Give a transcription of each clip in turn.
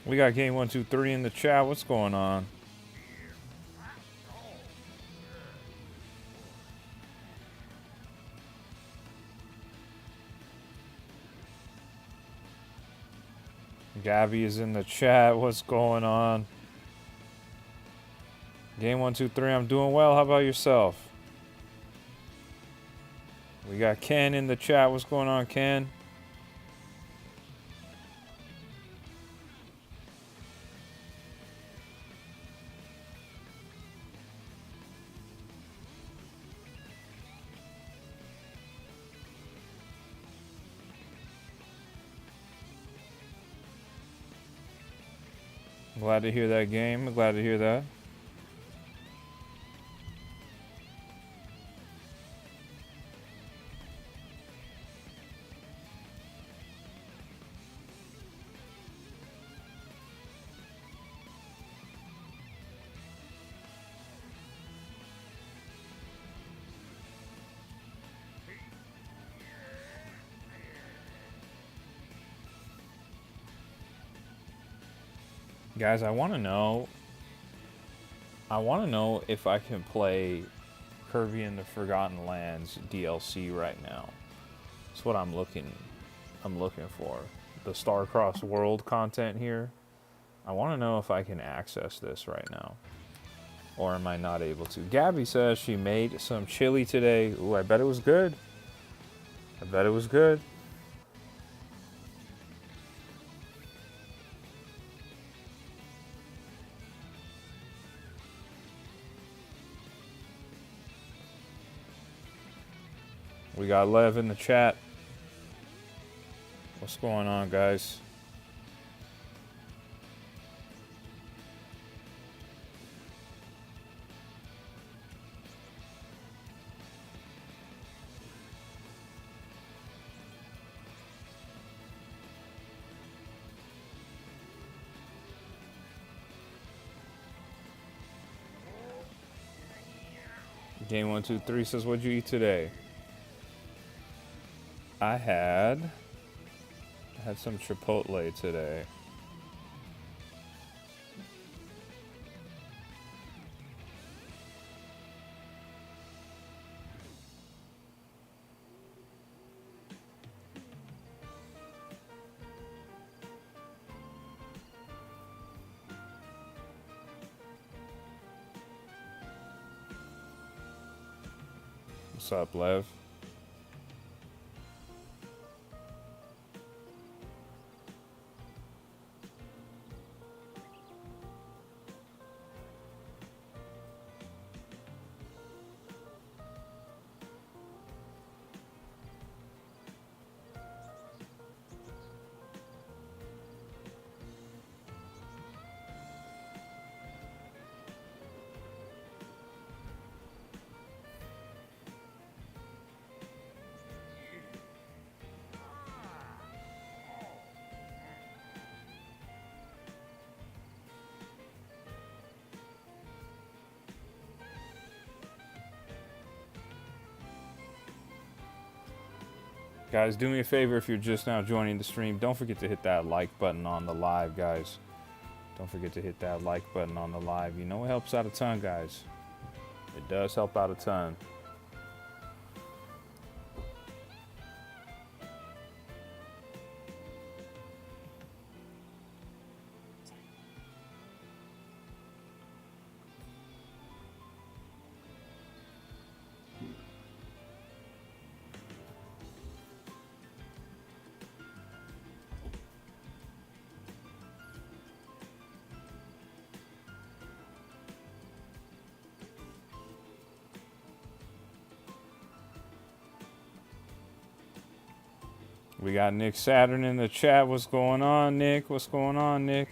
We got game 123 in the chat. What's going on? Gabby is in the chat. What's going on? Game 123. I'm doing well. How about yourself? We got Ken in the chat. What's going on, Ken? Glad to hear that game. Glad to hear that. Guys, I want to know if I can play Kirby and the Forgotten Lands DLC right now. That's what I'm looking for. The Starcross World content here. I want to know if I can access this right now. Or am I not able to? Gabby says she made some chili today. Ooh, I bet it was good. I bet it was good. We got Lev in the chat. What's going on, guys? Game 123 says, what'd you eat today? I had some Chipotle today. What's up, Lev? Guys, do me a favor if you're just now joining the stream. Don't forget to hit that like button on the live, guys. Don't forget to hit that like button on the live. You know it helps out a ton, guys. It does help out a ton. We got Nick Saturn in the chat. What's going on, Nick? What's going on, Nick?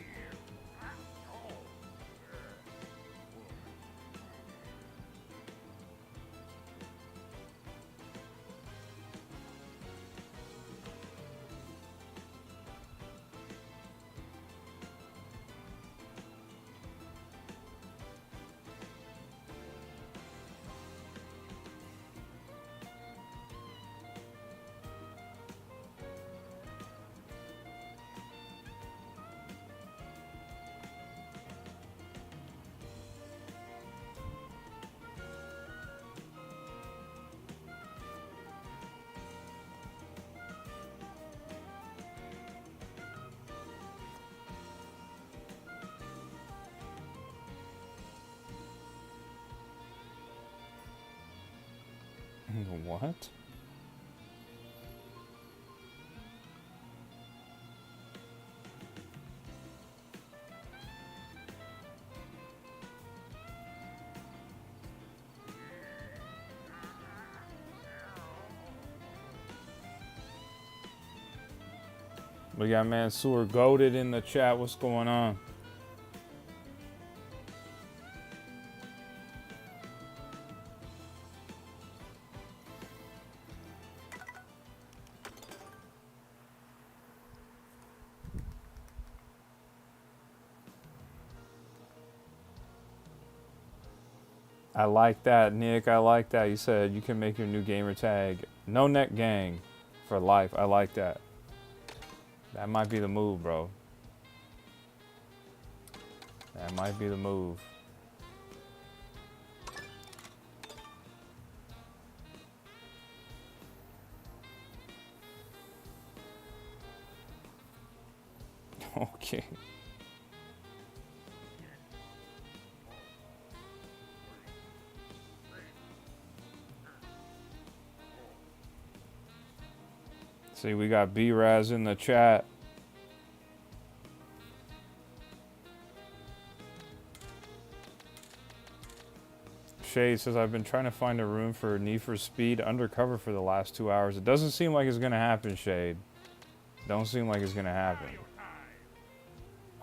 What? We got Mansoor goated in the chat. What's going on? I like that, Nick. I like that. You said you can make your new gamer tag No Neck Gang for life. I like that. That might be the move, bro. That might be the move. Okay. See, we got B-Raz in the chat. Shade says, I've been trying to find a room for Need for Speed Undercover for the last 2 hours. It doesn't seem like it's going to happen, Shade. Don't seem like it's going to happen.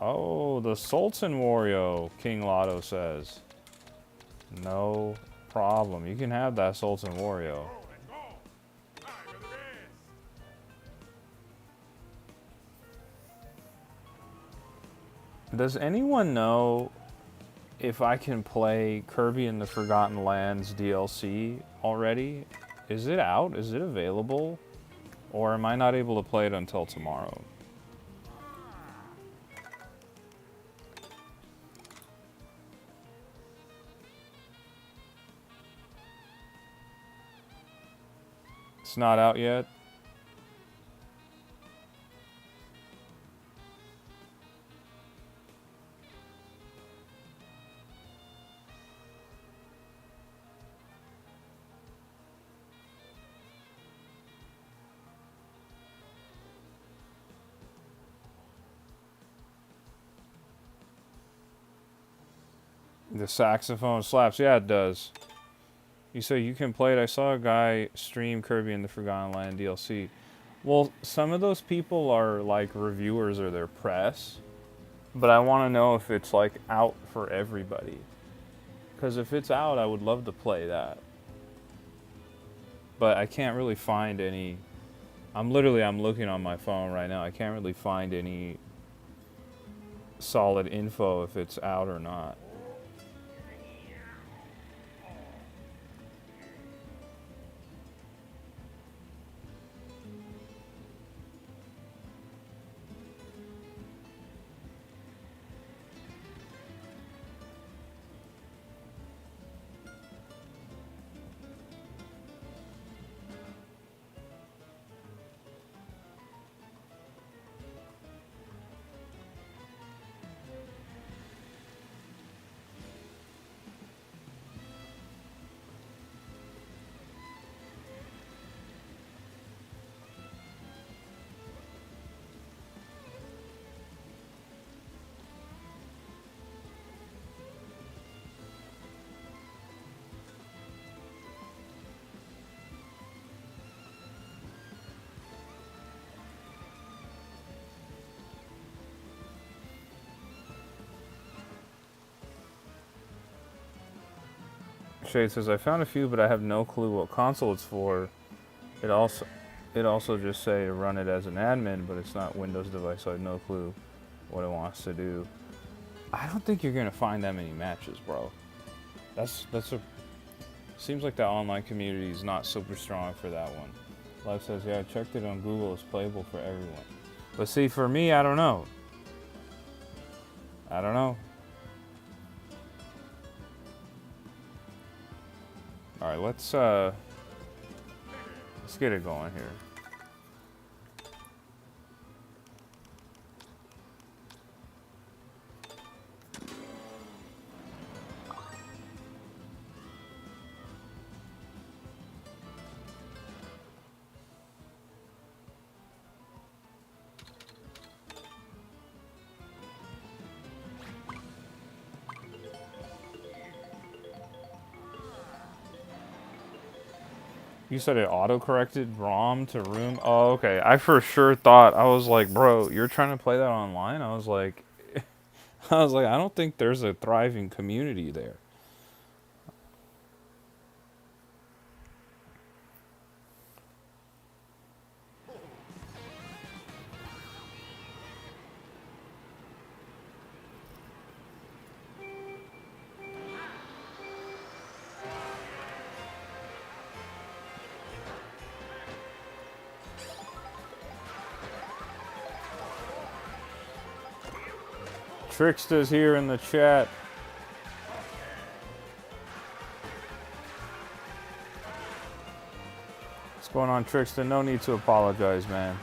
Oh, the Sultan Wario, King Lotto says. No problem. You can have that Sultan Wario. Does anyone know if I can play Kirby and the Forgotten Lands DLC already? Is it out? Is it available? Or am I not able to play it until tomorrow? It's not out yet? The saxophone slaps. Yeah, it does. You say you can play it. I saw a guy stream Kirby and the Forgotten Land DLC. Well, some of those people are like reviewers or they're press. But I want to know if it's like out for everybody. Because if it's out, I would love to play that. But I can't really find any. I'm looking on my phone right now. I can't really find any solid info if it's out or not. Shade says, I found a few, but I have no clue what console it's for. It also just say to run it as an admin, but it's not Windows device, so I have no clue what it wants to do. I don't think you're gonna find that many matches, bro. Seems like the online community is not super strong for that one. Live says, yeah, I checked it on Google, it's playable for everyone. But see, for me, I don't know. Alright, let's get it going here. You said it auto-corrected ROM to room? Oh, okay. I for sure thought, I was like, bro, you're trying to play that online? I was like, I don't think there's a thriving community there. Trickster's here in the chat. What's going on, Trickster? No need to apologize, man.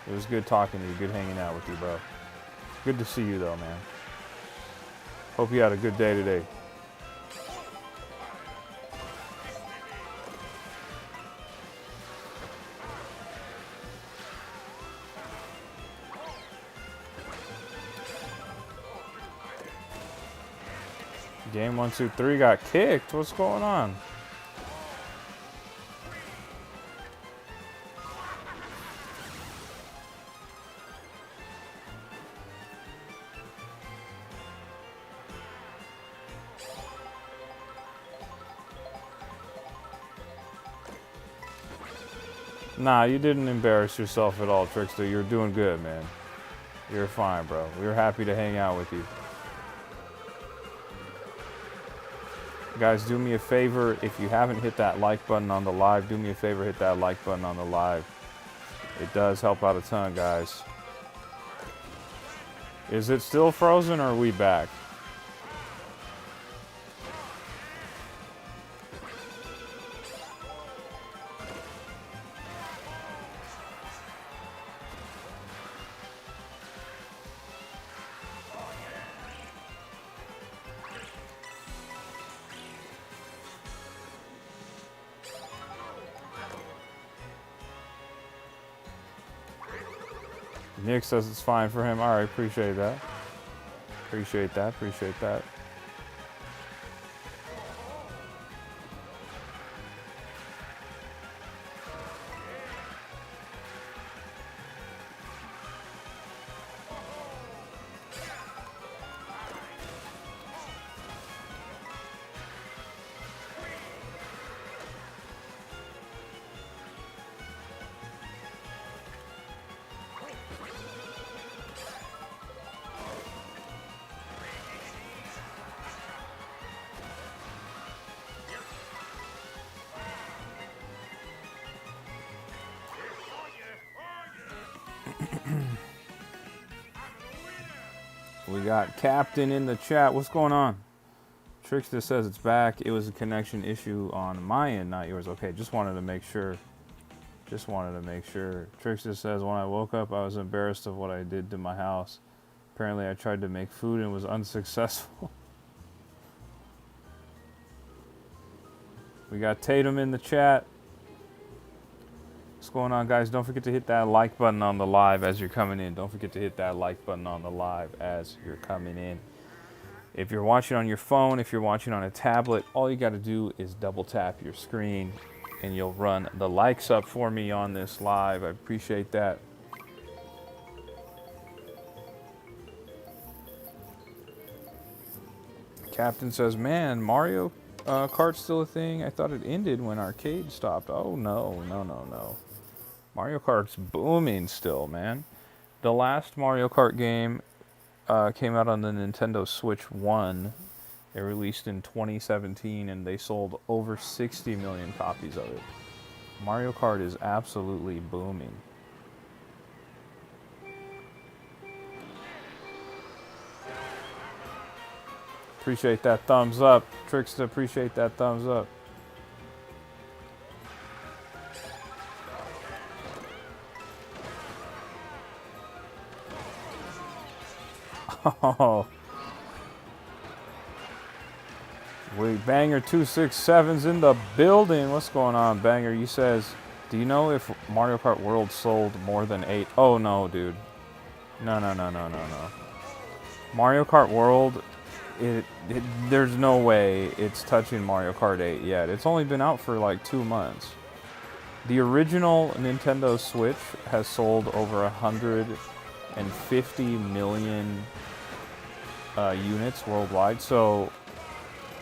It was good talking to you. Good hanging out with you, bro. Good to see you, though, man. Hope you had a good day today. Game 1, 2, 3 got kicked. What's going on? Nah, you didn't embarrass yourself at all, Trickster. You're doing good, man. You're fine, bro. We're happy to hang out with you. Guys, do me a favor. If you haven't hit that like button on the live, do me a favor, hit that like button on the live. It does help out a ton, guys. Is it still frozen or are we back? Nick says it's fine for him. All right, appreciate that. Appreciate that, appreciate that. We got Captain in the chat. What's going on? Trickster says it's back. It was a connection issue on my end, not yours. Okay, just wanted to make sure. Just wanted to make sure. Trickster says, when I woke up, I was embarrassed of what I did to my house. Apparently, I tried to make food and was unsuccessful. We got Tatum in the chat. What's going on, guys? Don't forget to hit that like button on the live as you're coming in. Don't forget to hit that like button on the live as you're coming in. If you're watching on your phone, if you're watching on a tablet, all you got to do is double tap your screen and you'll run the likes up for me on this live. I appreciate that. Captain says, man, Mario Kart's still a thing? I thought it ended when arcade stopped. Oh, no, no, no, no. Mario Kart's booming still, man. The last Mario Kart game came out on the Nintendo Switch 1. It released in 2017, and they sold over 60 million copies of it. Mario Kart is absolutely booming. Appreciate that thumbs up. Trickster, appreciate that thumbs up. Oh. Wait, Banger 267's in the building. What's going on, Banger? You says, do you know if Mario Kart World sold more than 8? Oh, no, dude. No, no, no, no, no, no. Mario Kart World, there's no way it's touching Mario Kart 8 yet. It's only been out for like 2 months. The original Nintendo Switch has sold over 150 million units worldwide. So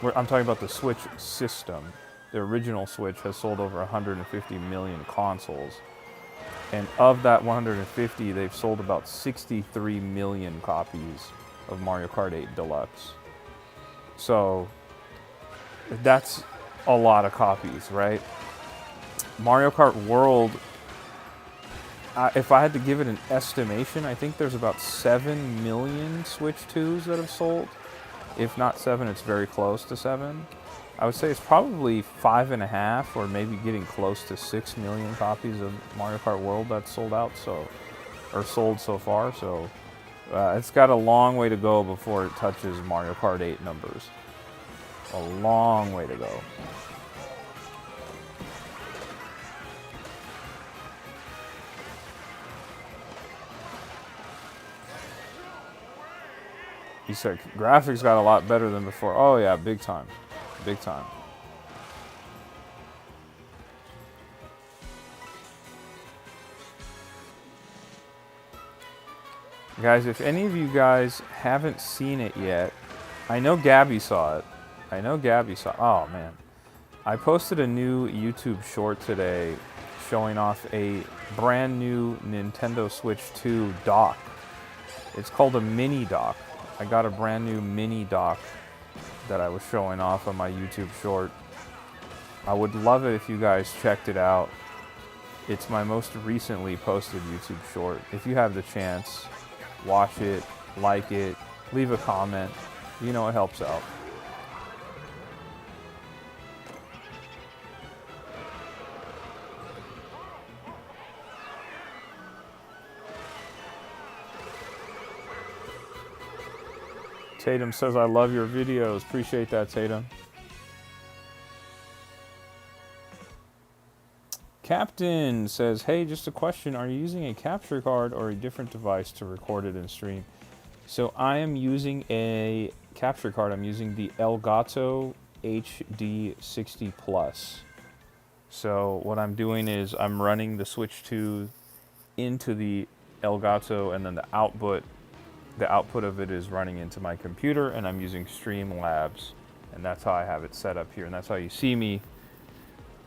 I'm talking about the Switch system. The original Switch has sold over 150 million consoles. And of that 150, they've sold about 63 million copies of Mario Kart 8 Deluxe. So that's a lot of copies, right? Mario Kart World, if I had to give it an estimation, I think there's about 7 million Switch 2s that have sold. If not 7, it's very close to 7. I would say it's probably 5.5 or maybe getting close to 6 million copies of Mario Kart World that's sold out, or sold so far. So it's got a long way to go before it touches Mario Kart 8 numbers. A long way to go. He said graphics got a lot better than before. Oh yeah, big time. Big time. Guys, if any of you guys haven't seen it yet, I know Gabby saw it. Oh man. I posted a new YouTube short today showing off a brand new Nintendo Switch 2 dock. It's called a mini dock. I got a brand new mini dock that I was showing off on my YouTube short. I would love it if you guys checked it out. It's my most recently posted YouTube short. If you have the chance, watch it, like it, leave a comment. You know it helps out. Tatum says, I love your videos. Appreciate that, Tatum. Captain says, hey, just a question. Are you using a capture card or a different device to record it and stream? So I am using a capture card. I'm using the Elgato HD 60 Plus. So what I'm doing is I'm running the Switch 2 into the Elgato, and then the output of it is running into my computer, and I'm using Streamlabs, and that's how I have it set up here, and that's how you see me,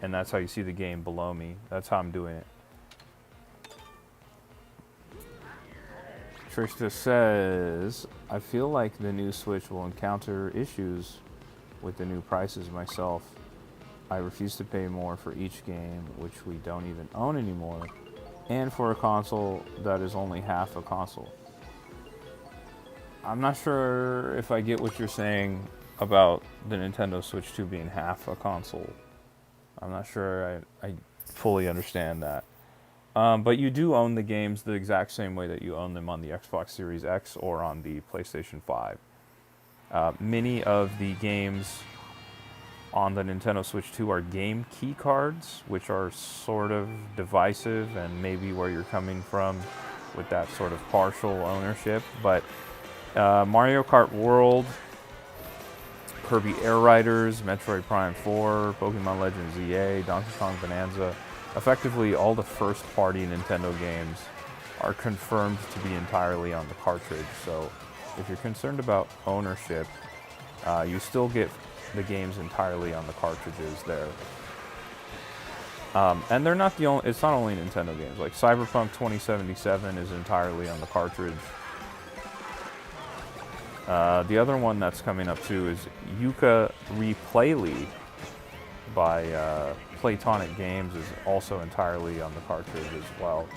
and that's how you see the game below me. That's how I'm doing it. Trista says, I feel like the new Switch will encounter issues with the new prices myself. I refuse to pay more for each game, which we don't even own anymore, and for a console that is only half a console. I'm not sure if I get what you're saying about the Nintendo Switch 2 being half a console. I'm not sure I fully understand that. But you do own the games the exact same way that you own them on the Xbox Series X or on the PlayStation 5. Many of the games on the Nintendo Switch 2 are game key cards, which are sort of divisive and maybe where you're coming from with that sort of partial ownership. But Mario Kart World, Kirby Air Riders, Metroid Prime 4, Pokemon Legends EA, Donkey Kong Bonanza, effectively all the first-party Nintendo games are confirmed to be entirely on the cartridge. So if you're concerned about ownership, you still get the games entirely on the cartridges there. And they're not the only, it's not only Nintendo games. Like Cyberpunk 2077 is entirely on the cartridge. The other one that's coming up too is Yuka Replayly by Playtonic Games, is also entirely on the cartridge as well.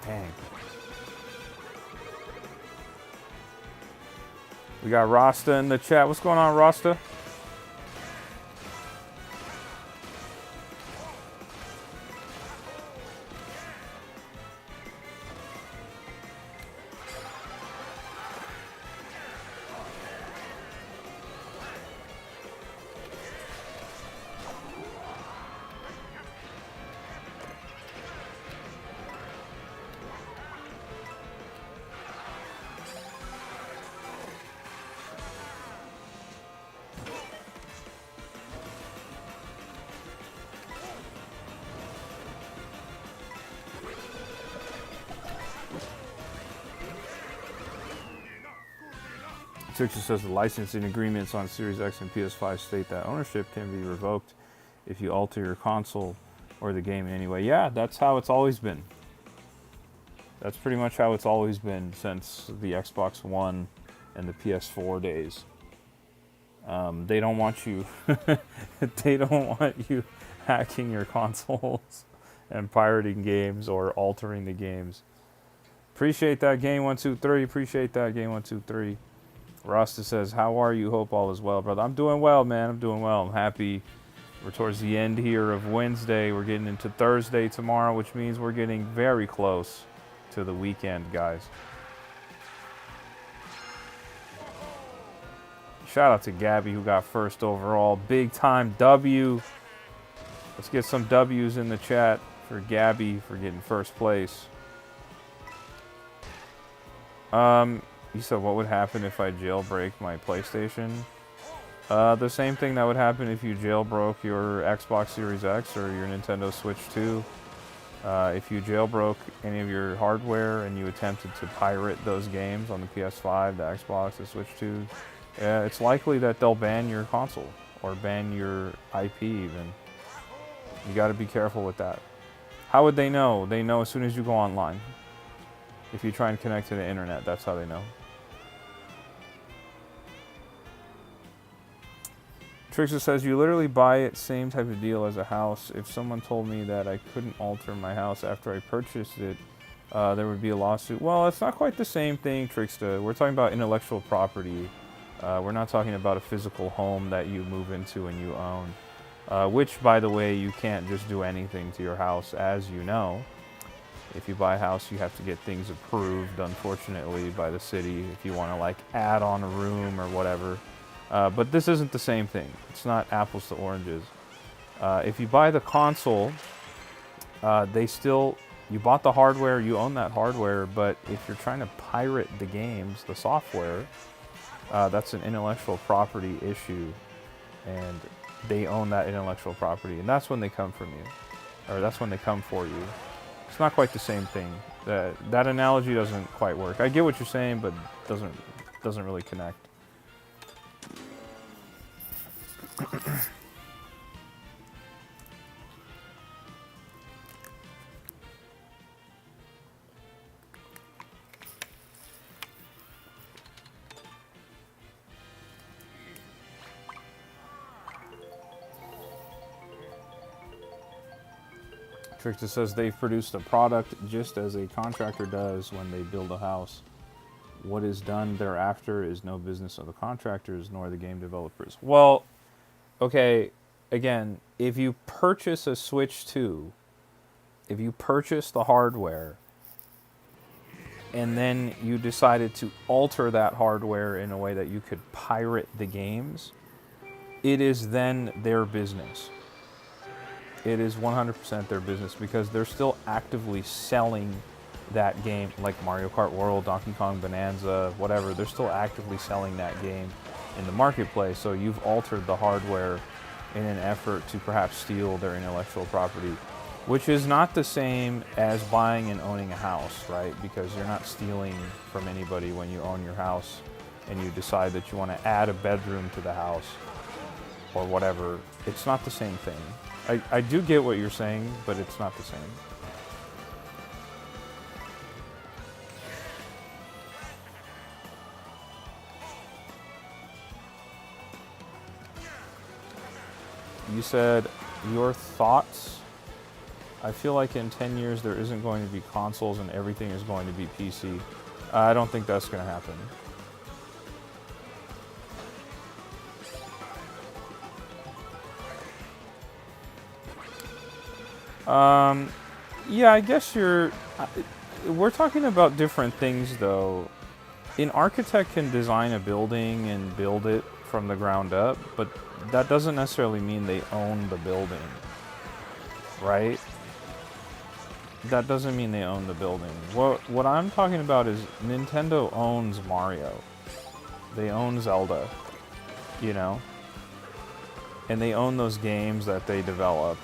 Dang. We got Rasta in the chat. What's going on, Rasta? Trixie says the licensing agreements on Series X and PS5 state that ownership can be revoked if you alter your console or the game in any way. Yeah, that's how it's always been. That's pretty much how it's always been since the Xbox One and the PS4 days. They don't want you they don't want you hacking your consoles and pirating games or altering the games. Appreciate that, Game123. Appreciate that, Game123. Rasta says, how are you? Hope all is well, brother. I'm doing well, man. I'm doing well. I'm happy. We're towards the end here of Wednesday. We're getting into Thursday tomorrow, which means we're getting very close to the weekend, guys. Shout out to Gabby, who got first overall. Big time W. Let's get some W's in the chat for Gabby for getting first place. You said what would happen if I jailbreak my PlayStation? The same thing that would happen if you jailbroke your Xbox Series X or your Nintendo Switch 2. If you jailbroke any of your hardware and you attempted to pirate those games on the PS5, the Xbox, the Switch 2, it's likely that they'll ban your console or ban your IP even. You got to be careful with that. How would they know? They know as soon as you go online. If you try and connect to the internet, that's how they know. Trixie says, you literally buy it, same type of deal as a house. If someone told me that I couldn't alter my house after I purchased it, there would be a lawsuit. Well, it's not quite the same thing, Trixie. We're talking about intellectual property. We're not talking about a physical home that you move into and you own. Which, by the way, you can't just do anything to your house, as you know. If you buy a house, you have to get things approved, unfortunately, by the city if you want to, like, add on a room or whatever. But this isn't the same thing. It's not apples to oranges. If you buy the console, you bought the hardware, you own that hardware, but if you're trying to pirate the games, the software, that's an intellectual property issue, and they own that intellectual property, and that's when they come from you, or that's when they come for you. It's not quite the same thing. That analogy doesn't quite work. I get what you're saying, but doesn't really connect. Trixie says they've produced a product just as a contractor does when they build a house. What is done thereafter is no business of the contractors nor the game developers. Well, okay, again, if you purchase a Switch 2, if you purchase the hardware, and then you decided to alter that hardware in a way that you could pirate the games, it is then their business. It is 100% their business because they're still actively selling that game, like Mario Kart World, Donkey Kong Bonanza, whatever. They're still actively selling that game in the marketplace. So you've altered the hardware in an effort to perhaps steal their intellectual property, which is not the same as buying and owning a house, right? Because you're not stealing from anybody when you own your house and you decide that you want to add a bedroom to the house or whatever. It's not the same thing. I do get what you're saying, but it's not the same. You said, your thoughts? I feel like in 10 years there isn't going to be consoles and everything is going to be PC. I don't think that's going to happen. Yeah, I guess we're talking about different things though. An architect can design a building and build it from the ground up, but that doesn't necessarily mean they own the building, right? That doesn't mean they own the building. What I'm talking about is Nintendo owns Mario. They own Zelda, you know? And they own those games that they develop.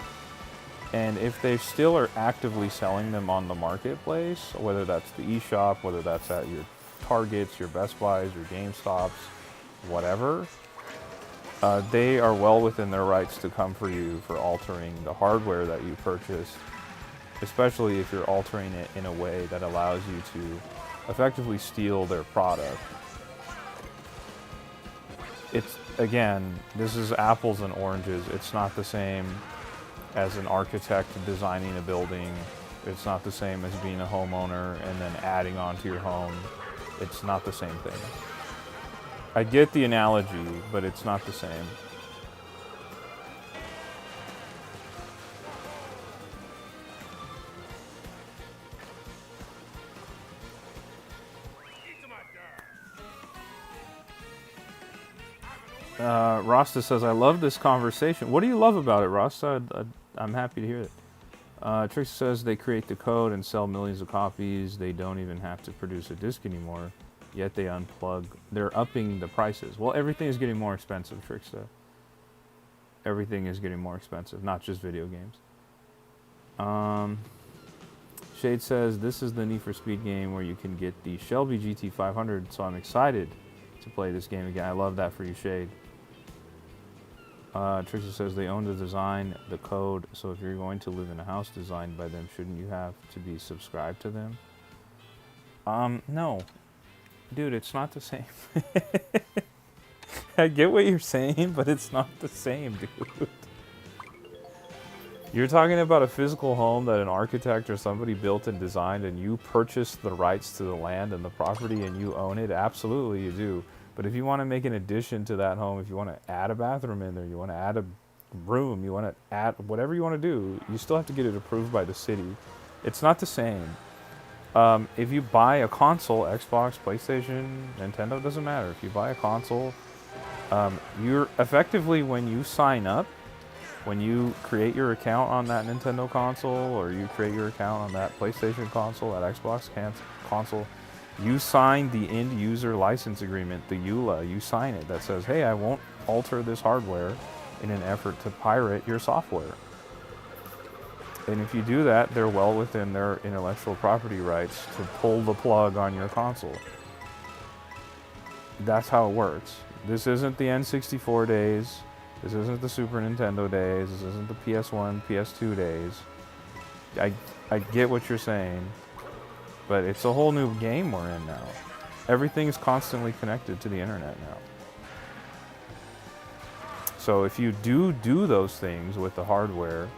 And if they still are actively selling them on the marketplace, whether that's the eShop, whether that's at your Targets, your Best Buys, your GameStops, whatever, they are well within their rights to come for you for altering the hardware that you purchased, especially if you're altering it in a way that allows you to effectively steal their product. It's, again, this is apples and oranges. It's not the same as an architect designing a building. It's not the same as being a homeowner and then adding on to your home. It's not the same thing. I get the analogy, but it's not the same. Rasta says, I love this conversation. What do you love about it, Rasta? I'm happy to hear it. Trixie says they create the code and sell millions of copies. They don't even have to produce a disc anymore, yet they unplug. They're upping the prices. Well, everything is getting more expensive, Trixie. Everything is getting more expensive, not just video games. Shade says, this is the Need for Speed game where you can get the Shelby GT500, so I'm excited to play this game again. I love that for you, Shade. Trixie says they own the design, the code, so if you're going to live in a house designed by them, shouldn't you have to be subscribed to them? No. Dude, it's not the same. I get what you're saying, but it's not the same, dude. You're talking about a physical home that an architect or somebody built and designed, and you purchased the rights to the land and the property and you own it? Absolutely you do. But if you want to make an addition to that home, if you want to add a bathroom in there, you want to add a room, you want to add whatever you want to do, you still have to get it approved by the city. It's not the same. If you buy a console, Xbox, PlayStation, Nintendo, doesn't matter. If you buy a console, you're effectively, when you sign up, when you create your account on that Nintendo console, or you create your account on that PlayStation console, that Xbox console, you sign the end user license agreement, the EULA. You sign it that says, hey, I won't alter this hardware in an effort to pirate your software. And if you do that, they're well within their intellectual property rights to pull the plug on your console. That's how it works. This isn't the N64 days. This isn't the Super Nintendo days. This isn't the PS1, PS2 days. I get what you're saying, but it's a whole new game we're in now. Everything is constantly connected to the internet now. So if you do those things with the hardware,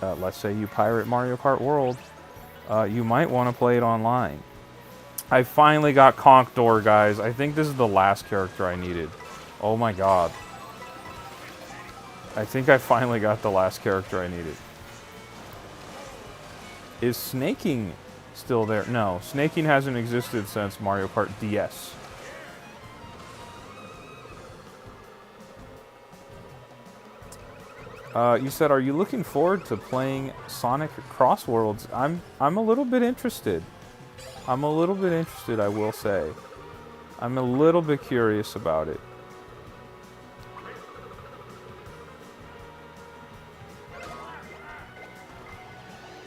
let's say you pirate Mario Kart World, you might want to play it online. I finally got Conch-Door, guys. I think this is the last character I needed. Oh my god. I think I finally got the last character I needed. Is snaking still there? No, snaking hasn't existed since Mario Kart DS. You said, are you looking forward to playing Sonic Cross Worlds? I'm a little bit interested. I'm a little bit interested, I will say. I'm a little bit curious about it.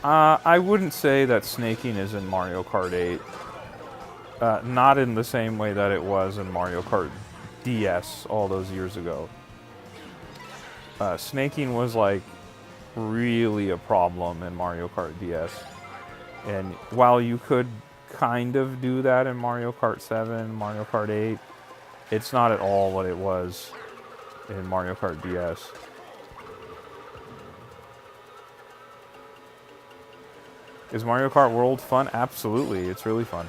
I wouldn't say that snaking is in Mario Kart 8. Not in the same way that it was in Mario Kart DS all those years ago. Snaking was like really a problem in Mario Kart DS. And while you could kind of do that in Mario Kart 7, Mario Kart 8, it's not at all what it was in Mario Kart DS. Is Mario Kart World fun? Absolutely, it's really fun.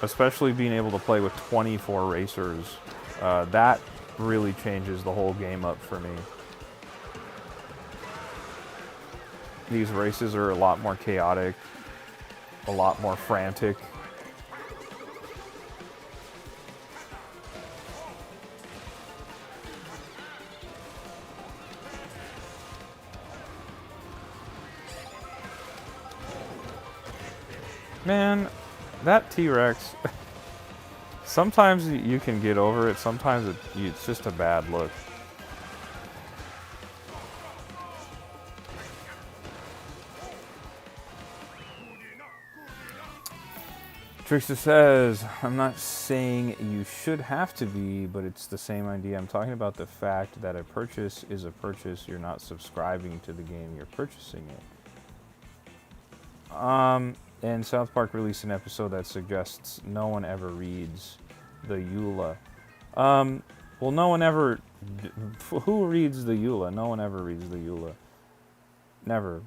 Especially being able to play with 24 racers. That really changes the whole game up for me. These races are a lot more chaotic, a lot more frantic. Man, that T-Rex, sometimes you can get over it, sometimes it's just a bad look. Trickster says, I'm not saying you should have to be, but it's the same idea. I'm talking about the fact that a purchase is a purchase. You're not subscribing to the game, you're purchasing it. And South Park released an episode that suggests no one ever reads the EULA. Well, no one ever... Who reads the EULA? No one ever reads the EULA. Never.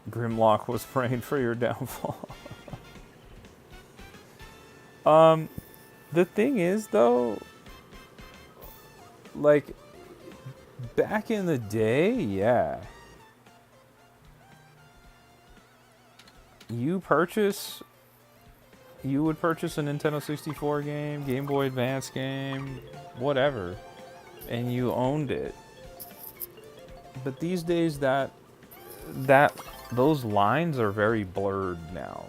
Grimlock was praying for your downfall. The thing is, though, like, back in the day, yeah. You would purchase a Nintendo 64 game, Game Boy Advance game, whatever, and you owned it. But these days, those lines are very blurred now.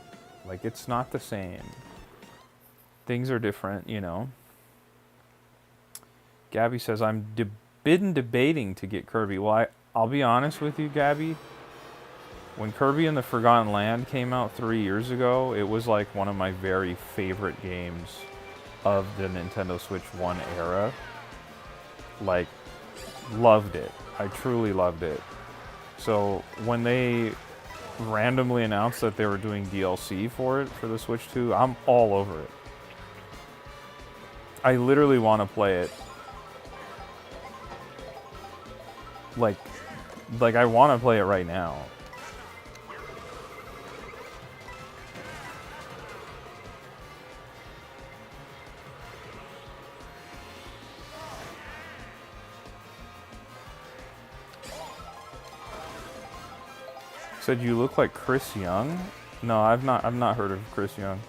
Like, it's not the same. Things are different, you know. Gabby says, been debating to get Kirby. Well, I'll be honest with you, Gabby. When Kirby and the Forgotten Land came out 3 years ago, it was like one of my very favorite games of the Nintendo Switch 1 era. Like, loved it. I truly loved it. So when they randomly announced that they were doing DLC for it, for the Switch 2, I'm all over it. I literally want to play it. Like I want to play it right now. Said you look like Chris Young? No, I've not heard of Chris Young.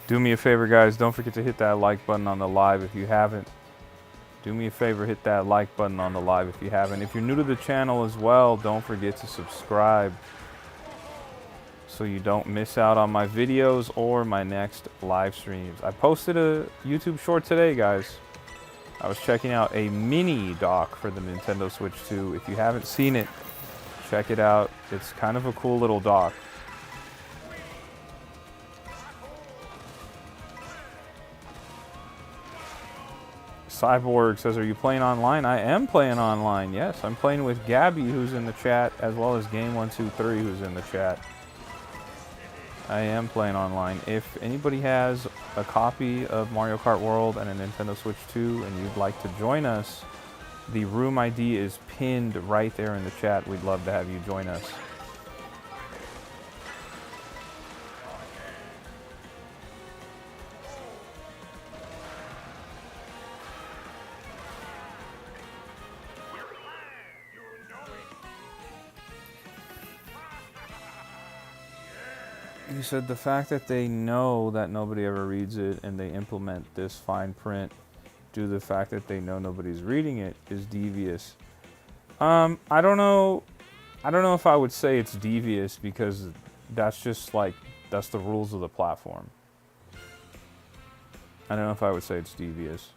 Do me a favor, guys. Don't forget to hit that like button on the live if you haven't. Do me a favor, hit that like button on the live if you haven't. If you're new to the channel as well, don't forget to subscribe so you don't miss out on my videos or my next live streams. I posted a YouTube short today, guys. I was checking out a mini dock for the Nintendo Switch 2. If you haven't seen it, check it out. It's kind of a cool little dock. Cyborg says, are you playing online? I am playing online, yes. I'm playing with Gabby, who's in the chat, as well as Game123, who's in the chat. I am playing online. If anybody has a copy of Mario Kart World and a Nintendo Switch 2 and you'd like to join us, the room ID is pinned right there in the chat. We'd love to have you join us. You said the fact that they know that nobody ever reads it and they implement this fine print due to the fact that they know nobody's reading it is devious. I don't know if I would say it's devious because that's just like, that's the rules of the platform. I don't know if I would say it's devious.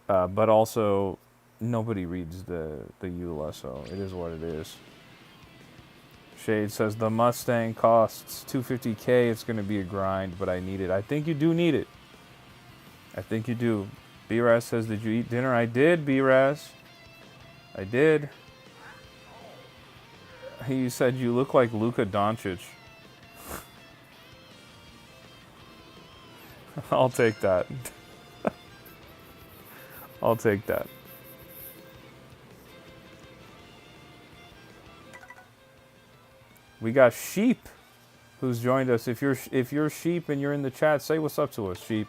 But also, nobody reads the EULA, so it is what it is. Shade says, the Mustang costs $250K. It's going to be a grind, but I need it. I think you do need it. I think you do. B-Raz says, did you eat dinner? I did, B-Raz. I did. He said, you look like Luka Doncic. I'll take that. I'll take that. We got Sheep, who's joined us. If you're Sheep and you're in the chat, say what's up to us, Sheep.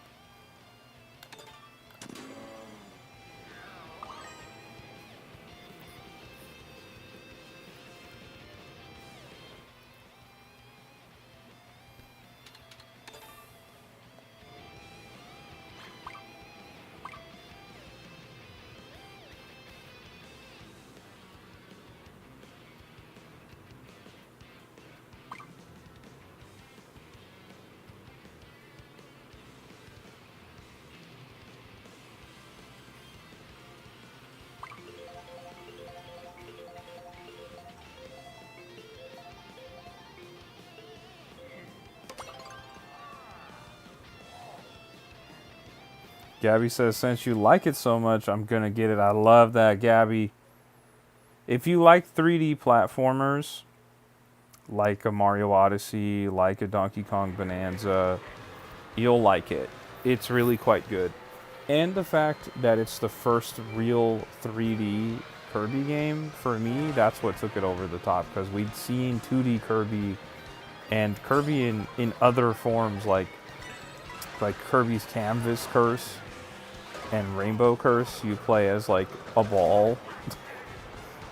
Gabby says, since you like it so much, I'm going to get it. I love that, Gabby. If you like 3D platformers, like a Mario Odyssey, like a Donkey Kong Bonanza, you'll like it. It's really quite good. And the fact that it's the first real 3D Kirby game, for me, that's what took it over the top. Because we'd seen 2D Kirby and Kirby in other forms, like Kirby's Canvas Curse and Rainbow Curse. You play as like a ball.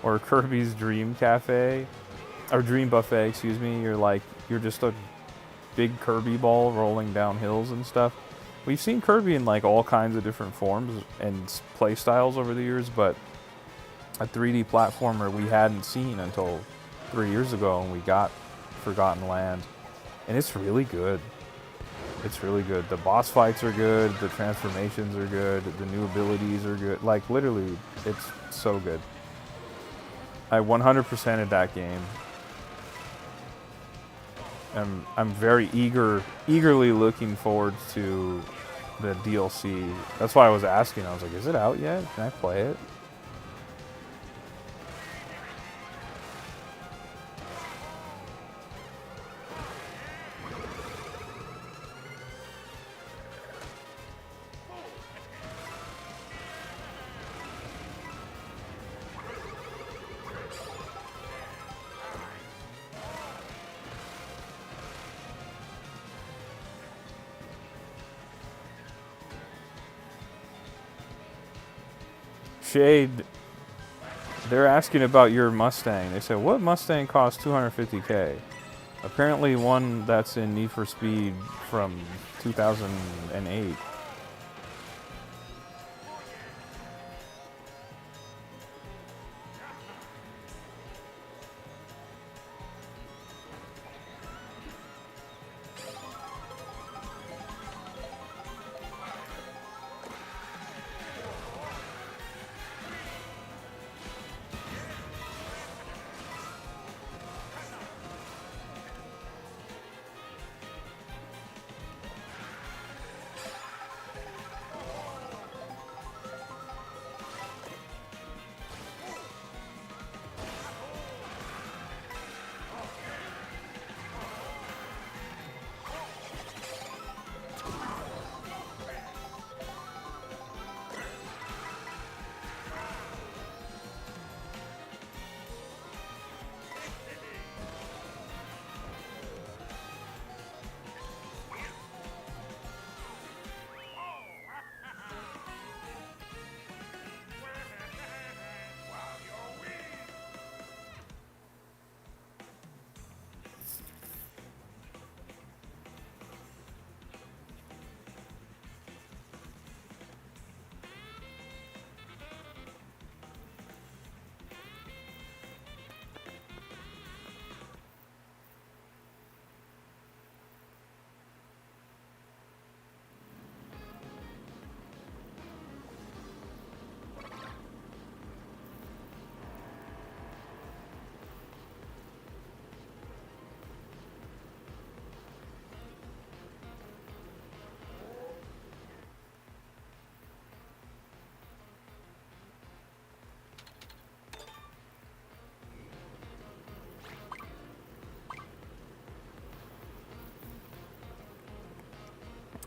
Or Kirby's Dream Cafe, or Dream Buffet, excuse me. You're just a big Kirby ball rolling down hills and stuff. We've seen Kirby in like all kinds of different forms and play styles over the years, but a 3D platformer we hadn't seen until 3 years ago, and we got Forgotten Land, and it's really good. It's really good. The boss fights are good, the transformations are good, the new abilities are good. Like literally, it's so good. I 100%ed that game. I'm very eagerly looking forward to the DLC. That's why I was asking. I was like, is it out yet? Can I play it? Shade, they're asking about your Mustang. They said, what Mustang costs $250K? Apparently one that's in Need for Speed from 2008.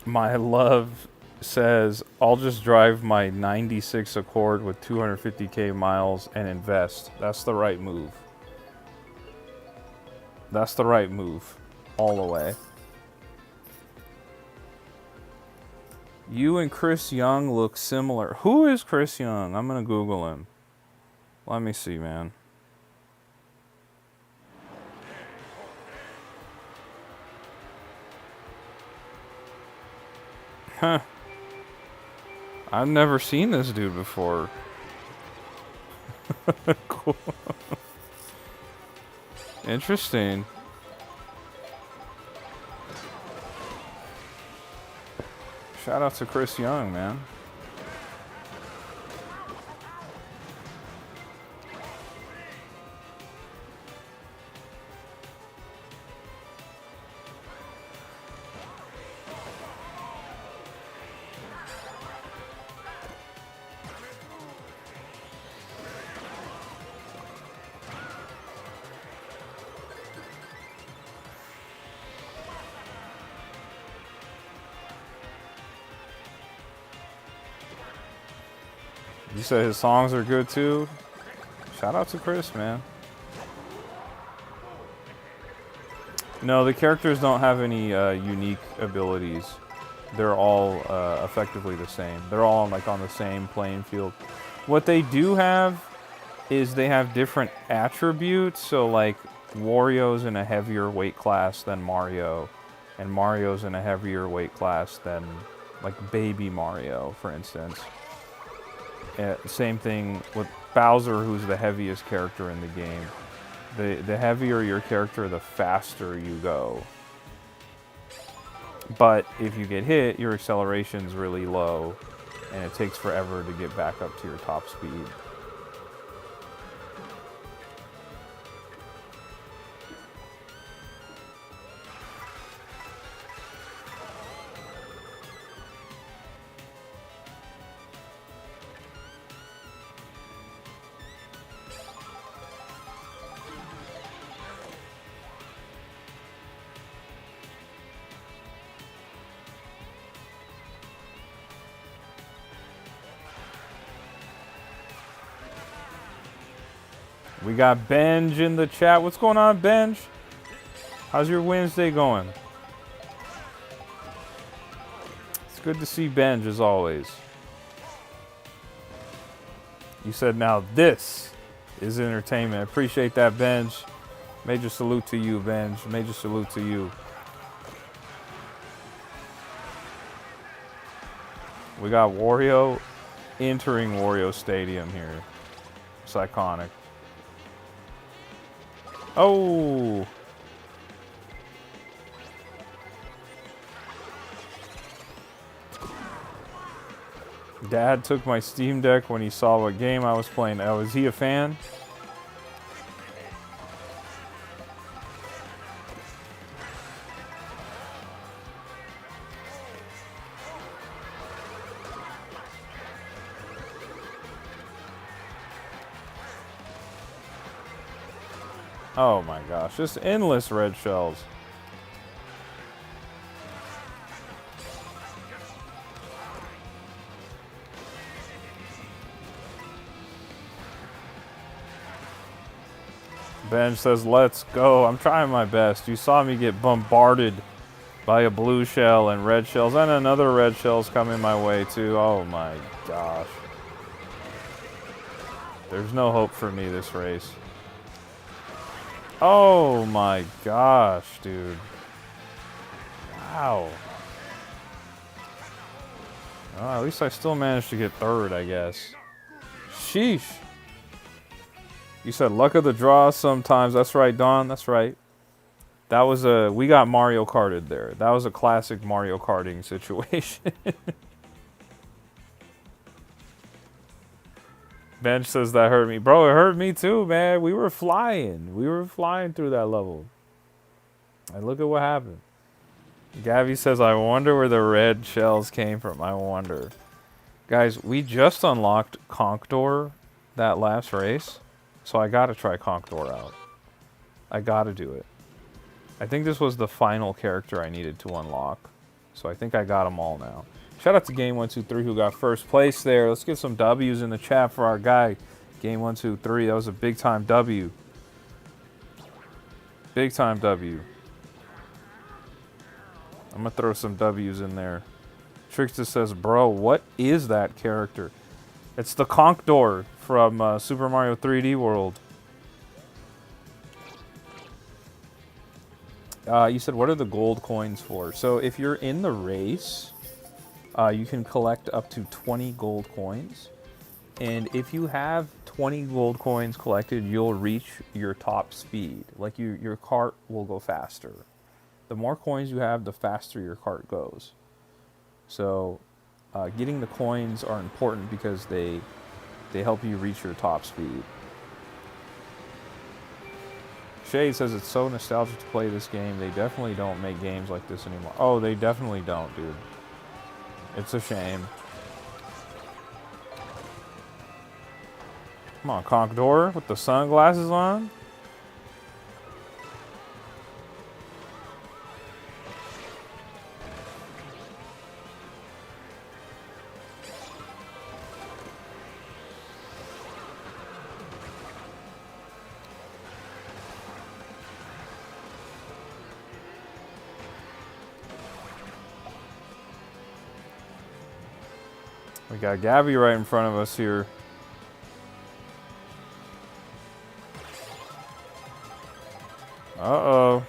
My love says, I'll just drive my 96 Accord with 250K miles and invest. That's the right move. That's the right move. All the way. You and Chris Young look similar. Who is Chris Young? I'm going to Google him. Let me see, man. Huh. I've never seen this dude before. Cool. Interesting. Shout out to Chris Young, man. You said his songs are good too. Shout out to Chris, man. No, the characters don't have any unique abilities. They're all effectively the same. They're all like on the same playing field. What they do have is they have different attributes. So like Wario's in a heavier weight class than Mario, and Mario's in a heavier weight class than like Baby Mario, for instance. Same thing with Bowser, who's the heaviest character in the game. The heavier your character, the faster you go. But if you get hit, your acceleration's really low, and it takes forever to get back up to your top speed. We got Benj in the chat. What's going on, Benj? How's your Wednesday going? It's good to see Benj as always. You said now this is entertainment. I appreciate that, Benj. Major salute to you, Benj. Major salute to you. We got Wario entering Wario Stadium here. It's iconic. Oh! Dad took my Steam Deck when he saw what game I was playing. Oh, is he a fan? Oh my gosh, just endless red shells. Benj says, let's go. I'm trying my best. You saw me get bombarded by a blue shell and red shells, and another red shell's coming my way too. Oh my gosh. There's no hope for me this race. Oh my gosh, dude. Wow. Well, at least I still managed to get third, I guess. Sheesh. You said luck of the draw sometimes. That's right, Don. That's right. That was we got Mario Karted there. That was a classic Mario Karting situation. Bench says that hurt me. Bro, it hurt me too, man. We were flying. We were flying through that level. And look at what happened. Gabby says, I wonder where the red shells came from. I wonder. Guys, we just unlocked Conqueror that last race. So I gotta try Conqueror out. I gotta do it. I think this was the final character I needed to unlock. So I think I got them all now. Shout out to Game123 who got first place there. Let's get some W's in the chat for our guy. Game123, that was a big time W. Big time W. I'm gonna throw some W's in there. Trickster says, bro, what is that character? It's the Conqueror from Super Mario 3D World. You said, what are the gold coins for? So if you're in the race, you can collect up to 20 gold coins. And if you have 20 gold coins collected, you'll reach your top speed. Like your cart will go faster. The more coins you have, the faster your cart goes. So getting the coins are important because they help you reach your top speed. Shade says it's so nostalgic to play this game. They definitely don't make games like this anymore. Oh, they definitely don't, dude. It's a shame. Come on, Conqueror with the sunglasses on. We got Gabby right in front of us here. Uh-oh.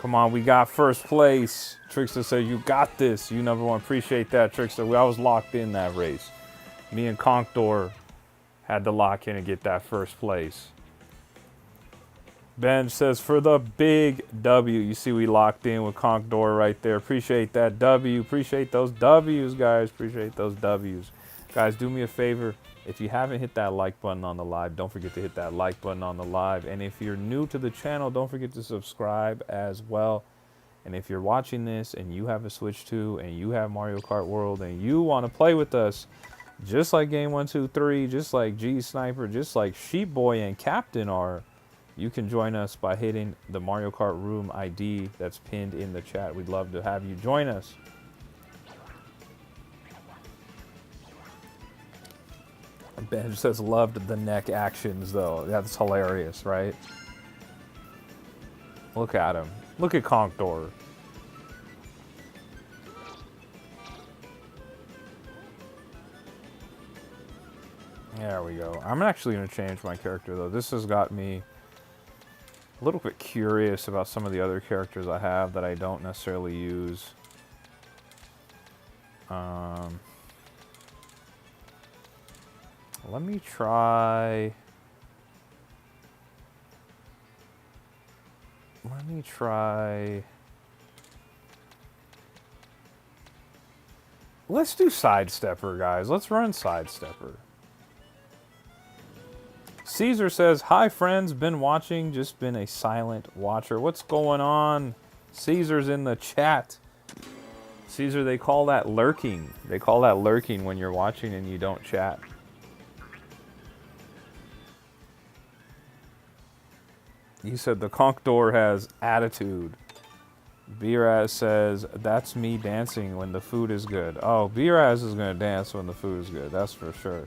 Come on, we got first place. Trickster said, you got this. You number one. Appreciate that, Trickster. I was locked in that race. Me and Conkdor had to lock in and get that first place. Ben says, for the big W. You see we locked in with Conkdor right there. Appreciate that W. Appreciate those W's, guys. Appreciate those W's. Guys, do me a favor. If you haven't hit that like button on the live, don't forget to hit that like button on the live. And if you're new to the channel, don't forget to subscribe as well. And if you're watching this and you have a Switch 2 and you have Mario Kart World and you want to play with us, just like Game 123, just like G Sniper, just like Sheep Boy and Captain are, you can join us by hitting the Mario Kart Room ID that's pinned in the chat. We'd love to have you join us. Ben says, loved the neck actions, though. That's hilarious, right? Look at him. Look at Conkdor. There we go. I'm actually going to change my character, though. This has got me a little bit curious about some of the other characters I have that I don't necessarily use. Let me try... Let's do Sidestepper, guys. Let's run Sidestepper. Caesar says, hi, friends. Been watching. Just been a silent watcher. What's going on? Caesar's in the chat. Caesar, they call that lurking. They call that lurking when you're watching and you don't chat. You said the Conkdor has attitude. B-Raz says, that's me dancing when the food is good. Oh, B-Raz is going to dance when the food is good. That's for sure.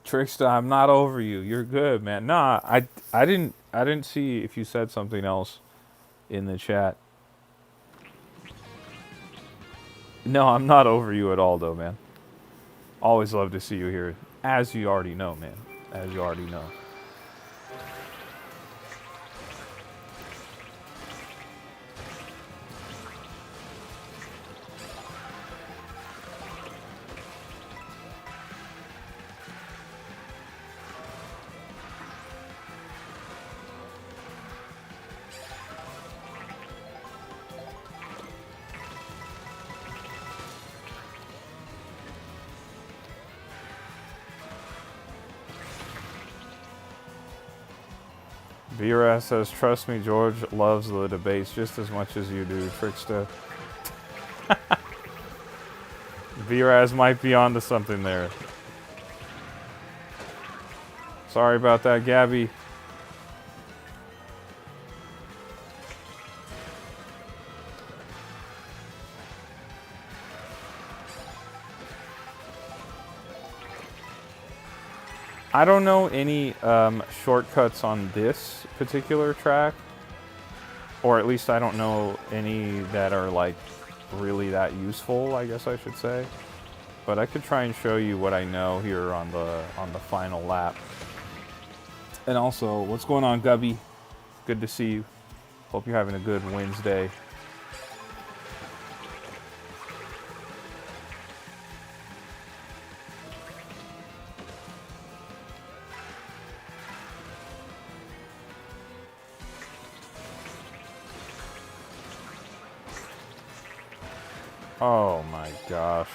Trickster, I'm not over you. You're good, man. Nah, I didn't see if you said something else in the chat. No, I'm not over you at all, though, man. Always love to see you here, as you already know, man. As you already know. VRS says, trust me, George loves the debates just as much as you do, Trickster. VRS might be onto something there. Sorry about that, Gabby. I don't know any shortcuts on this particular track, or at least I don't know any that are like really that useful, I guess I should say. But I could try and show you what I know here on the final lap. And also, what's going on, Gubby? Good to see you. Hope you're having a good Wednesday. Oh my gosh.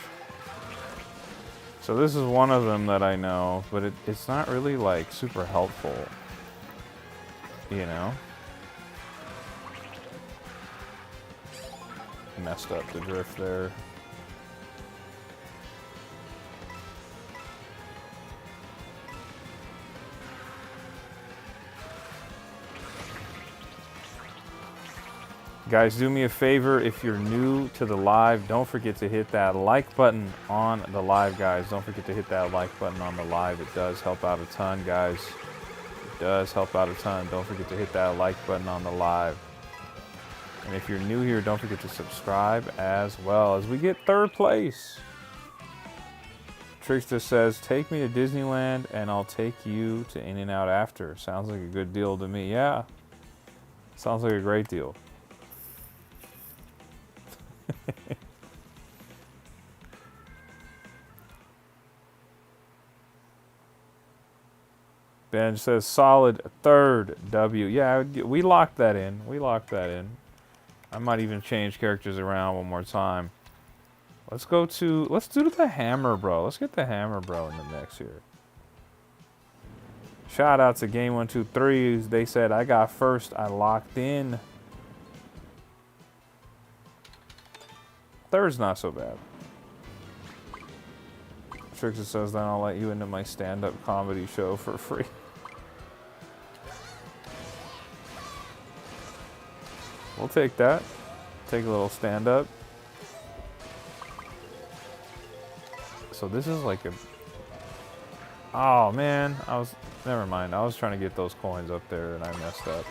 So this is one of them that I know, but it's not really like super helpful, you know? Messed up the drift there. Guys, do me a favor, if you're new to the live, don't forget to hit that like button on the live, guys. Don't forget to hit that like button on the live. It does help out a ton, guys. It does help out a ton. Don't forget to hit that like button on the live. And if you're new here, don't forget to subscribe as well. As we get third place. Trickster says, take me to Disneyland and I'll take you to In-N-Out after. Sounds like a good deal to me. Yeah. Sounds like a great deal. Ben says solid third W. Yeah, we locked that in. We locked that in. I might even change characters around one more time. Let's do the Hammer Bro. Let's get the Hammer Bro in the mix here. Shout out to Game 123. They said I got first. I locked in. Third's not so bad. Trickster says, then I'll let you into my stand-up comedy show for free. We'll take that. Take a little stand-up. So this is like a... Oh, man. Never mind. I was trying to get those coins up there and I messed up.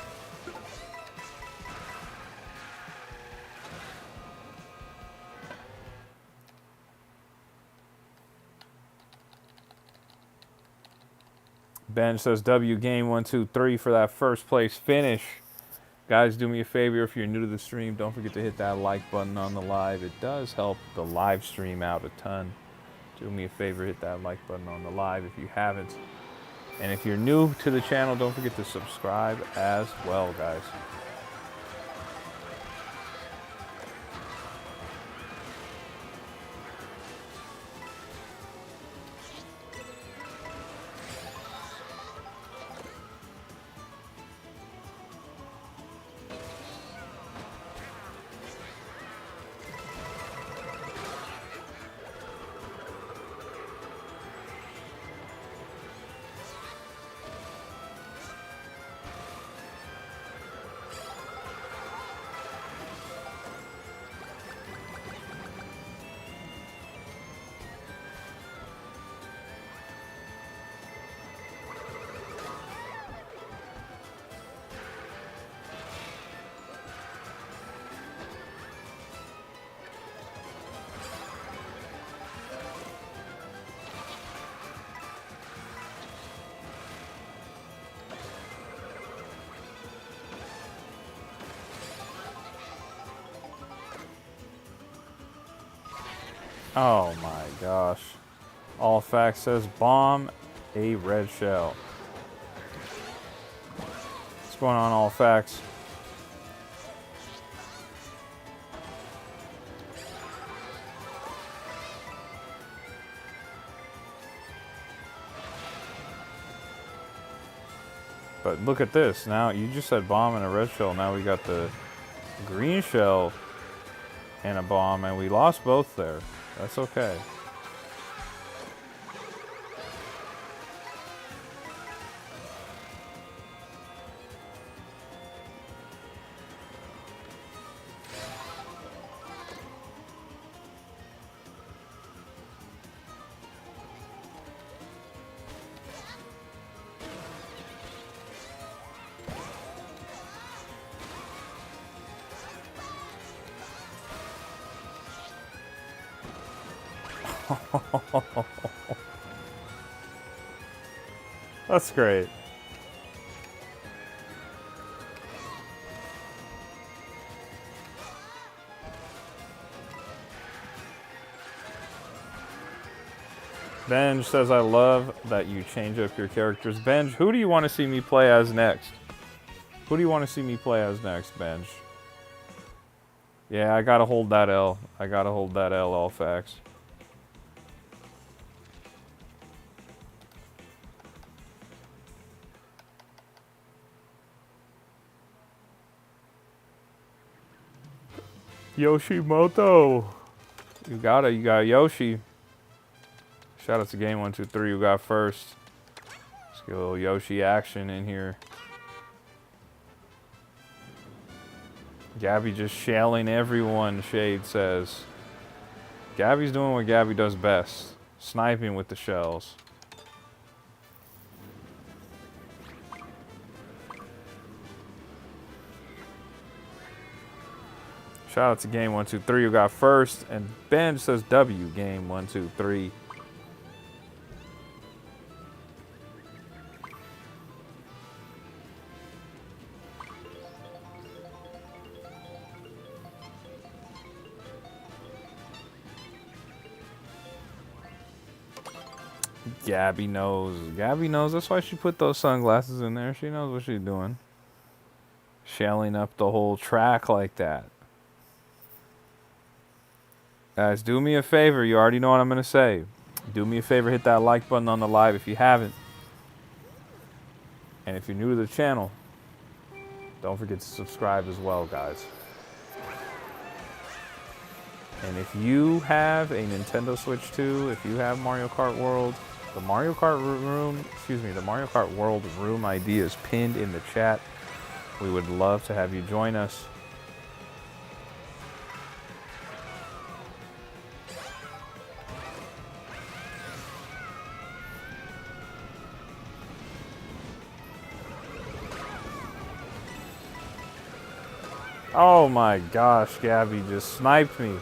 Ben says W game 1, 2, 3 for that first place finish. Guys, do me a favor, if you're new to the stream, don't forget to hit that like button on the live. It does help the live stream out a ton. Do me a favor, hit that like button on the live if you haven't. And if you're new to the channel, don't forget to subscribe as well, guys. Oh my gosh. All Facts says bomb a red shell. What's going on, All Facts? But look at this. Now, you just said bomb and a red shell. Now we got the green shell and a bomb, and we lost both there. That's okay. That's great. Benj says, I love that you change up your characters. Benj, who do you want to see me play as next? Who do you want to see me play as next, Benj? Yeah, I gotta hold that L. I gotta hold that L, all facts. Yoshimoto. You got Yoshi. Shout out to Game123 who got first. Let's get a little Yoshi action in here. Gabby just shelling everyone, Shade says. Gabby's doing what Gabby does best. Sniping with the shells. Shout out to Game123 who got first. And Ben says W, Game123. Gabby knows. Gabby knows. That's why she put those sunglasses in there. She knows what she's doing. Shelling up the whole track like that. Guys, do me a favor. You already know what I'm going to say. Do me a favor. Hit that like button on the live if you haven't. And if you're new to the channel, don't forget to subscribe as well, guys. And if you have a Nintendo Switch 2, if you have Mario Kart World, the Mario Kart World room ID is pinned in the chat. We would love to have you join us. Oh my gosh, Gabby just sniped me.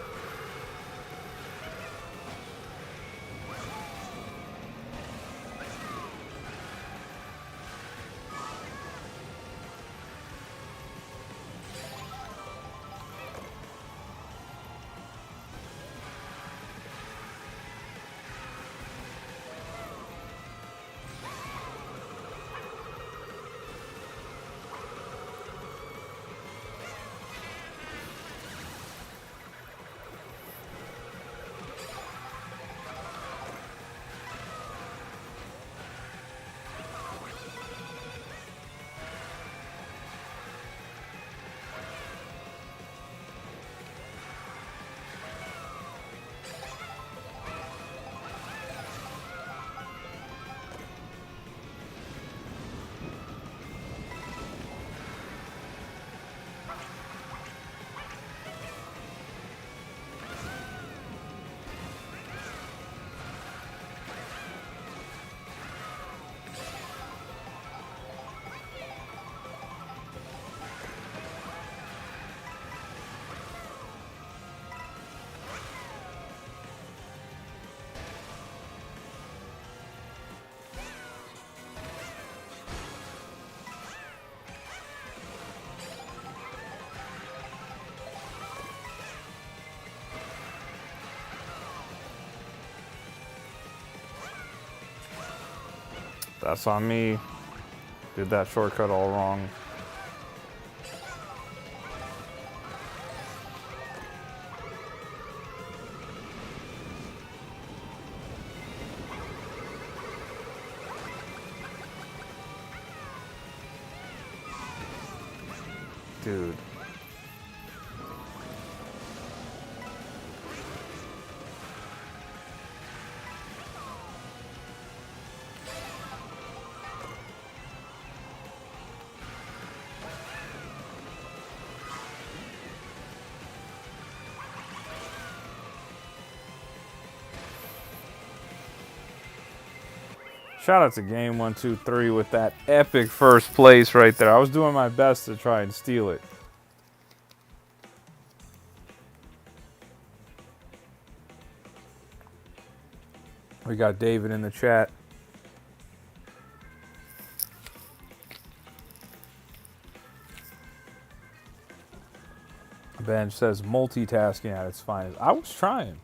That's on me. Did that shortcut all wrong. Dude. Shout out to Game 123 with that epic first place right there. I was doing my best to try and steal it. We got David in the chat. Ben says multitasking at its finest. I was trying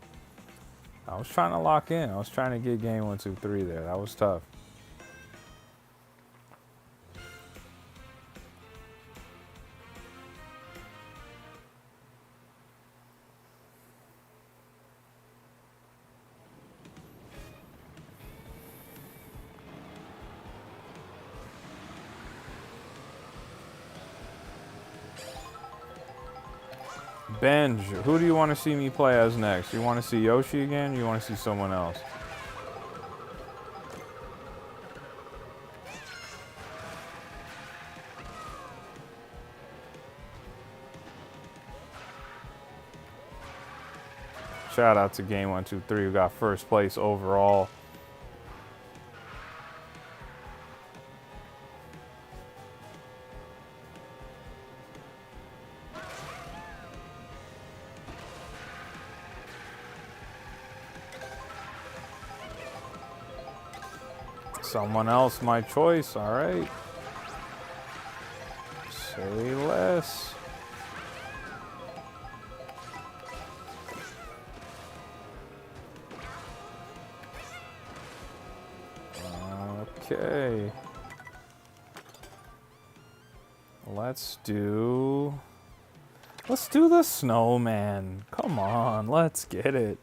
to lock in. I was trying to get game 1, 2, 3 there. That was tough. Benj, who do you want to see me play as next? You want to see Yoshi again? Or you want to see someone else? Shout out to Game 1, 2, 3 who got first place overall. Someone else, my choice, all right. Say less. Okay. Let's do the snowman. Come on, let's get it.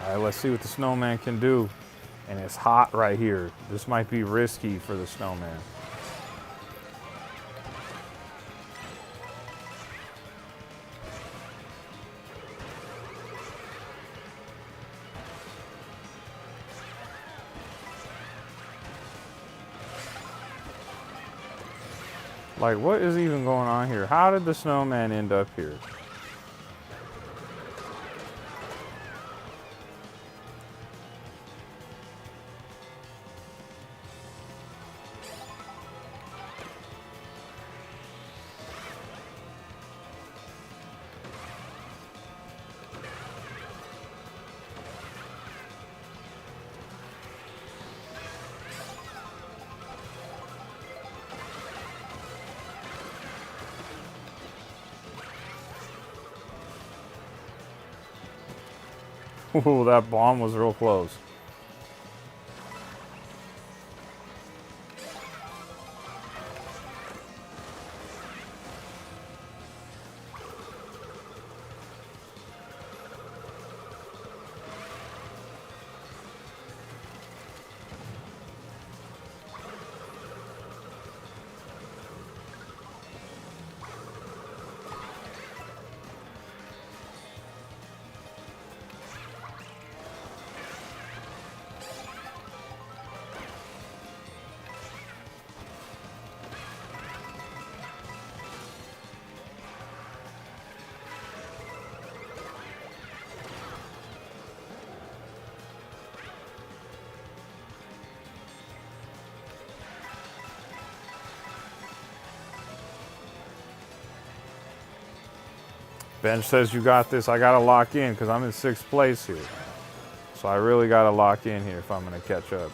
All right, let's see what the snowman can do. And it's hot right here. This might be risky for the snowman. Like, what is even going on here? How did the snowman end up here? Ooh, that bomb was real close. Bench says you got this. I got to lock in because I'm in 6th place here. So I really got to lock in here if I'm going to catch up.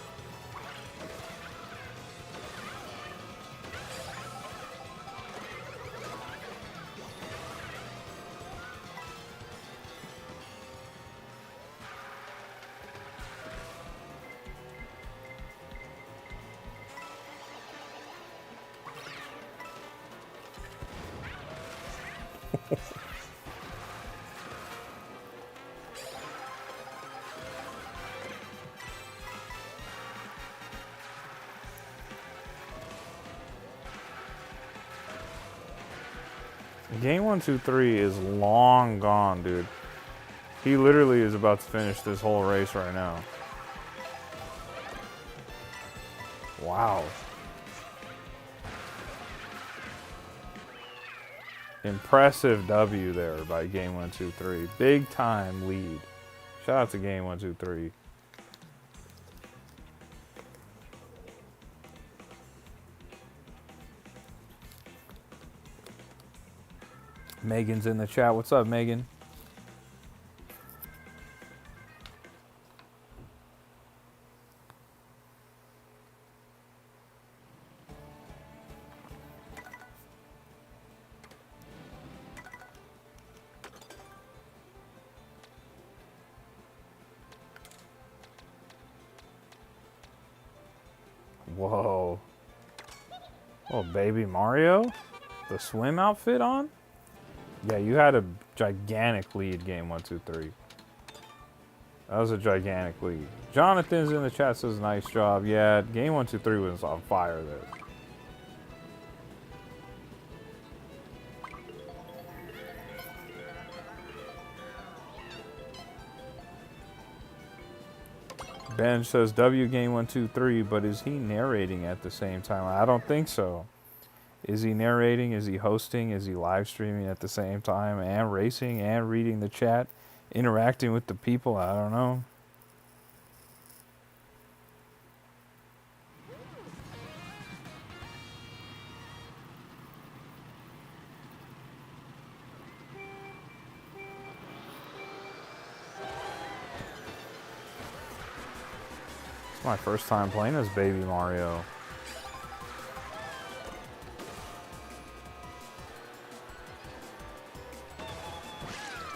Game 1, 2, 3 is long gone, dude. He literally is about to finish this whole race right now. Wow. Impressive W there by Game 1, 2, 3. Big time lead. Shout out to Game 1, 2, 3. Megan's in the chat. What's up, Megan? Whoa. Oh, baby Mario? The swim outfit on? Yeah, you had a gigantic lead game 1, 2, 3. That was a gigantic lead. Jonathan's in the chat, says nice job. Yeah, game 1, 2, 3 was on fire there. Ben says W game 1, 2, 3, but is he narrating at the same time? I don't think so. Is he narrating? Is he hosting? Is he live streaming at the same time and racing and reading the chat, interacting with the people? I don't know. It's my first time playing as Baby Mario.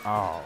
Oh.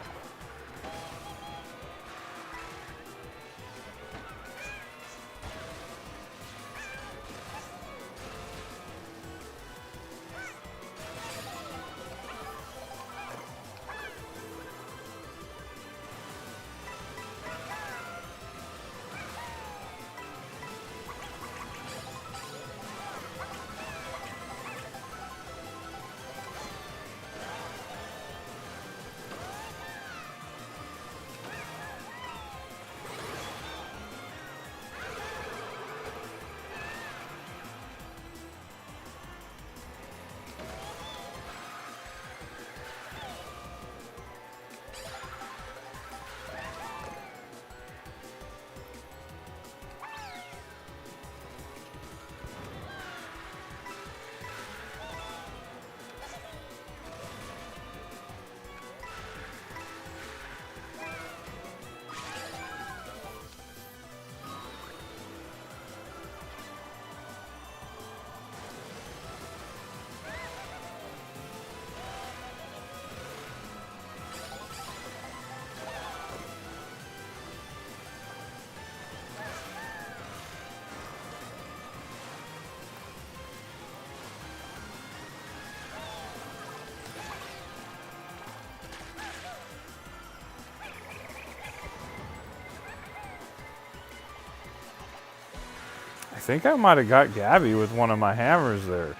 I think I might have got Gabby with one of my hammers there.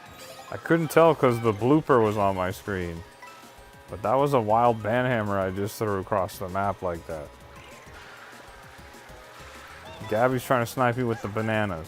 I couldn't tell because the blooper was on my screen. But that was a wild banhammer I just threw across the map like that. Gabby's trying to snipe you with the bananas.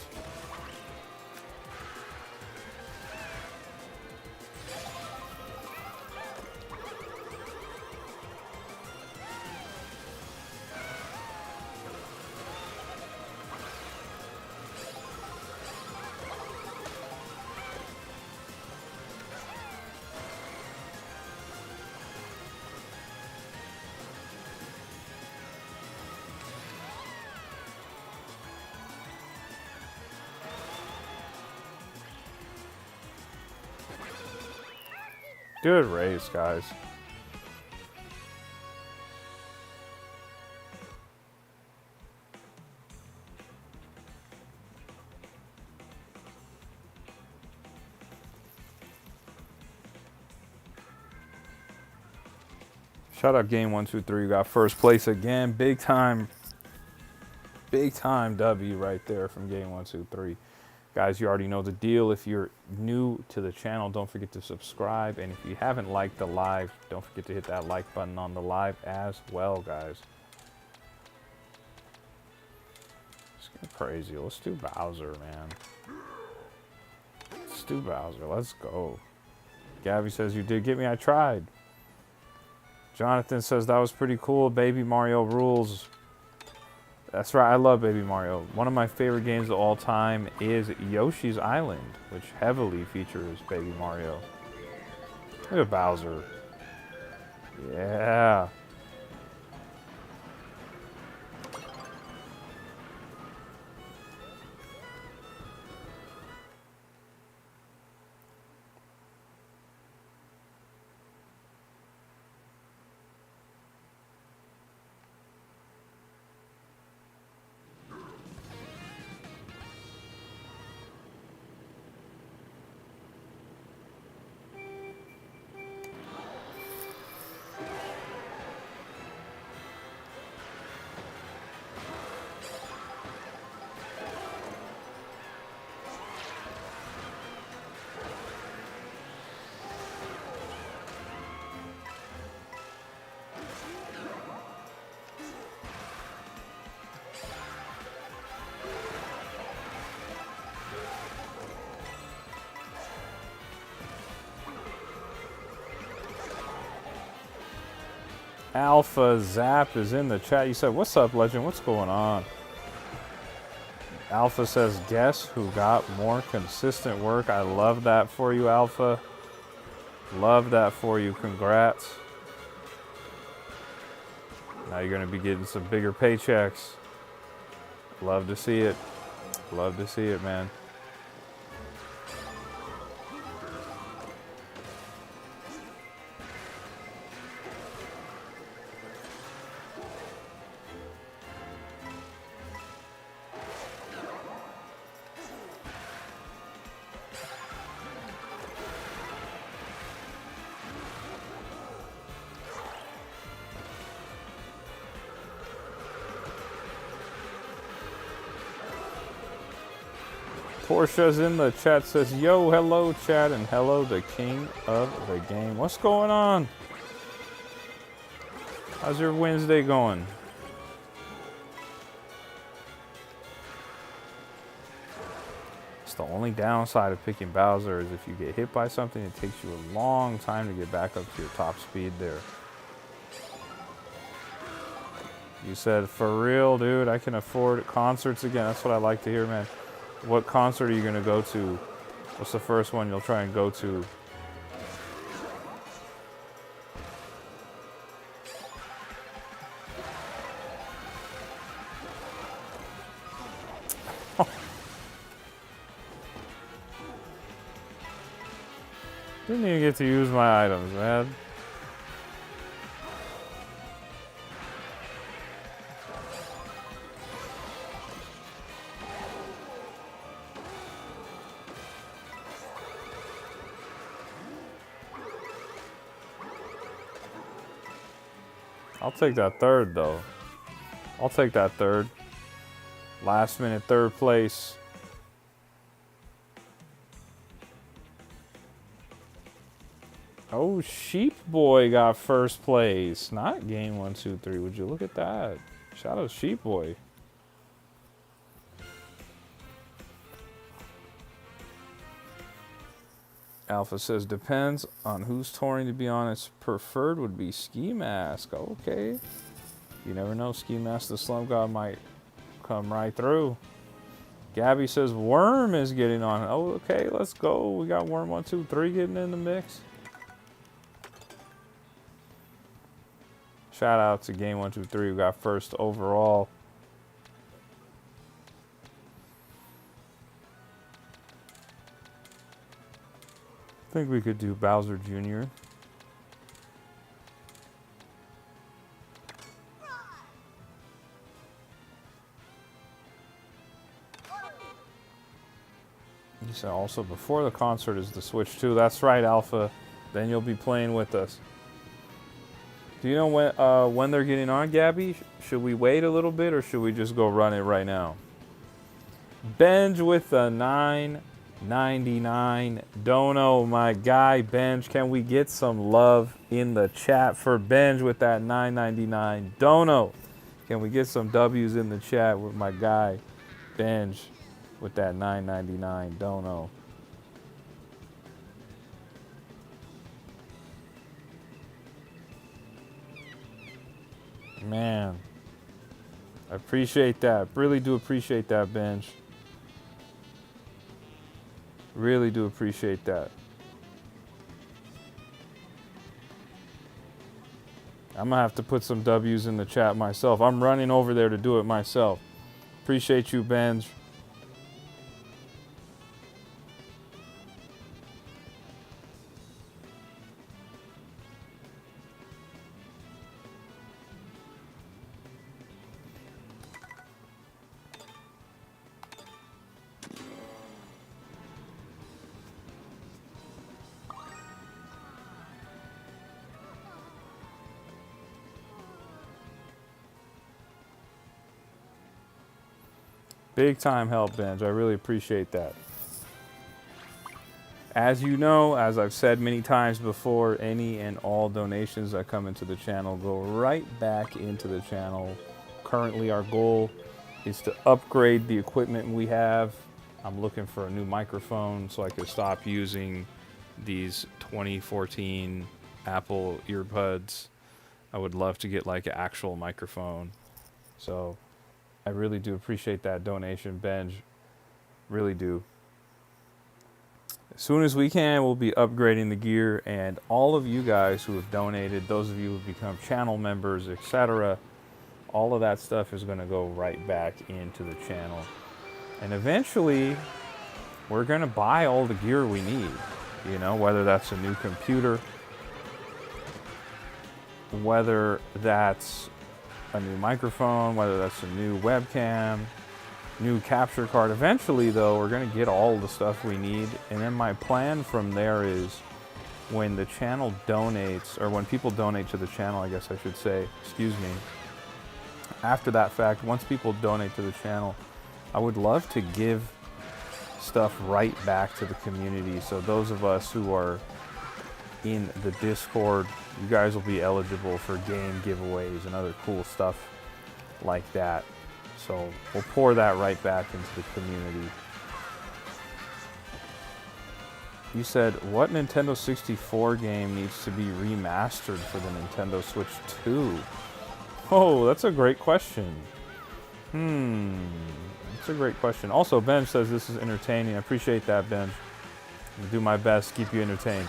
Good race, guys. Shout out Game 1, 2, 3. You got first place again. Big time W right there from Game 1, 2, 3. Guys, you already know the deal. If you're new to the channel, don't forget to subscribe. And if you haven't liked the live, don't forget to hit that like button on the live as well, guys. It's getting crazy. Let's do Bowser, man. Let's do Bowser. Let's go. Gabby says, you did get me. I tried. Jonathan says, that was pretty cool. Baby Mario rules. That's right. I love Baby Mario. One of my favorite games of all time is Yoshi's Island, which heavily features Baby Mario. Look at Bowser. Yeah. Alpha Zap is in the chat. You said, what's up, Legend? What's going on? Alpha says, guess who got more consistent work? I love that for you, Alpha. Love that for you. Congrats. Now you're going to be getting some bigger paychecks. Love to see it. Love to see it, man. Portia's in the chat, says, yo, hello, chat, and hello, the king of the game. What's going on? How's your Wednesday going? It's the only downside of picking Bowser is if you get hit by something, it takes you a long time to get back up to your top speed there. You said, for real, dude, I can afford concerts again. That's what I like to hear, man. What concert are you going to go to? What's the first one you'll try and go to? Didn't even get to use my items, man. I'll take that third, though. I'll take that third. Last minute third place. Oh, Sheep Boy got first place. Not Game 1, 2, 3. Would you look at that? Shout out Sheep Boy. Alpha says, depends on who's touring, to be honest. Preferred would be Ski Mask. Okay. You never know. Ski Mask the Slum God might come right through. Gabby says, Worm is getting on. Oh, okay. Let's go. We got Worm 1, 2, 3 getting in the mix. Shout out to Game 1, 2, 3 who got first overall. I think we could do Bowser Jr. You said also before the concert is the Switch 2. That's right, Alpha. Then you'll be playing with us. Do you know when they're getting on, Gabby? Should we wait a little bit or should we just go run it right now? Benj with a 9.99. Dono, my guy, Benj. Can we get some love in the chat for Benj with that 9.99? Dono, can we get some W's in the chat with my guy, Benj, with that 9.99? Dono. Man, I appreciate that. Really do appreciate that, Benj. Really do appreciate that. I'm gonna have to put some W's in the chat myself. I'm running over there to do it myself. Appreciate you, Benj. Big time help, Benj. I really appreciate that. As you know, as I've said many times before, any and all donations that come into the channel go right back into the channel. Currently, our goal is to upgrade the equipment we have. I'm looking for a new microphone so I could stop using these 2014 Apple earbuds. I would love to get like an actual microphone. So I really do appreciate that donation, Benj. Really do. As soon as we can, we'll be upgrading the gear, and all of you guys who have donated, those of you who have become channel members, etc., all of that stuff is going to go right back into the channel. And eventually, we're going to buy all the gear we need. You know, whether that's a new computer, whether that's a new microphone, whether that's a new webcam, new capture card. Eventually, though, we're going to get all the stuff we need. And then my plan from there is when the channel donates, or when people donate to the channel, I guess I should say, excuse me, after that fact, once people donate to the channel, I would love to give stuff right back to the community. So those of us who are in the Discord, you guys will be eligible for game giveaways and other cool stuff like that. So we'll pour that right back into the community. You said, what Nintendo 64 game needs to be remastered for the Nintendo Switch 2? Oh, that's a great question. That's a great question. Also, Benj says this is entertaining. I appreciate that, Benj. I'll do my best to keep you entertained.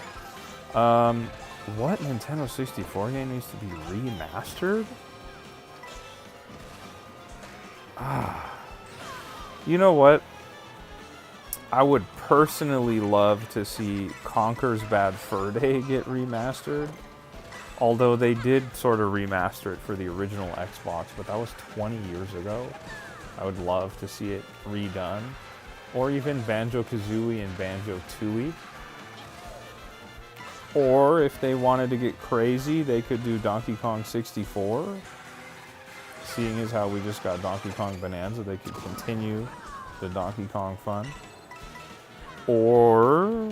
What Nintendo 64 game needs to be remastered? You know what? I would personally love to see Conker's Bad Fur Day get remastered. Although they did sort of remaster it for the original Xbox, but that was 20 years ago. I would love to see it redone. Or even Banjo-Kazooie and Banjo-Tooie. Or if they wanted to get crazy, they could do Donkey Kong 64. Seeing as how we just got Donkey Kong Bonanza, they could continue the Donkey Kong fun. Or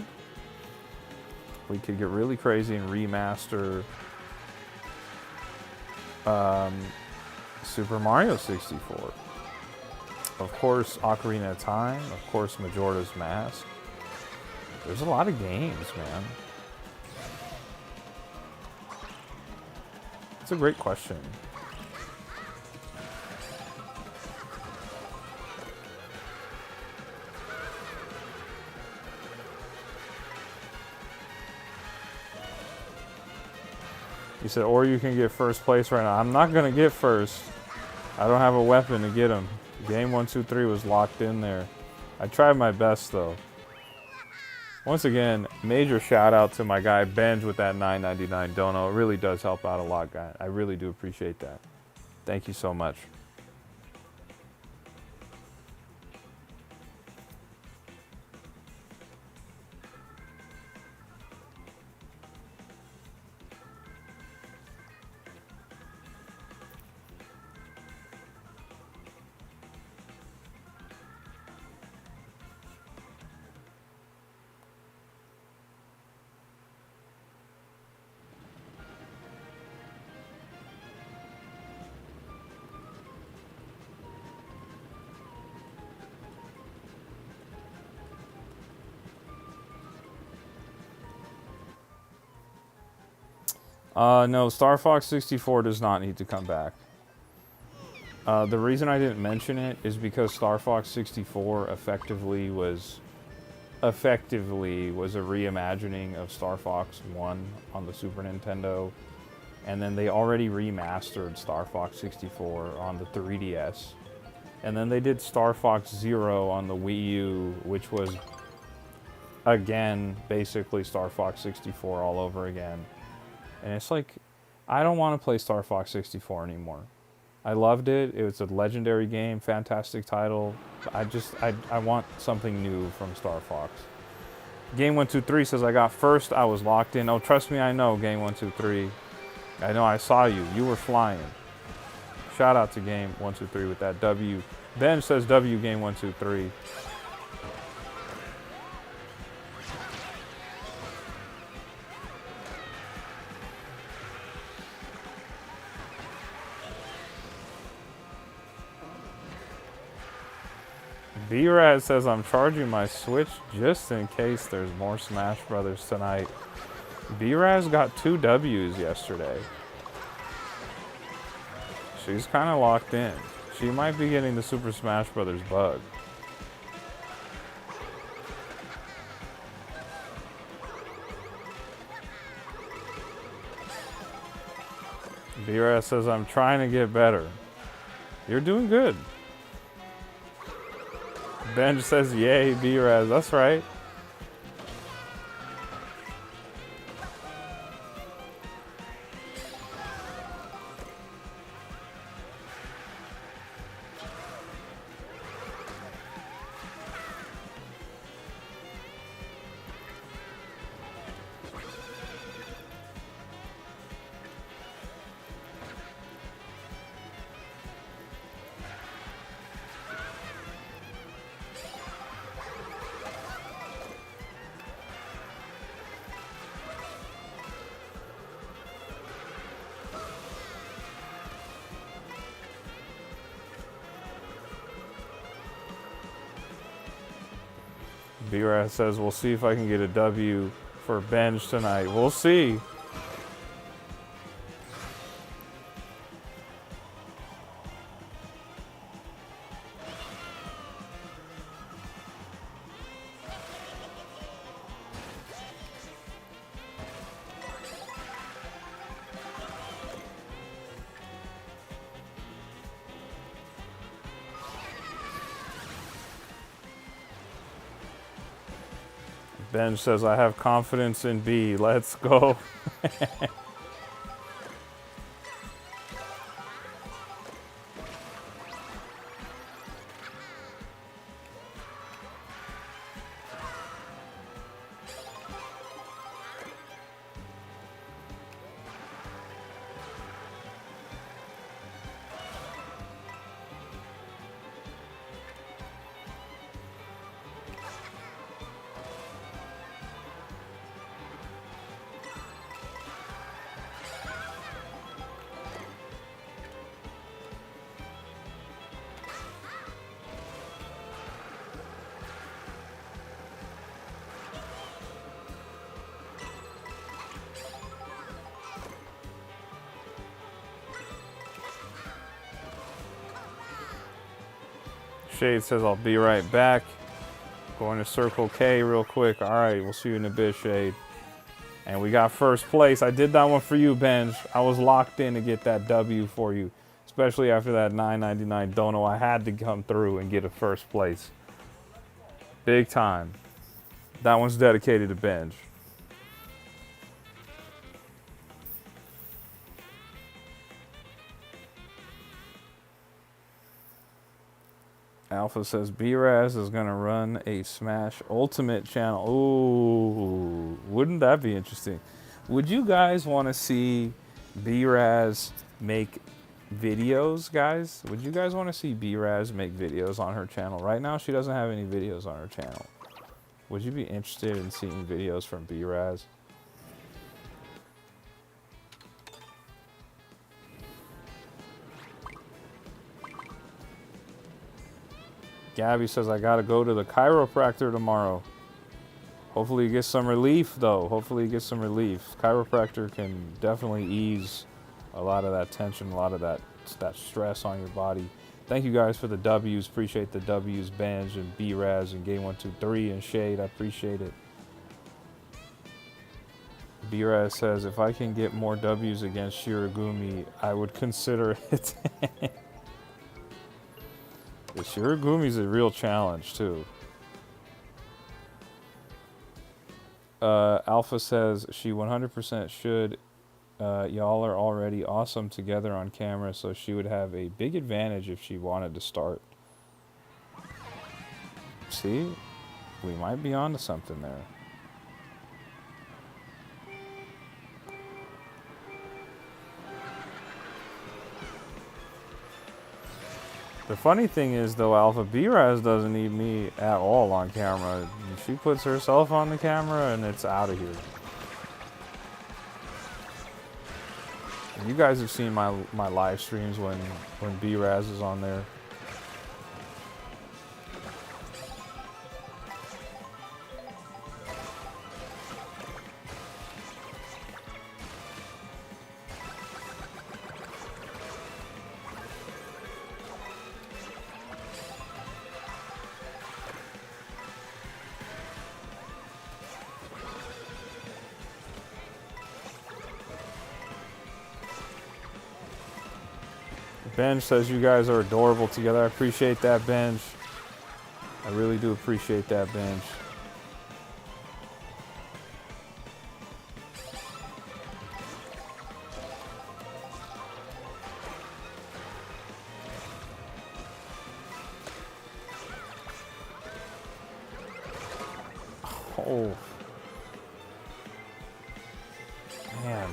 we could get really crazy and remaster Super Mario 64. Of course, Ocarina of Time. Of course, Majora's Mask. There's a lot of games, man. It's a great question. He said, or you can get first place right now. I'm not going to get first. I don't have a weapon to get him. Game 1, 2, 3 was locked in there. I tried my best, though. Once again, major shout out to my guy Benj with that $9.99 dono. It really does help out a lot, guy. I really do appreciate that. Thank you so much. No, Star Fox 64 does not need to come back. The reason I didn't mention it is because Star Fox 64 effectively was a reimagining of Star Fox 1 on the Super Nintendo. And then they already remastered Star Fox 64 on the 3DS. And then they did Star Fox Zero on the Wii U, which was, again, basically Star Fox 64 all over again. And it's like, I don't want to play Star Fox 64 anymore. I loved it. It was a legendary game, fantastic title. I want something new from Star Fox. Game123 says, I got first, I was locked in. Oh, trust me, I know, Game123. I know, I saw you. You were flying. Shout out to Game123 with that W. Ben says W Game123. B-Raz says, I'm charging my Switch just in case there's more Smash Brothers tonight. B-Raz got 2 W's yesterday. She's kind of locked in. She might be getting the Super Smash Brothers bug. B-Raz says, I'm trying to get better. You're doing good. Ben says, yay, B-Raz. That's right. B-Raz says, we'll see if I can get a W for Benj tonight. We'll see. Benj says, I have confidence in B. Let's go. Shade says, I'll be right back. Going to Circle K real quick. All right, we'll see you in a bit, Shade. And we got first place. I did that one for you, Benj. I was locked in to get that W for you, especially after that $9.99 dono. I had to come through and get a first place. Big time. That one's dedicated to Benj. Alpha says B-Raz is going to run a Smash Ultimate channel. Ooh, wouldn't that be interesting? Would you guys want to see B-Raz make videos, guys? Would you guys want to see B-Raz make videos on her channel? Right now, she doesn't have any videos on her channel. Would you be interested in seeing videos from B-Raz? Gabby says, I gotta go to the chiropractor tomorrow. Hopefully you get some relief, though. Hopefully you get some relief. Chiropractor can definitely ease a lot of that tension, a lot of that stress on your body. Thank you guys for the W's. Appreciate the W's, Benj and B-Raz and Game123 and Shade. I appreciate it. B-Raz says, if I can get more W's against Shirogumi, I would consider it. The Shiragumi's a real challenge, too. Alpha says she 100% should. Y'all are already awesome together on camera, so she would have a big advantage if she wanted to start. See? We might be onto something there. The funny thing is, though, Alpha, B-Raz doesn't need me at all on camera. She puts herself on the camera and it's out of here. You guys have seen my live streams when B-Raz is on there. Benj says you guys are adorable together. I appreciate that, Benj. I really do appreciate that, Benj. Oh. Man.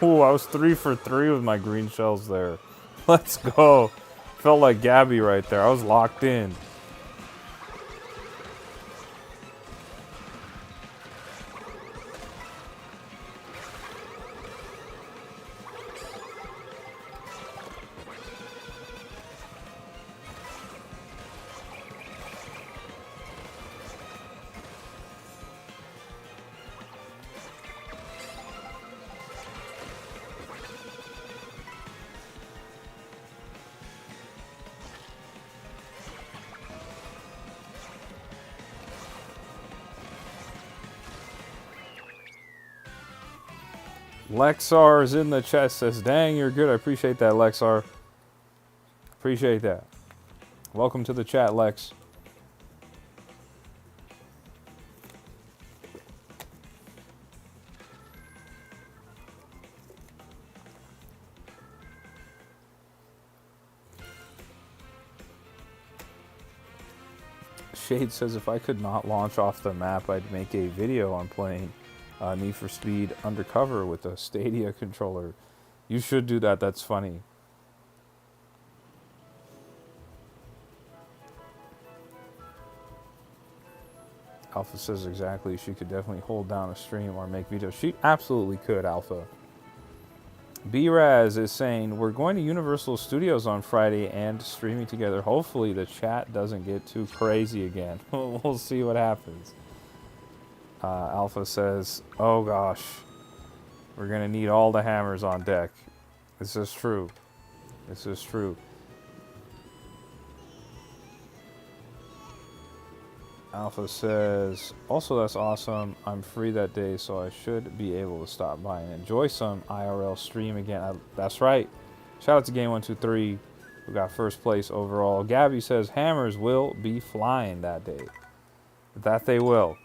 Oh, I was 3 for 3 with my green shells there. Let's go. Felt like Gabby right there. I was locked in. Lexar is in the chat, says, dang, you're good. I appreciate that, Lexar. Appreciate that. Welcome to the chat, Lex. Shade says, if I could not launch off the map, I'd make a video on playing Need for Speed Undercover with a Stadia controller. You should do that. That's funny. Alpha says exactly. She could definitely hold down a stream or make videos. She absolutely could, Alpha. B-Raz is saying, we're going to Universal Studios on Friday and streaming together. Hopefully the chat doesn't get too crazy again. We'll see what happens. Alpha says, oh gosh, we're going to need all the hammers on deck. This is true. This is true. Alpha says, also that's awesome. I'm free that day, so I should be able to stop by and enjoy some IRL stream again. That's right. Shout out to Game123, who got first place overall. Gabby says, hammers will be flying that day. That they will.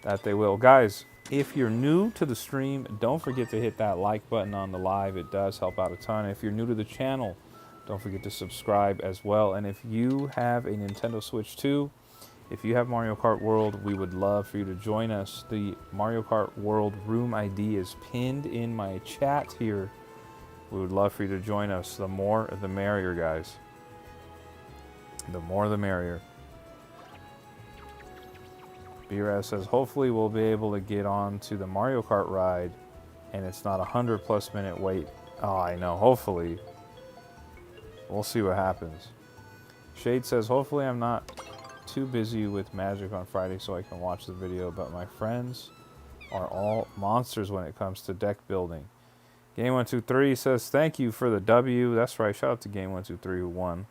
That they will. Guys, if you're new to the stream, don't forget to hit that like button on the live. It does help out a ton. If you're new to the channel, don't forget to subscribe as well. And if you have a Nintendo Switch 2, if you have Mario Kart World, we would love for you to join us. The Mario Kart World room ID is pinned in my chat here We would love for you to join us. The more, the merrier, guys. The more, the merrier. B-Raz says, hopefully we'll be able to get on to the Mario Kart ride and it's not a 100+ minute wait. Oh, I know. Hopefully. We'll see what happens. Shade says, hopefully I'm not too busy with Magic on Friday so I can watch the video, but my friends are all monsters when it comes to deck building. Game123 says, thank you for the W. That's right. Shout out to Game123 who won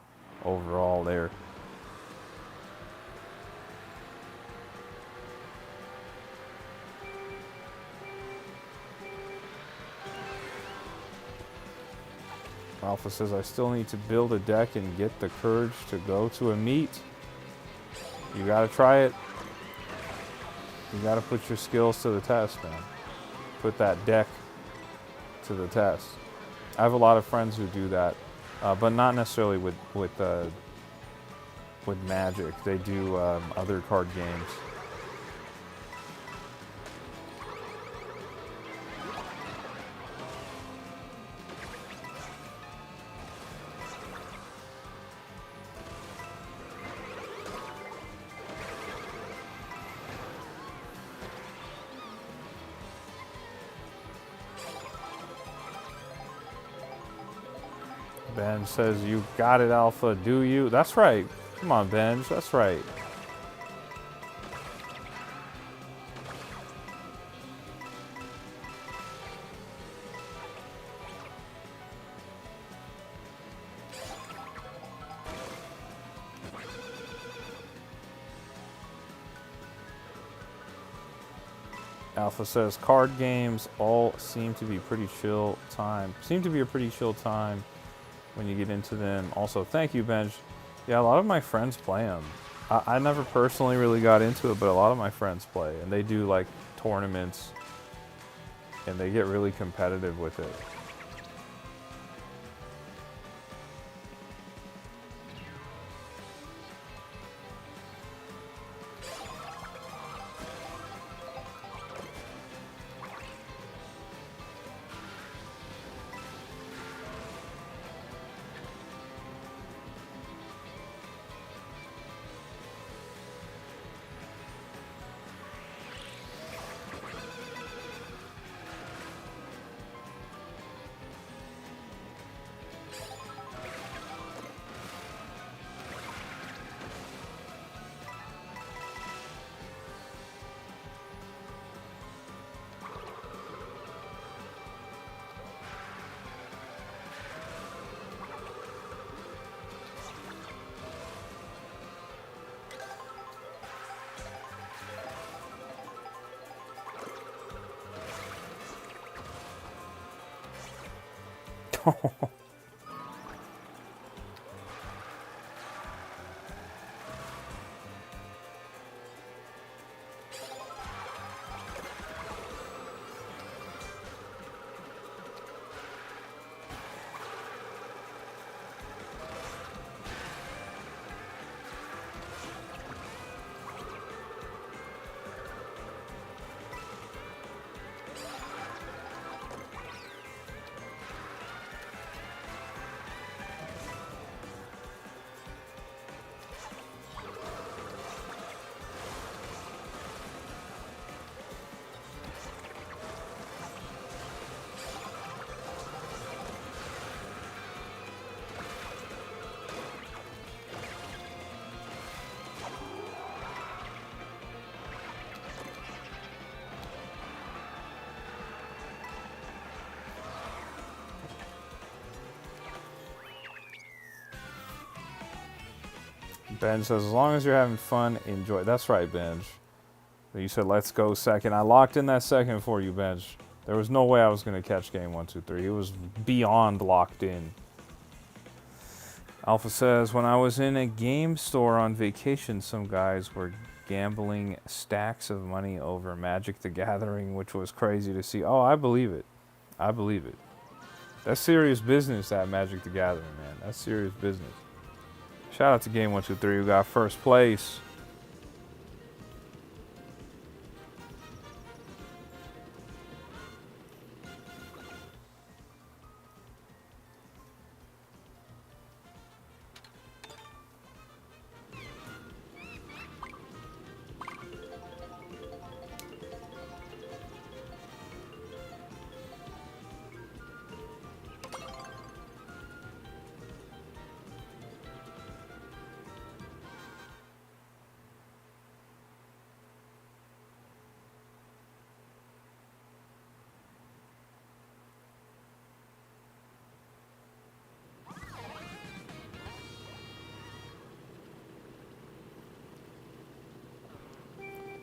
overall there. Alpha says, I still need to build a deck and get the courage to go to a meet. You gotta try it. You gotta put your skills to the test, man. Put that deck to the test. I have a lot of friends who do that, but not necessarily with Magic. They do other card games. Ben says, you got it, Alpha, do you? That's right. Come on, Benj, that's right. Alpha says, card games all seem to be pretty chill time. Seem to be a pretty chill time when you get into them. Also, thank you, Benj. Yeah, a lot of my friends play them. I never personally really got into it, but a lot of my friends play. And they do, like, tournaments. And they get really competitive with it. Benj says, as long as you're having fun, enjoy. That's right, Benj. You said, let's go second. I locked in that second for you, Benj. There was no way I was going to catch game 1, 2, 3. It was beyond locked in. Alpha says, when I was in a game store on vacation, some guys were gambling stacks of money over Magic the Gathering, which was crazy to see. Oh, I believe it. I believe it. That's serious business, that Magic the Gathering, man. That's serious business. Shout out to Game 1, 2, 3 who got first place.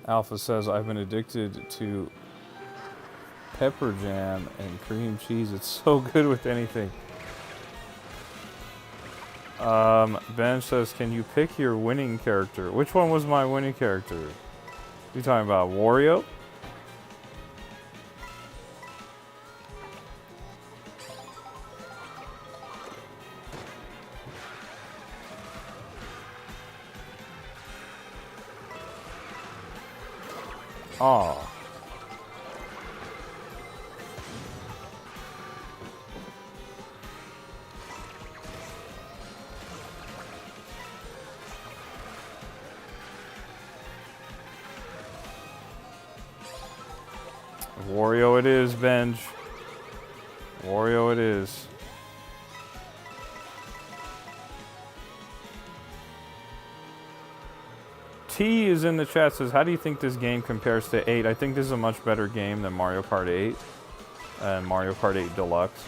Alpha says, I've been addicted to pepper jam and cream cheese. It's so good with anything. Ben says, can you pick your winning character? Which one was my winning character? You talking about Wario? Oh. Wario it is, Benj. Wario it is. T is in the chat, says, how do you think this game compares to 8? I think this is a much better game than Mario Kart 8 and Mario Kart 8 Deluxe.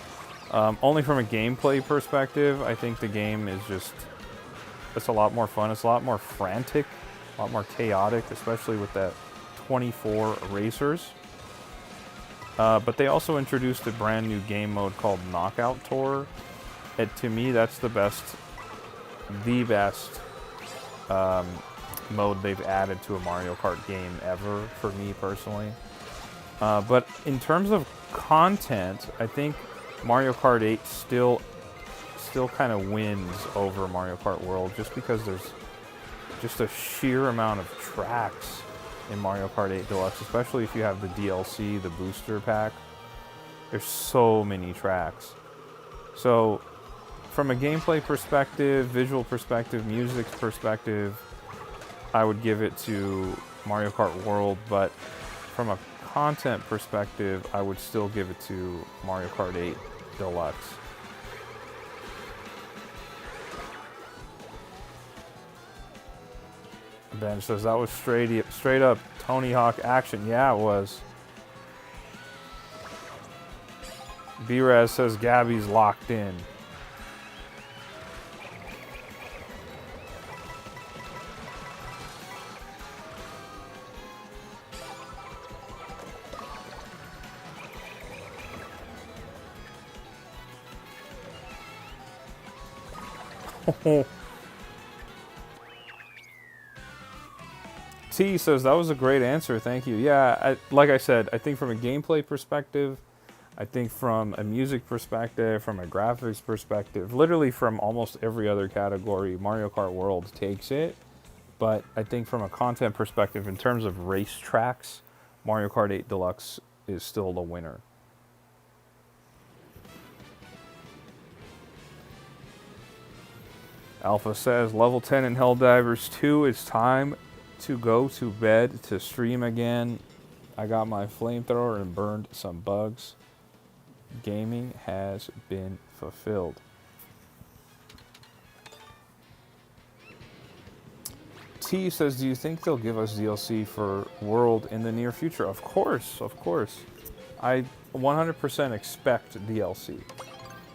Only from a gameplay perspective, I think the game is just, it's a lot more fun. It's a lot more frantic, a lot more chaotic, especially with that 24 racers. But they also introduced a brand new game mode called Knockout Tour. And to me, that's the best mode they've added to a Mario Kart game ever, for me personally. But in terms of content, I think Mario Kart 8 still kind of wins over Mario Kart World, just because there's just a sheer amount of tracks in Mario Kart 8 Deluxe, especially if you have the DLC, the booster pack. There's so many tracks. So from a gameplay perspective, visual perspective, music perspective, I would give it to Mario Kart World, but from a content perspective, I would still give it to Mario Kart 8 Deluxe. Ben says that was straight up Tony Hawk action. Yeah, it was. B-Raz says Gabby's locked in. T says that was a great answer, thank you. Yeah, like I said, I think from a gameplay perspective, I think from a music perspective, from a graphics perspective, literally from almost every other category, Mario Kart World takes it. But I think from a content perspective, in terms of race tracks, Mario Kart 8 Deluxe is still the winner. Alpha says, level 10 in Helldivers 2, it's time to go to bed to stream again. I got my flamethrower and burned some bugs. Gaming has been fulfilled. T says, do you think they'll give us DLC for World in the near future? Of course, of course. I 100% expect DLC.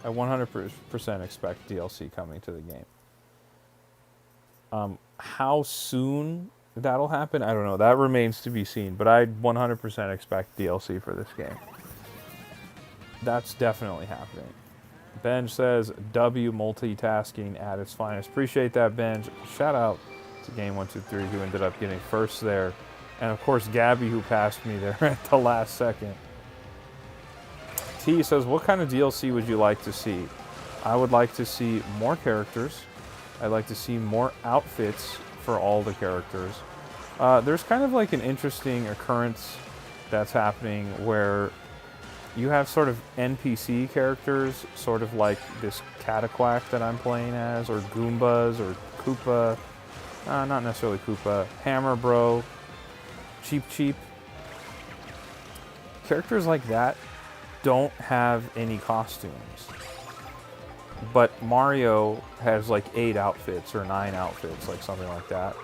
I 100% expect DLC coming to the game. How soon that'll happen, I don't know. That remains to be seen, but I 100% expect DLC for this game. That's definitely happening. Benj says, W multitasking at its finest. Appreciate that, Benj. Shout out to Game123 who ended up getting first there. And of course, Gabby who passed me there at the last second. T says, what kind of DLC would you like to see? I would like to see more characters. I'd like to see more outfits for all the characters. There's kind of like an interesting occurrence that's happening where you have sort of NPC characters, sort of like this Cataquack that I'm playing as, or Goombas, or Koopa, not necessarily Koopa, Hammer Bro, Cheep Cheep. Characters like that don't have any costumes. But Mario has like 8 outfits or 9 outfits, like something like that.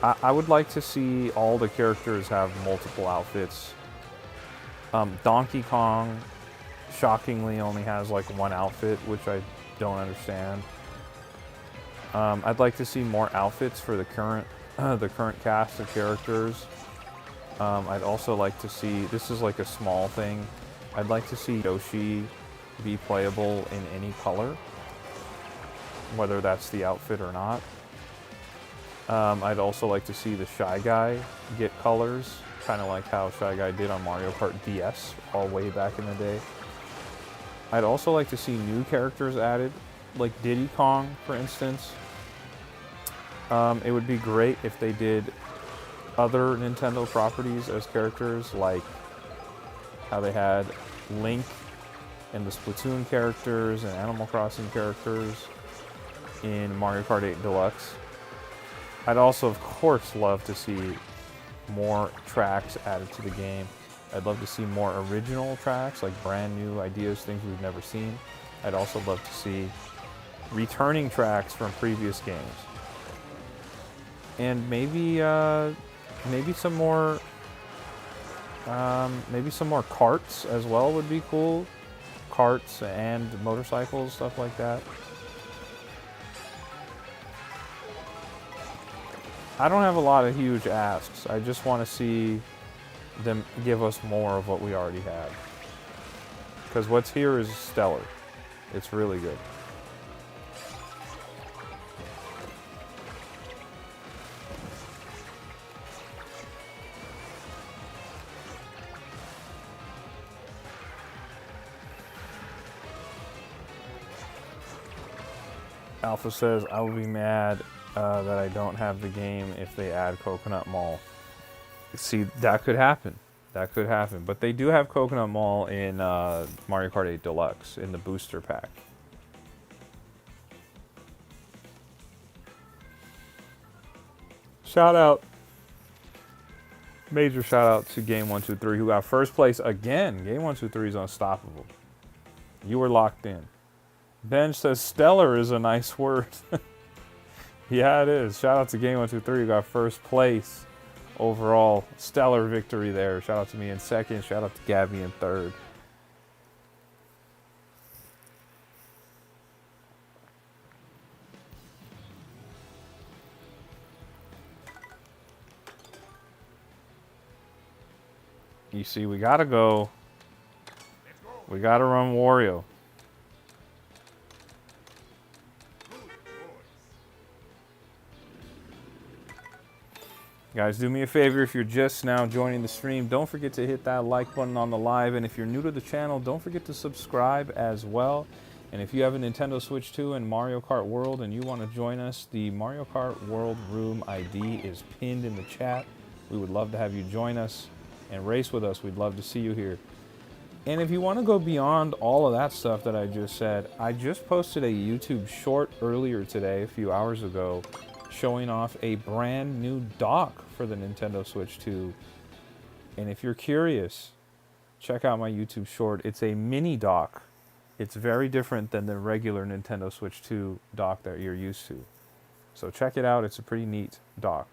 I would like to see all the characters have multiple outfits. Donkey Kong, shockingly, only has like 1 outfit, which I don't understand. I'd like to see more outfits for the current cast of characters. I'd also like to see, this is like a small thing, I'd like to see Yoshi be playable in any color, whether that's the outfit or not. I'd also like to see the Shy Guy get colors, kind of like how Shy Guy did on Mario Kart DS all way back in the day. I'd also like to see new characters added, like Diddy Kong, for instance. It would be great if they did other Nintendo properties as characters, like how they had Link and the Splatoon characters and Animal Crossing characters in Mario Kart 8 Deluxe. I'd also, of course, love to see more tracks added to the game. I'd love to see more original tracks, like brand new ideas, things we've never seen. I'd also love to see returning tracks from previous games. And maybe some more karts as well would be cool. Karts and motorcycles, stuff like that. I don't have a lot of huge asks. I just want to see them give us more of what we already had. Because what's here is stellar. It's really good. Alpha says, I will be mad that I don't have the game if they add Coconut Mall. See, that could happen. That could happen. But they do have Coconut Mall in Mario Kart 8 Deluxe in the booster pack. Shout out. Major shout out to Game123 who got first place again. Game123 is unstoppable. You were locked in. Benj says stellar is a nice word. Yeah, it is. Shout out to Game123 who got first place overall. Stellar victory there. Shout out to me in second. Shout out to Gabby in third. You see, we gotta go. We gotta run Wario. Guys, do me a favor, if you're just now joining the stream, don't forget to hit that like button on the live. And if you're new to the channel, don't forget to subscribe as well. And if you have a Nintendo Switch 2 and Mario Kart World and you want to join us, the Mario Kart World Room ID is pinned in the chat. We would love to have you join us and race with us. We'd love to see you here. And if you want to go beyond all of that stuff that I just said, I just posted a YouTube short earlier today, a few hours ago, showing off a brand new dock for the Nintendo Switch 2. And if you're curious, check out my YouTube short. It's a mini dock. It's very different than the regular Nintendo Switch 2 dock that you're used to. So check it out. It's a pretty neat dock.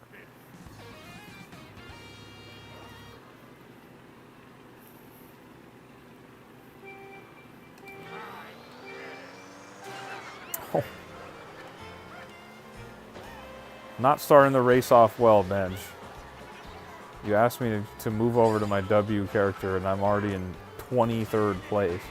Oh. Not starting the race off well, Benj. You asked me to move over to my W character, and I'm already in 23rd place.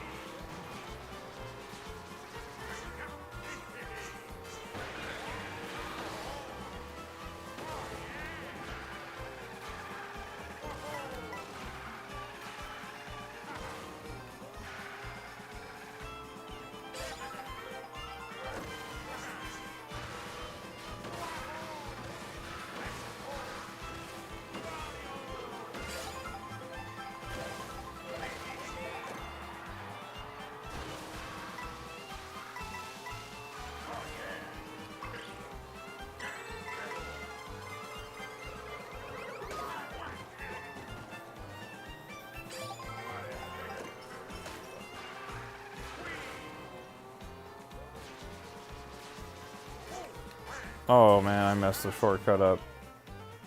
Oh man, I messed the shortcut up.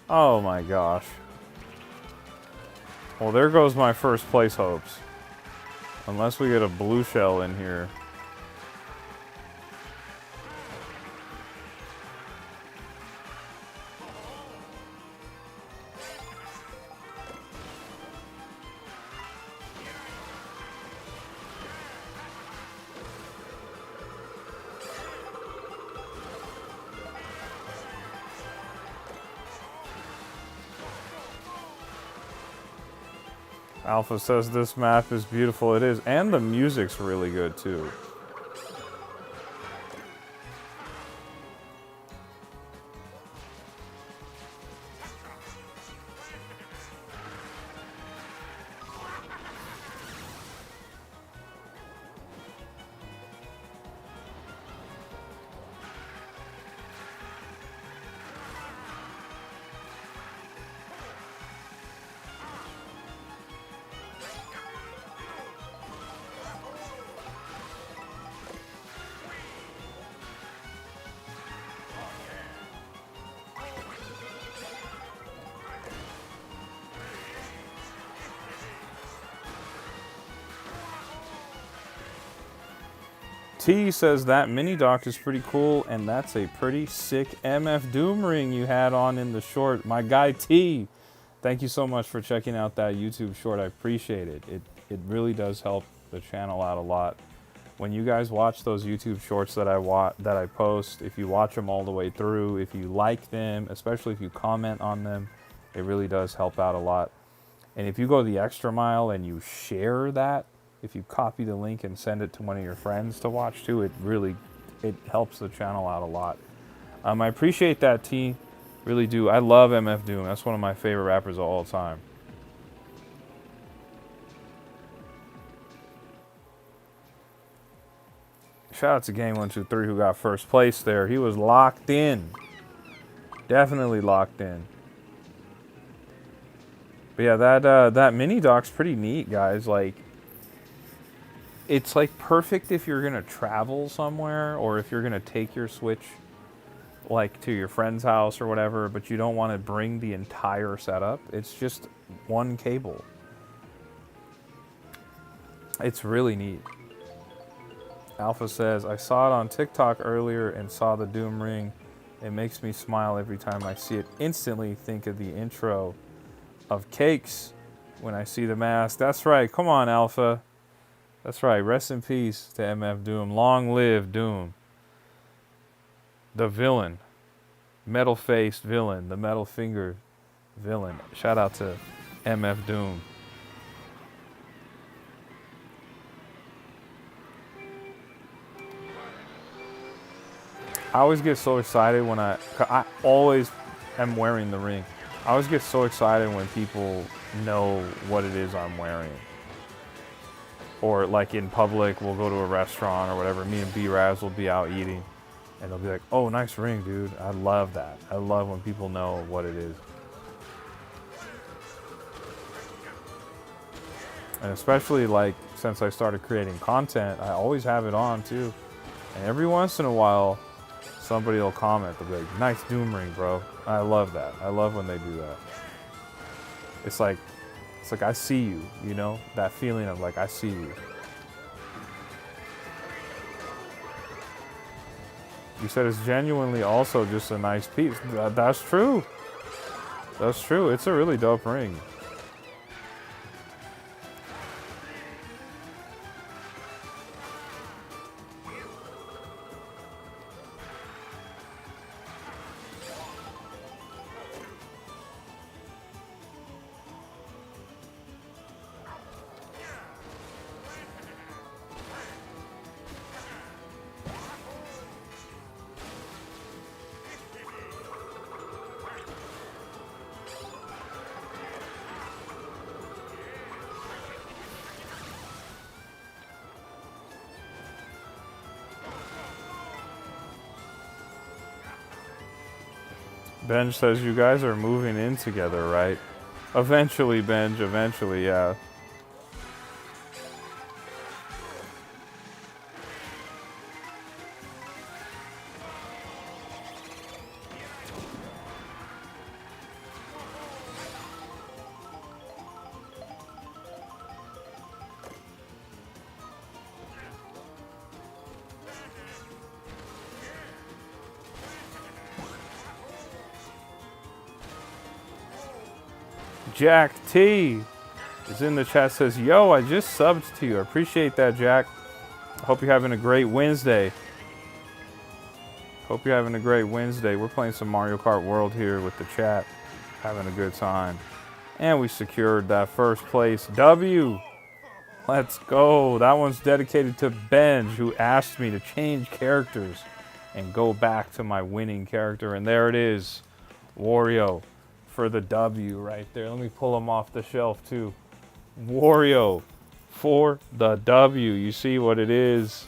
Oh my gosh. Well, there goes my first place hopes. Unless we get a blue shell in here. Alpha says this map is beautiful. It is, and the music's really good too. T says that mini dock is pretty cool, and that's a pretty sick MF Doom ring you had on in the short. My guy T, thank you so much for checking out that YouTube short. I appreciate it. It really does help the channel out a lot. When you guys watch those YouTube shorts that I post, if you watch them all the way through, if you like them, especially if you comment on them, it really does help out a lot. And if you go the extra mile and you share that, if you copy the link and send it to one of your friends to watch too, it helps the channel out a lot. I appreciate that, T. Really do. I love MF Doom. That's one of my favorite rappers of all time. Shout out to Game123 who got first place there. He was locked in. Definitely locked in. But yeah, that mini dock's pretty neat, guys. Like, it's like perfect if you're gonna travel somewhere, or if you're gonna take your Switch like to your friend's house or whatever, but you don't want to bring the entire setup. It's just one cable. It's really neat. Alpha says, I saw it on TikTok earlier and saw the Doom ring. It makes me smile every time I see it. Instantly think of the intro of Cakes when I see the mask. That's right. Come on, Alpha. That's right. Rest in peace to MF Doom. Long live Doom. The villain. Metal-faced villain. The metal-fingered villain. Shout out to MF Doom. I always get so excited when I always am wearing the ring. I always get so excited when people know what it is I'm wearing. Or like in public, we'll go to a restaurant or whatever. Me and B-Raz will be out eating, and they'll be like, "Oh, nice ring, dude." I love that. I love when people know what it is. And especially like since I started creating content, I always have it on too. And every once in a while, somebody will comment. They'll be like, "Nice Doom ring, bro." I love that. I love when they do that. It's like I see you, you know? That feeling of like, I see you. You said it's genuinely also just a nice piece. That's true. That's true. It's a really dope ring. Benj says you guys are moving in together, right? Eventually, Benj, eventually, yeah. Jack T is in the chat, says, "Yo, I just subbed to you." I appreciate that, Jack. I hope you're having a great Wednesday. Hope you're having a great Wednesday. We're playing some Mario Kart World here with the chat. Having a good time. And we secured that first place W. Let's go. That one's dedicated to Benj, who asked me to change characters and go back to my winning character. And there it is, Wario for the W right there. Let me pull him off the shelf too. Wario for the W. You see what it is?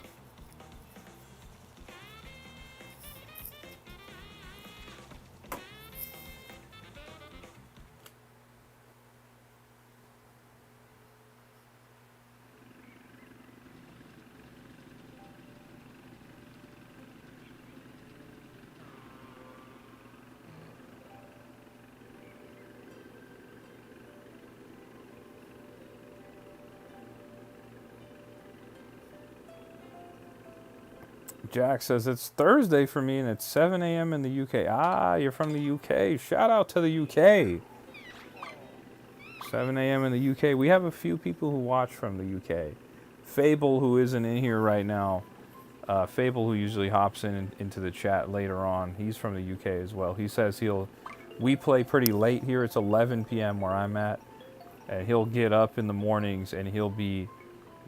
Jack says it's Thursday for me and it's 7 a.m. in the UK. Ah, you're from the UK. Shout out to the UK. 7 a.m. in the UK. We have a few people who watch from the UK. Fable, who isn't in here right now. Fable, who usually hops into the chat later on. He's from the UK as well. He says we play pretty late here. It's 11 p.m. where I'm at. And he'll get up in the mornings and he'll be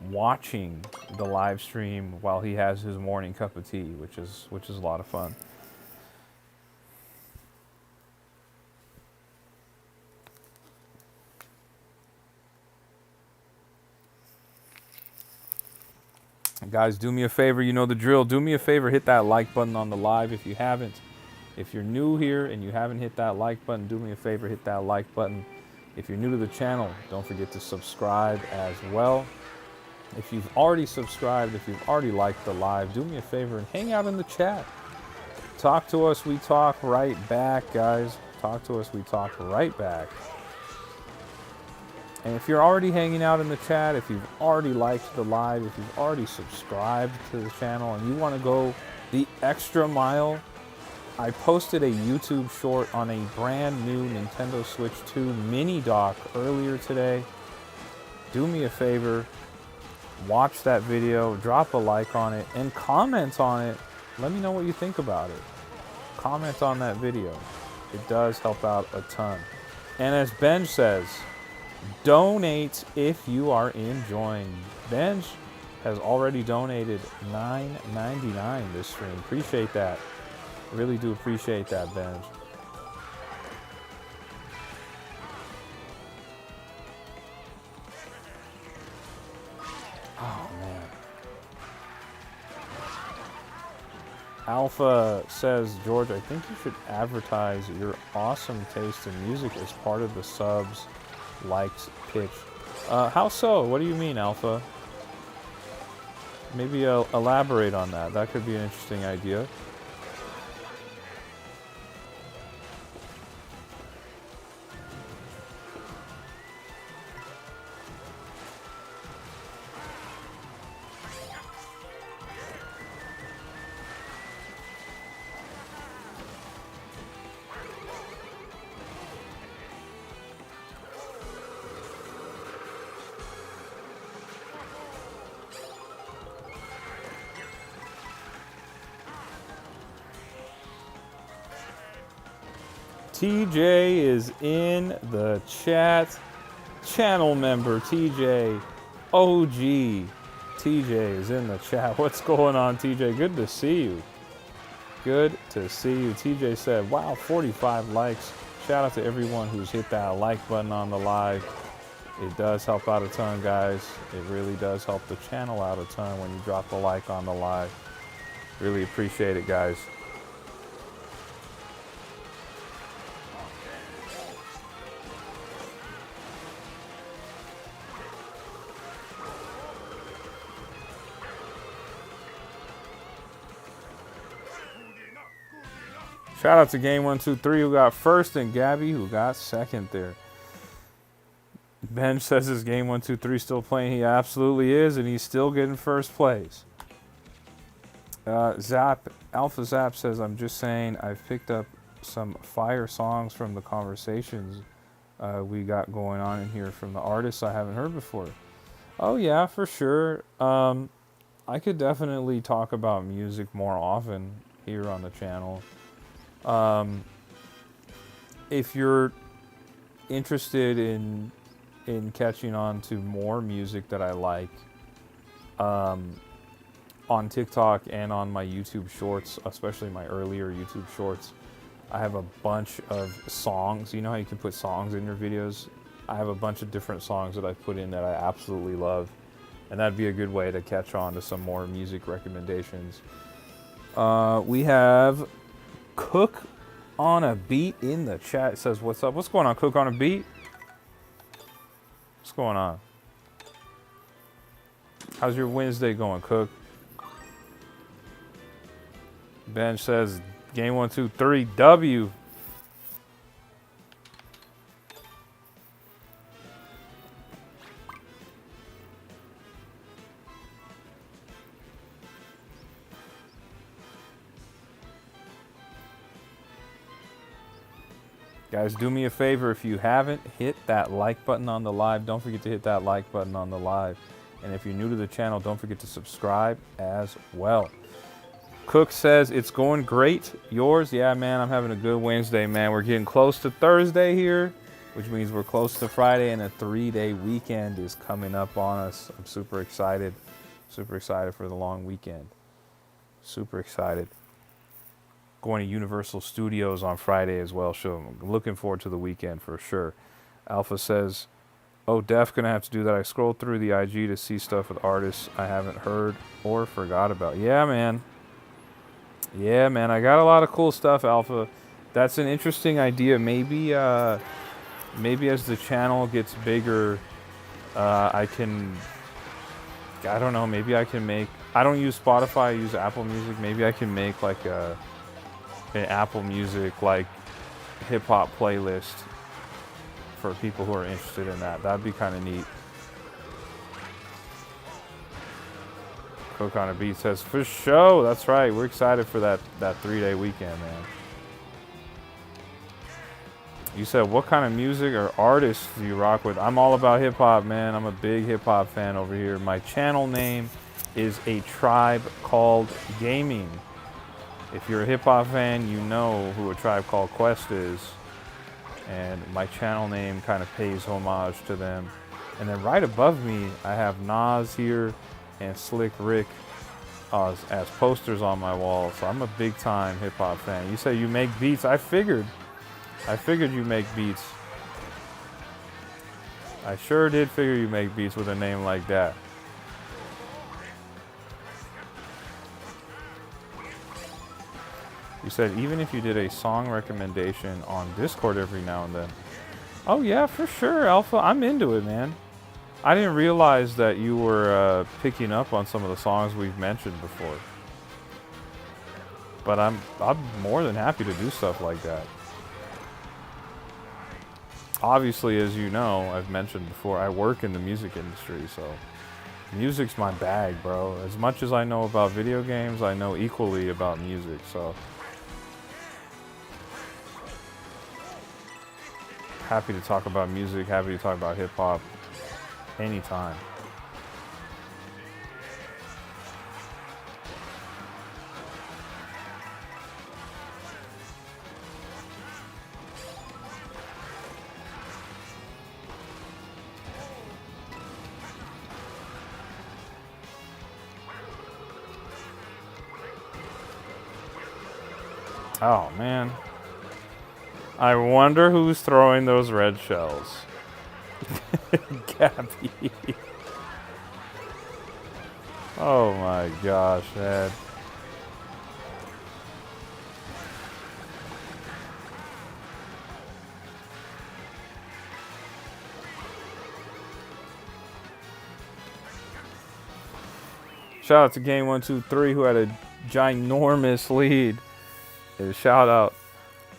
watching the live stream while he has his morning cup of tea, which is a lot of fun. Guys, do me a favor, you know the drill. Do me a favor, hit that like button on the live if you haven't. If you're new here and you haven't hit that like button, do me a favor, hit that like button. If you're new to the channel, don't forget to subscribe as well. If you've already subscribed, if you've already liked the live, do me a favor and hang out in the chat. Talk to us, we talk right back, guys. Talk to us, we talk right back. And if you're already hanging out in the chat, if you've already liked the live, if you've already subscribed to the channel and you want to go the extra mile, I posted a YouTube short on a brand new Nintendo Switch 2 mini dock earlier today. Do me a favor. Watch that video, drop a like on it, and comment on it. Let me know what you think about it. Comment on that video. It does help out a ton. And as Benj says, donate if you are enjoying. Benj has already donated $9.99 this stream. Appreciate that. Really do appreciate that, Benj. Oh, man. Alpha says, George, I think you should advertise your awesome taste in music as part of the subs, likes, pitch. How so? What do you mean, Alpha? Maybe elaborate on that. That could be an interesting idea. TJ is in the chat. Channel member TJ. OG. TJ is in the chat. What's going on, TJ? Good to see you. Good to see you. TJ said, wow, 45 likes. Shout out to everyone who's hit that like button on the live. It does help out a ton, guys. It really does help the channel out a ton when you drop the like on the live. Really appreciate it, guys. Shout out to Game123 who got first and Gabby who got second there. Benj says his Game123 still playing. He absolutely is, and he's still getting first place. Alpha Zap says, I'm just saying I've picked up some fire songs from the conversations we got going on in here from the artists I haven't heard before. Oh yeah, for sure. I could definitely talk about music more often here on the channel. If you're interested in catching on to more music that I like on TikTok and on my YouTube shorts, especially my earlier YouTube shorts, I have a bunch of songs. You know how you can put songs in your videos? I have a bunch of different songs that I put in that I absolutely love. And that'd be a good way to catch on to some more music recommendations. We have Cook on a Beat in the chat. It says, what's up? What's going on, Cook on a Beat? What's going on? How's your Wednesday going, Cook? Ben says, game 1, 2, 3, W. Guys, do me a favor. If you haven't hit that like button on the live, don't forget to hit that like button on the live. And if you're new to the channel, don't forget to subscribe as well. Cook says, it's going great. Yours? Yeah, man, I'm having a good Wednesday, man. We're getting close to Thursday here, which means we're close to Friday, and a 3-day weekend is coming up on us. I'm super excited. Super excited for the long weekend. Super excited. Going to Universal Studios on Friday as well. So I'm looking forward to the weekend for sure. Alpha says, oh, Def gonna have to do that. I scrolled through the IG to see stuff with artists I haven't heard or forgot about. Yeah, man. Yeah, man. I got a lot of cool stuff, Alpha. That's an interesting idea. Maybe as the channel gets bigger, I don't know. Maybe I can make. I don't use Spotify. I use Apple Music. Maybe I can make like an Apple Music like hip hop playlist for people who are interested in that. That'd be kind of neat. Cook on a Beat says, for sure. That's right. We're excited for that 3-day weekend, man. You said, what kind of music or artists do you rock with? I'm all about hip hop, man. I'm a big hip hop fan over here. My channel name is A Tribe Called Gaming. If you're a hip hop fan, you know who A Tribe Called Quest is. And my channel name kind of pays homage to them. And then right above me, I have Nas here and Slick Rick as posters on my wall. So I'm a big time hip hop fan. You say you make beats. I figured you make beats. I sure did figure you make beats with a name like that. You said even if you did a song recommendation on Discord every now and then. Oh yeah, for sure, Alpha. I'm into it, man. I didn't realize that you were picking up on some of the songs we've mentioned before. But I'm more than happy to do stuff like that. Obviously, as you know, I've mentioned before, I work in the music industry, so music's my bag, bro. As much as I know about video games, I know equally about music, so happy to talk about music, happy to talk about hip hop anytime. Oh man. I wonder who's throwing those red shells. Gabby. Oh my gosh, man. Shout out to Game 1, 2, 3 who had a ginormous lead. And shout out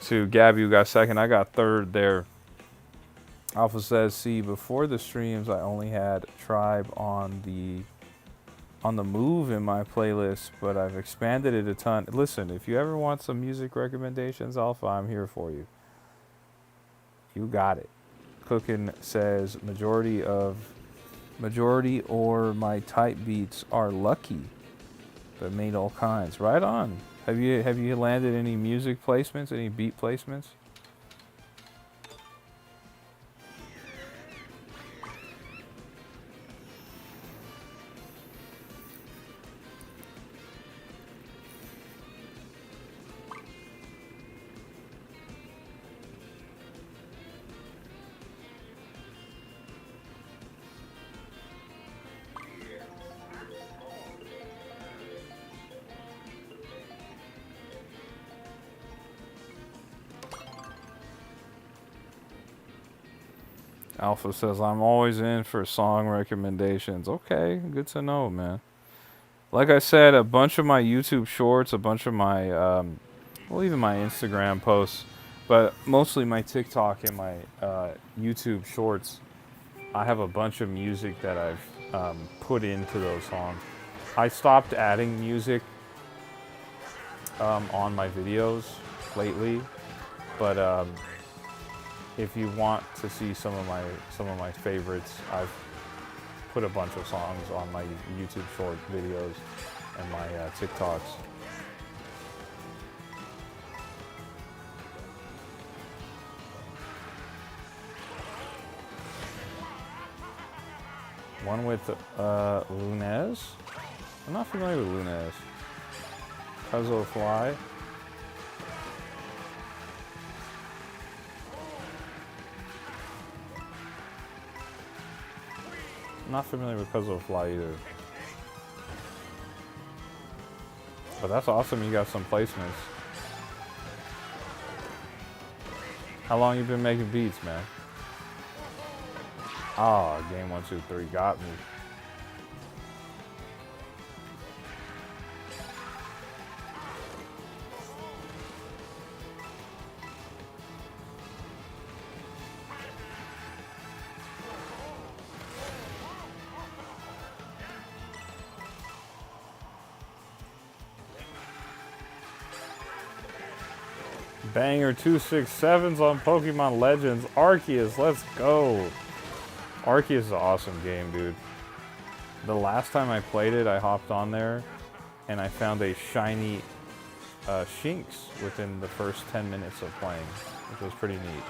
to Gabby who got second. I got third there. Alpha says, see, before the streams, I only had Tribe on the move in my playlist, but I've expanded it a ton. Listen, if you ever want some music recommendations, Alpha, I'm here for you. You got it. Cookin says, majority or my type beats are lucky, but made all kinds. Right on. Have you landed any music placements, any beat placements? Alpha says, I'm always in for song recommendations. Okay, good to know, man. Like I said, a bunch of my YouTube shorts, a bunch of my, well, even my Instagram posts, but mostly my TikTok and my YouTube shorts, I have a bunch of music that I've put into those songs. I stopped adding music on my videos lately, but if you want to see some of my favorites, I've put a bunch of songs on my YouTube short videos and my TikToks. One with Lunez. I'm not familiar with Lunez. Puzzle Fly. I'm not familiar with Puzzle Fly either. But that's awesome, you got some placements. How long you been making beats, man? Ah, game 1, 2, 3 got me. Banger 267s on Pokemon Legends. Arceus, let's go. Arceus is an awesome game, dude. The last time I played it, I hopped on there and I found a shiny Shinx within the first 10 minutes of playing, which was pretty neat.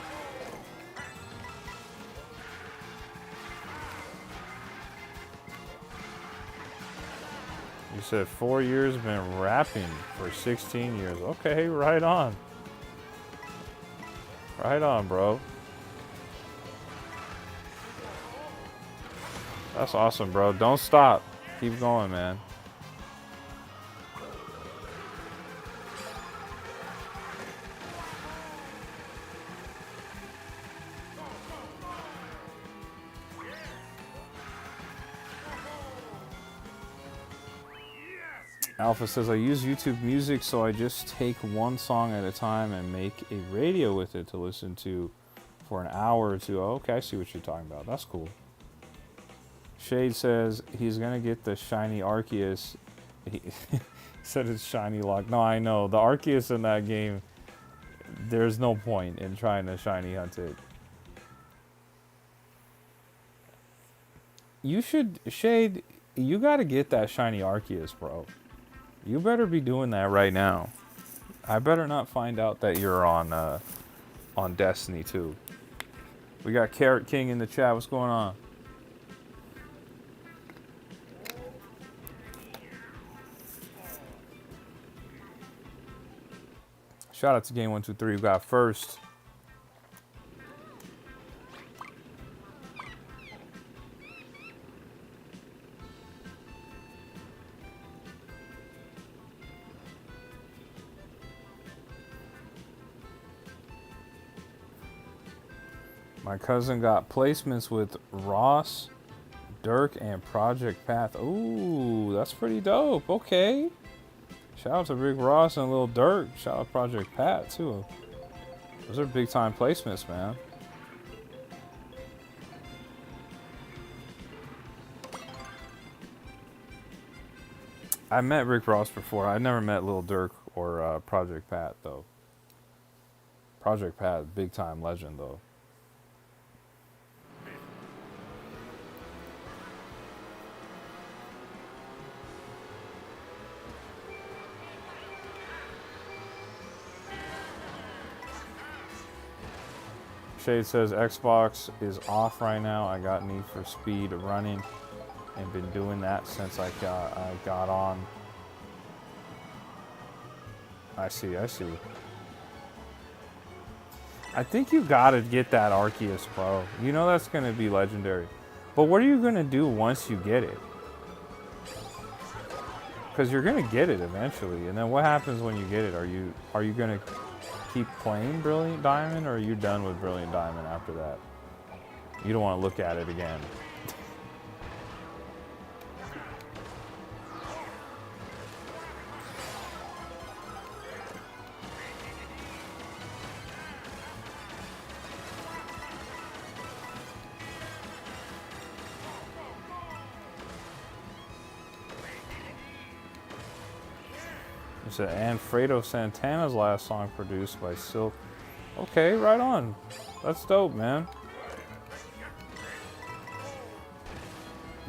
You said 4 years, been rapping for 16 years. Okay, right on. Right on, bro. That's awesome, bro. Don't stop. Keep going, man. Alpha says, I use YouTube Music, so I just take one song at a time and make a radio with it to listen to for an hour or two. Oh, okay, I see what you're talking about. That's cool. Shade says he's going to get the shiny Arceus. He said it's shiny lock. No, I know. The Arceus in that game, there's no point in trying to shiny hunt it. You should, Shade, you got to get that shiny Arceus, bro. You better be doing that right now. I better not find out that you're on Destiny 2. We got Carrot King in the chat. What's going on? Shout out to Game 123 who got first. My cousin got placements with Ross, Dirk, and Project Path. Ooh, that's pretty dope. Okay. Shout out to Rick Ross and Lil Dirk. Shout out Project Pat, too. Those are big time placements, man. I met Rick Ross before. I never met Lil Dirk or Project Pat, though. Project Pat, big time legend, though. Shade says Xbox is off right now. I got Need for Speed running and been doing that since I got on. I see. I think you gotta get that Arceus, bro. You know that's gonna be legendary. But what are you gonna do once you get it? Because you're gonna get it eventually, and then what happens when you get it? Are you gonna keep playing Brilliant Diamond, or are you done with Brilliant Diamond after that? You don't want to look at it again. It's and Fredo Santana's last song produced by Silk. Okay, right on. That's dope, man.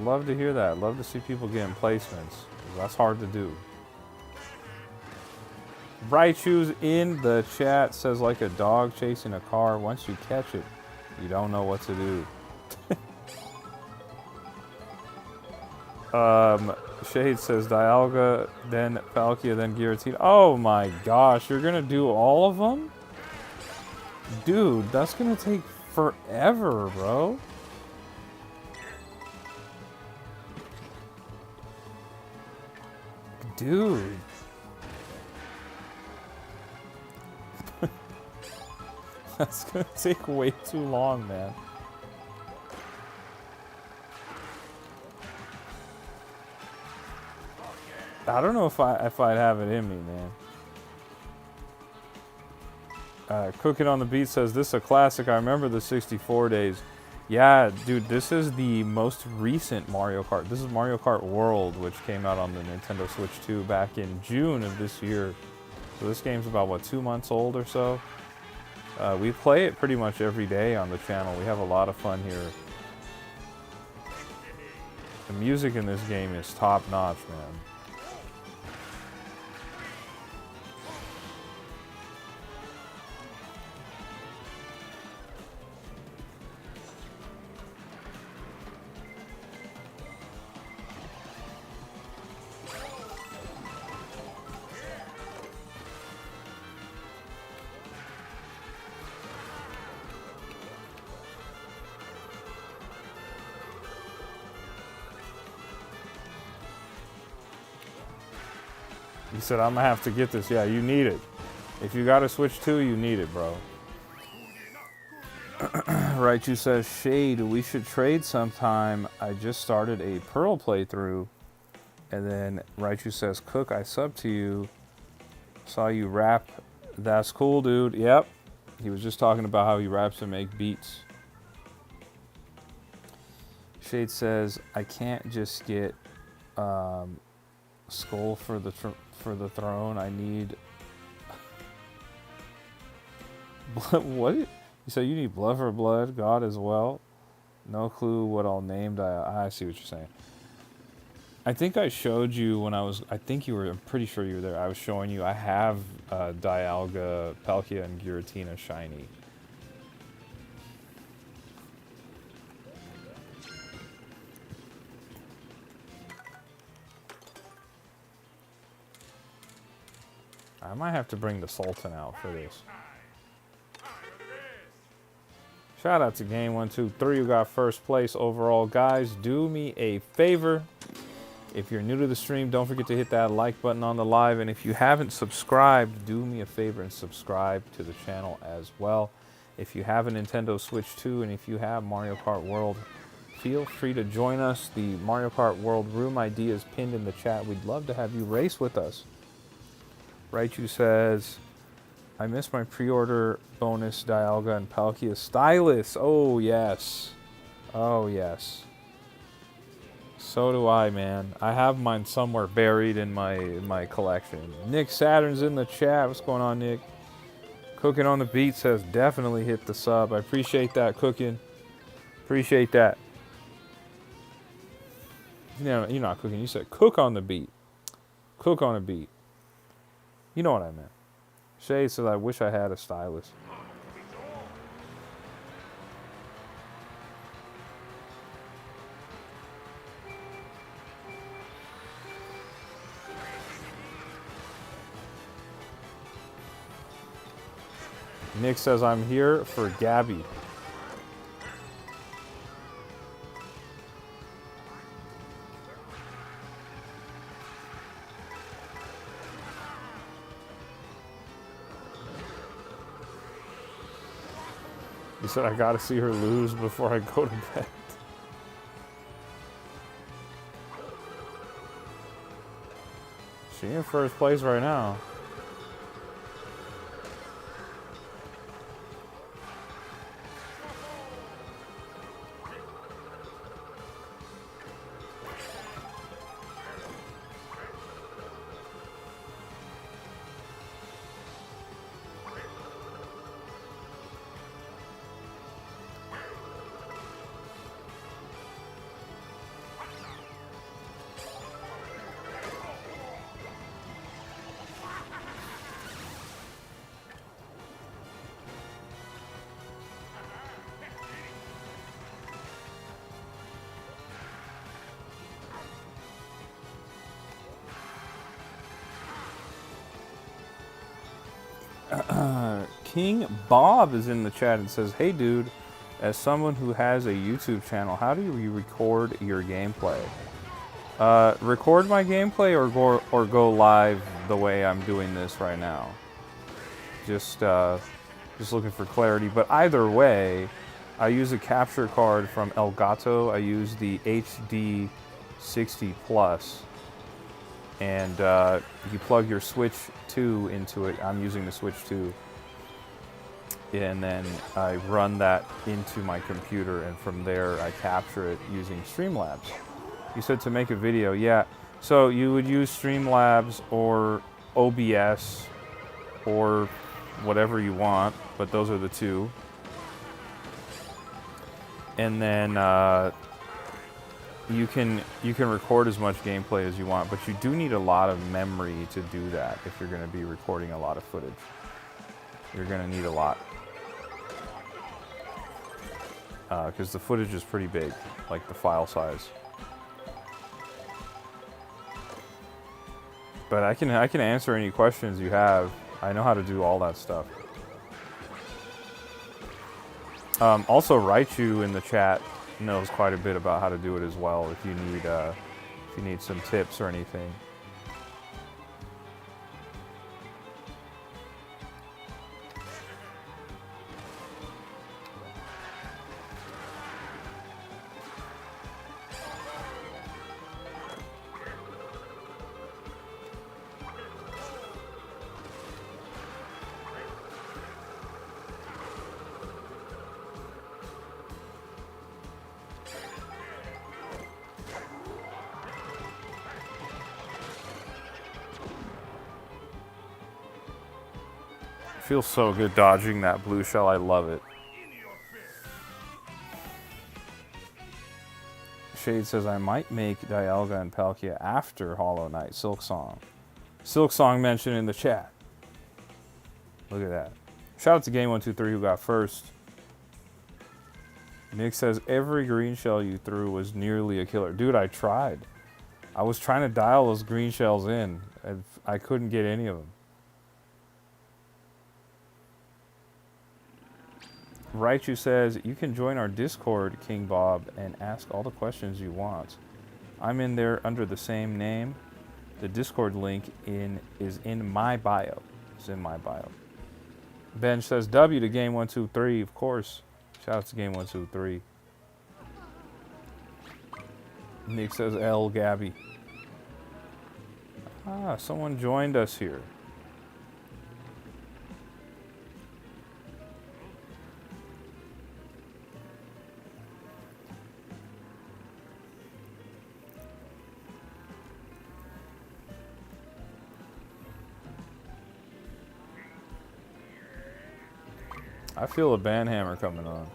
Love to hear that. Love to see people getting placements. That's hard to do. Raichu's in the chat says like a dog chasing a car. Once you catch it, you don't know what to do. Shade says Dialga, then Palkia, then Giratina. Oh my gosh, you're gonna do all of them? Dude, that's gonna take forever, bro. Dude. That's gonna take way too long, man. I don't know if I'd have it in me, man. Cooking on the Beat says, this is a classic. I remember the 64 days. Yeah, dude, this is the most recent Mario Kart. This is Mario Kart World, which came out on the Nintendo Switch 2 back in June of this year. So this game's about, what, 2 months old or so? We play it pretty much every day on the channel. We have a lot of fun here. The music in this game is top-notch, man. He said, I'm gonna have to get this. Yeah, you need it. If you got a Switch 2, you need it, bro. Raichu says, Shade, we should trade sometime. I just started a Pearl playthrough. And then Raichu says, Cook, I sub to you. Saw you rap. That's cool, dude. Yep. He was just talking about how he raps and make beats. Shade says, I can't just get Skull for the throne. I need what? You said you need blood for blood, God as well. No clue what I'll name. I see what you're saying. I think I showed you when I was. I'm pretty sure you were there. I was showing you. I have Dialga, Palkia, and Giratina shiny. I might have to bring the Sultan out for this. Shout out to Game 123 who got first place overall. Guys, do me a favor. If you're new to the stream, don't forget to hit that like button on the live. And if you haven't subscribed, do me a favor and subscribe to the channel as well. If you have a Nintendo Switch 2 and if you have Mario Kart World, feel free to join us. The Mario Kart World room ID is pinned in the chat. We'd love to have you race with us. Raichu says, I missed my pre-order bonus Dialga and Palkia Stylus. Oh, yes. Oh, yes. So do I, man. I have mine somewhere buried in my collection. Nick Saturn's in the chat. What's going on, Nick? Cooking on the Beat says, definitely hit the sub. I appreciate that, Cooking. Appreciate that. You know, you're not cooking. You said cook on the beat. Cook on the beat. You know what I meant. Shay says, I wish I had a stylus. Nick says, I'm here for Gabby. He said, I gotta see her lose before I go to bed. She in first place right now. King Bob is in the chat and says, hey dude, as someone who has a YouTube channel, how do you record your gameplay? Record my gameplay or go live the way I'm doing this right now? Just looking for clarity. But either way, I use a capture card from Elgato. I use the HD 60 Plus. And you plug your Switch 2 into it. I'm using the Switch 2. And then I run that into my computer, and from there I capture it using Streamlabs. You said to make a video, yeah. So you would use Streamlabs or OBS or whatever you want, but those are the two. And then you can record as much gameplay as you want, but you do need a lot of memory to do that if you're going to be recording a lot of footage. You're going to need a lot. Because the footage is pretty big, like the file size. But I can answer any questions you have. I know how to do all that stuff. Also, Raichu in the chat knows quite a bit about how to do it as well. If you need some tips or anything. Feels so good dodging that blue shell. I love it. Shade says, I might make Dialga and Palkia after Hollow Knight. Silksong. Silksong mentioned in the chat. Look at that. Shout out to Game123 who got first. Nick says, every green shell you threw was nearly a killer. Dude, I tried. I was trying to dial those green shells in. I couldn't get any of them. Raichu says, you can join our Discord, King Bob, and ask all the questions you want. I'm in there under the same name. The Discord link is in my bio. It's in my bio. Ben says, W to Game123, of course. Shout out to Game123. Nick says, L, Gabby. Ah, someone joined us here. I feel a banhammer coming on.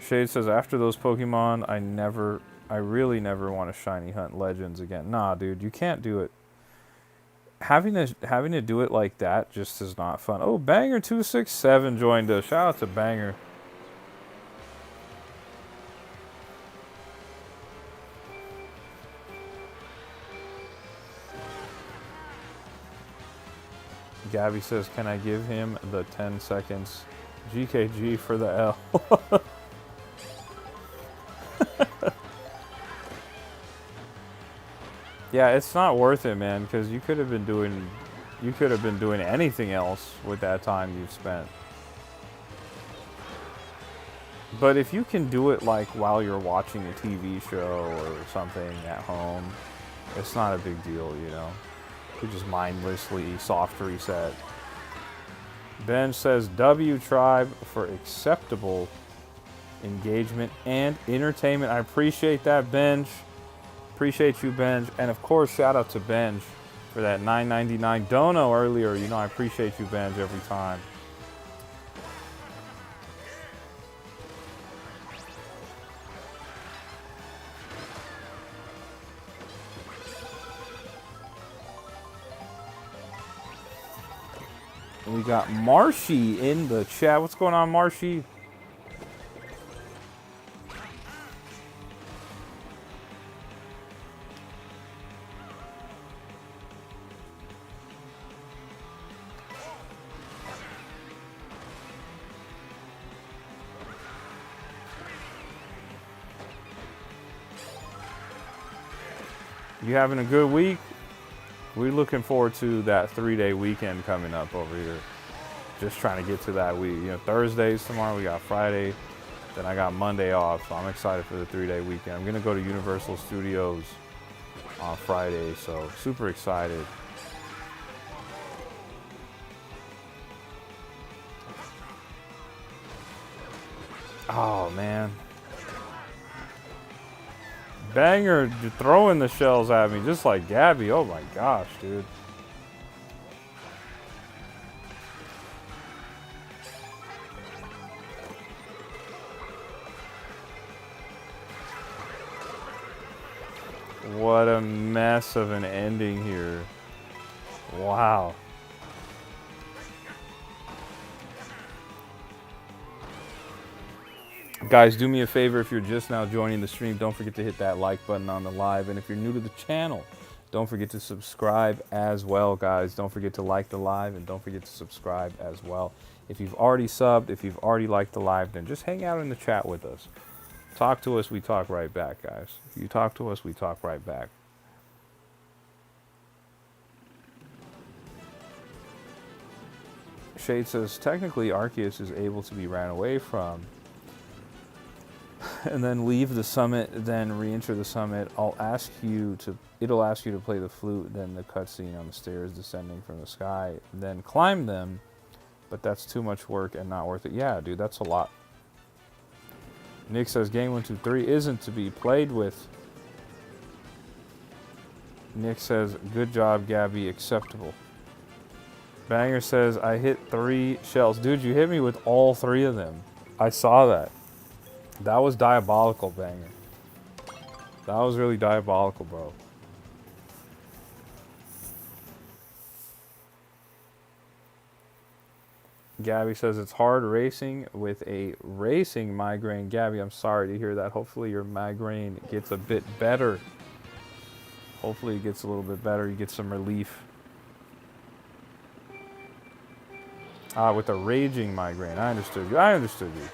Shade says, after those Pokemon, I really never want to shiny hunt Legends again. Nah, dude, you can't do it. Having to do it like that just is not fun. Oh, Banger267 joined us. Shout out to Banger. Gabby says, can I give him the 10 seconds GKG for the L? Yeah, it's not worth it, man, because you could have been doing anything else with that time you've spent. But if you can do it like while you're watching a TV show or something at home, it's not a big deal, you know. You could just mindlessly soft reset. Ben says W Tribe for acceptable engagement and entertainment. I appreciate that, Benj. Appreciate you, Benj. And of course, shout out to Benj for that $9.99 dono earlier. You know, I appreciate you, Benj, every time. And we got Marshy in the chat. What's going on, Marshy? You having a good week? We're looking forward to that 3-day weekend coming up over here. Just trying to get to that week. You know, Thursdays tomorrow, we got Friday, then I got Monday off, so I'm excited for the 3-day weekend. I'm gonna go to Universal Studios on Friday, so super excited. Oh man. Banger throwing the shells at me just like Gabby. Oh my gosh, dude. What a mess of an ending here. Wow. Guys, do me a favor, if you're just now joining the stream, don't forget to hit that like button on the live. And if you're new to the channel, don't forget to subscribe as well, guys. Don't forget to like the live and don't forget to subscribe as well. If you've already subbed, if you've already liked the live, then just hang out in the chat with us. Talk to us, we talk right back, guys. If you talk to us, we talk right back. Shade says, technically, Arceus is able to be ran away from and then leave the summit, then re-enter the summit. It'll ask you to play the flute, then the cutscene on the stairs descending from the sky, then climb them, but that's too much work and not worth it. Yeah, dude, that's a lot. Nick says, game 1, 2, 3 isn't to be played with. Nick says, good job, Gabby, acceptable. Banger says, I hit 3 shells. Dude, you hit me with all 3 of them. I saw that. That was diabolical, Banger. That was really diabolical, bro. Gabby says it's hard racing with a racing migraine. Gabby, I'm sorry to hear that. Hopefully your migraine gets a bit better. Hopefully it gets a little bit better. You get some relief. With a raging migraine. I understood you. I understood you.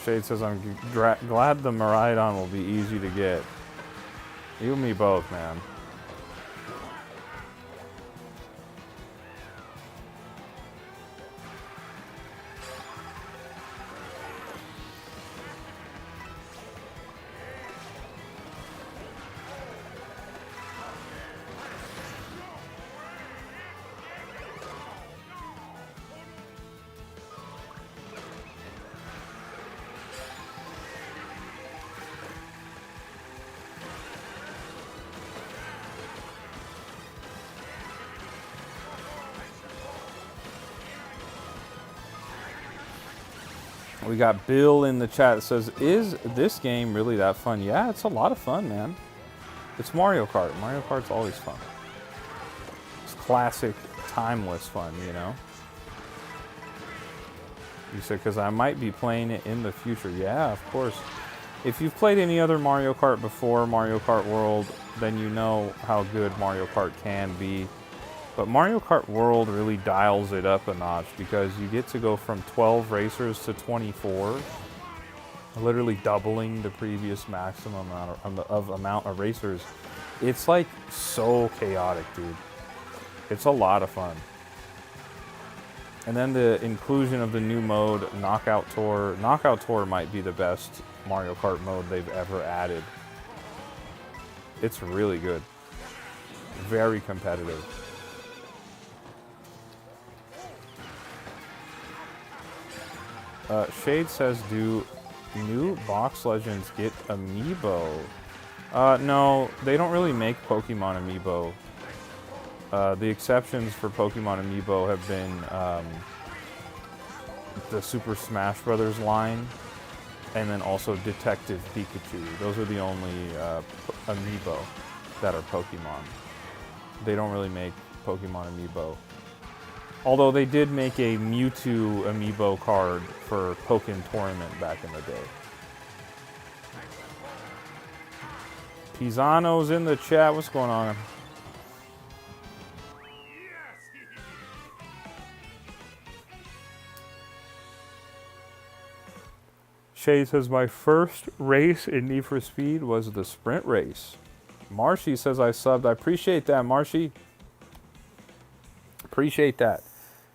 Shade says, I'm glad the Miraidon will be easy to get. You and me both, man. We got Bill in the chat that says, is this game really that fun? Yeah, it's a lot of fun, man. It's Mario Kart. Mario Kart's always fun. It's classic, timeless fun, you know? You said, because I might be playing it in the future. Yeah, of course. If you've played any other Mario Kart before Mario Kart World, then you know how good Mario Kart can be. But Mario Kart World really dials it up a notch because you get to go from 12 racers to 24. literally doubling the previous maximum amount of racers. It's like so chaotic, dude. It's a lot of fun. And then the inclusion of the new mode, Knockout Tour. Knockout Tour might be the best Mario Kart mode they've ever added. It's really good. Very competitive. Shade says, do new box legends get amiibo? No, they don't really make Pokemon amiibo. The exceptions for Pokemon amiibo have been the Super Smash Brothers line, and then also Detective Pikachu. Those are the only amiibo that are Pokemon. They don't really make Pokemon amiibo. Although they did make a Mewtwo amiibo card for Pokken Tournament back in the day. Pisano's in the chat. What's going on? Shay says, my first race in Need for Speed was the sprint race. Marshy says, I subbed. I appreciate that, Marshy. Appreciate that.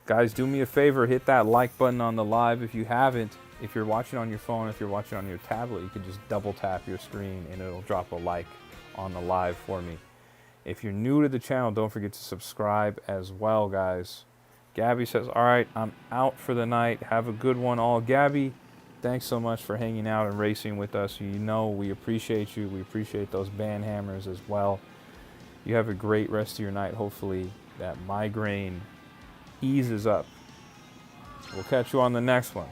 Guys, do me a favor. Hit that like button on the live if you haven't. If you're watching on your phone, if you're watching on your tablet, you can just double tap your screen and it'll drop a like on the live for me. If you're new to the channel, don't forget to subscribe as well, guys. Gabby says, all right, I'm out for the night. Have a good one all. Gabby, thanks so much for hanging out and racing with us. You know we appreciate you. We appreciate those band hammers as well. You have a great rest of your night. Hopefully that migraine eases up. We'll catch you on the next one.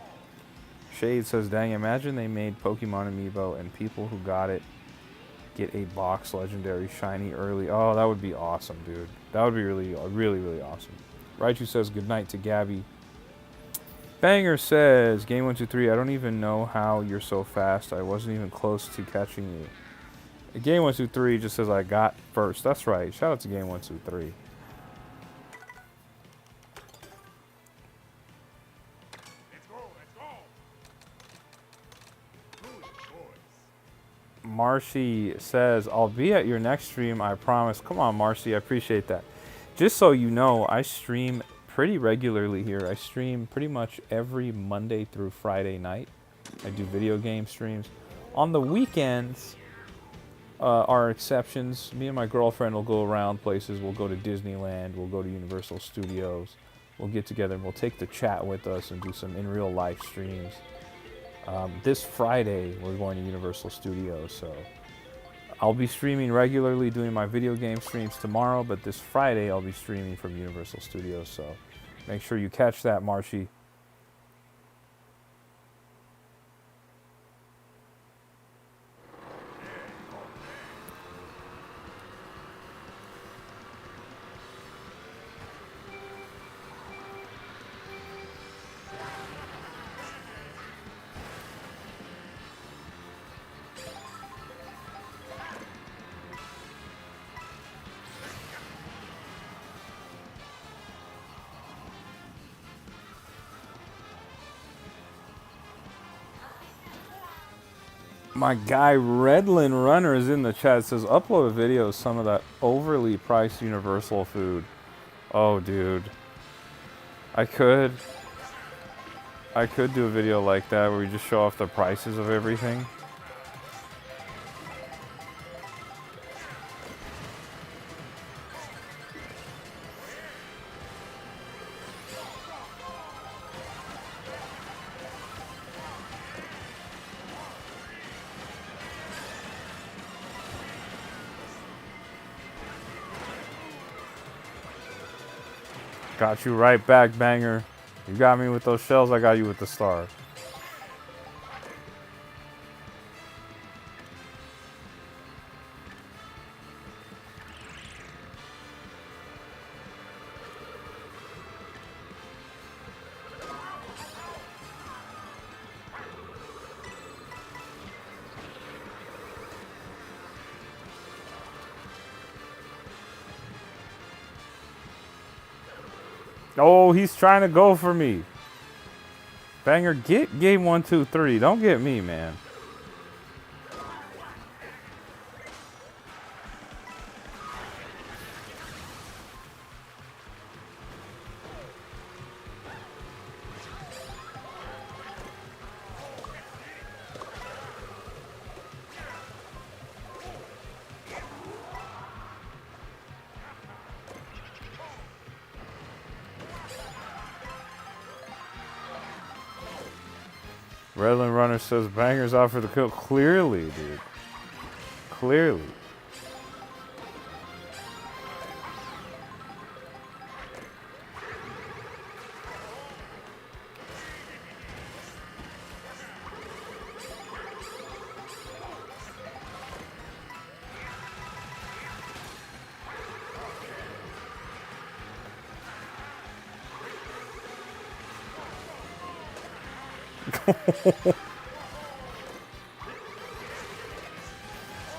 Shade says, dang, imagine they made Pokemon amiibo and people who got it get a box legendary shiny early. Oh, that would be awesome, dude. That would be really, really, really awesome. Raichu says, good night to Gabby. Banger says, Game 123, I don't even know how you're so fast. I wasn't even close to catching you. Game 123 just says I got first. That's right. Shout out to Game 123. Marcy says, I'll be at your next stream, I promise. Come on, Marcy, I appreciate that. Just so you know, I stream pretty regularly here. I stream pretty much every Monday through Friday night. I do video game streams. On the weekends are exceptions. Me and my girlfriend will go around places. We'll go to Disneyland. We'll go to Universal Studios. We'll get together and we'll take the chat with us and do some in real life streams. This Friday, we're going to Universal Studios, so I'll be streaming regularly, doing my video game streams tomorrow, but this Friday, I'll be streaming from Universal Studios, so make sure you catch that, Marshy. My guy Redland Runner is in the chat. It says, upload a video of some of that overly priced Universal food. Oh, dude. I could do a video like that where we just show off the prices of everything. Got you right back, Banger. You got me with those shells, I got you with the star. Oh, he's trying to go for me. Banger, get game 1, 2, 3. Don't get me, man. Redland Runner says Banger's out for the kill. Clearly, dude. Clearly.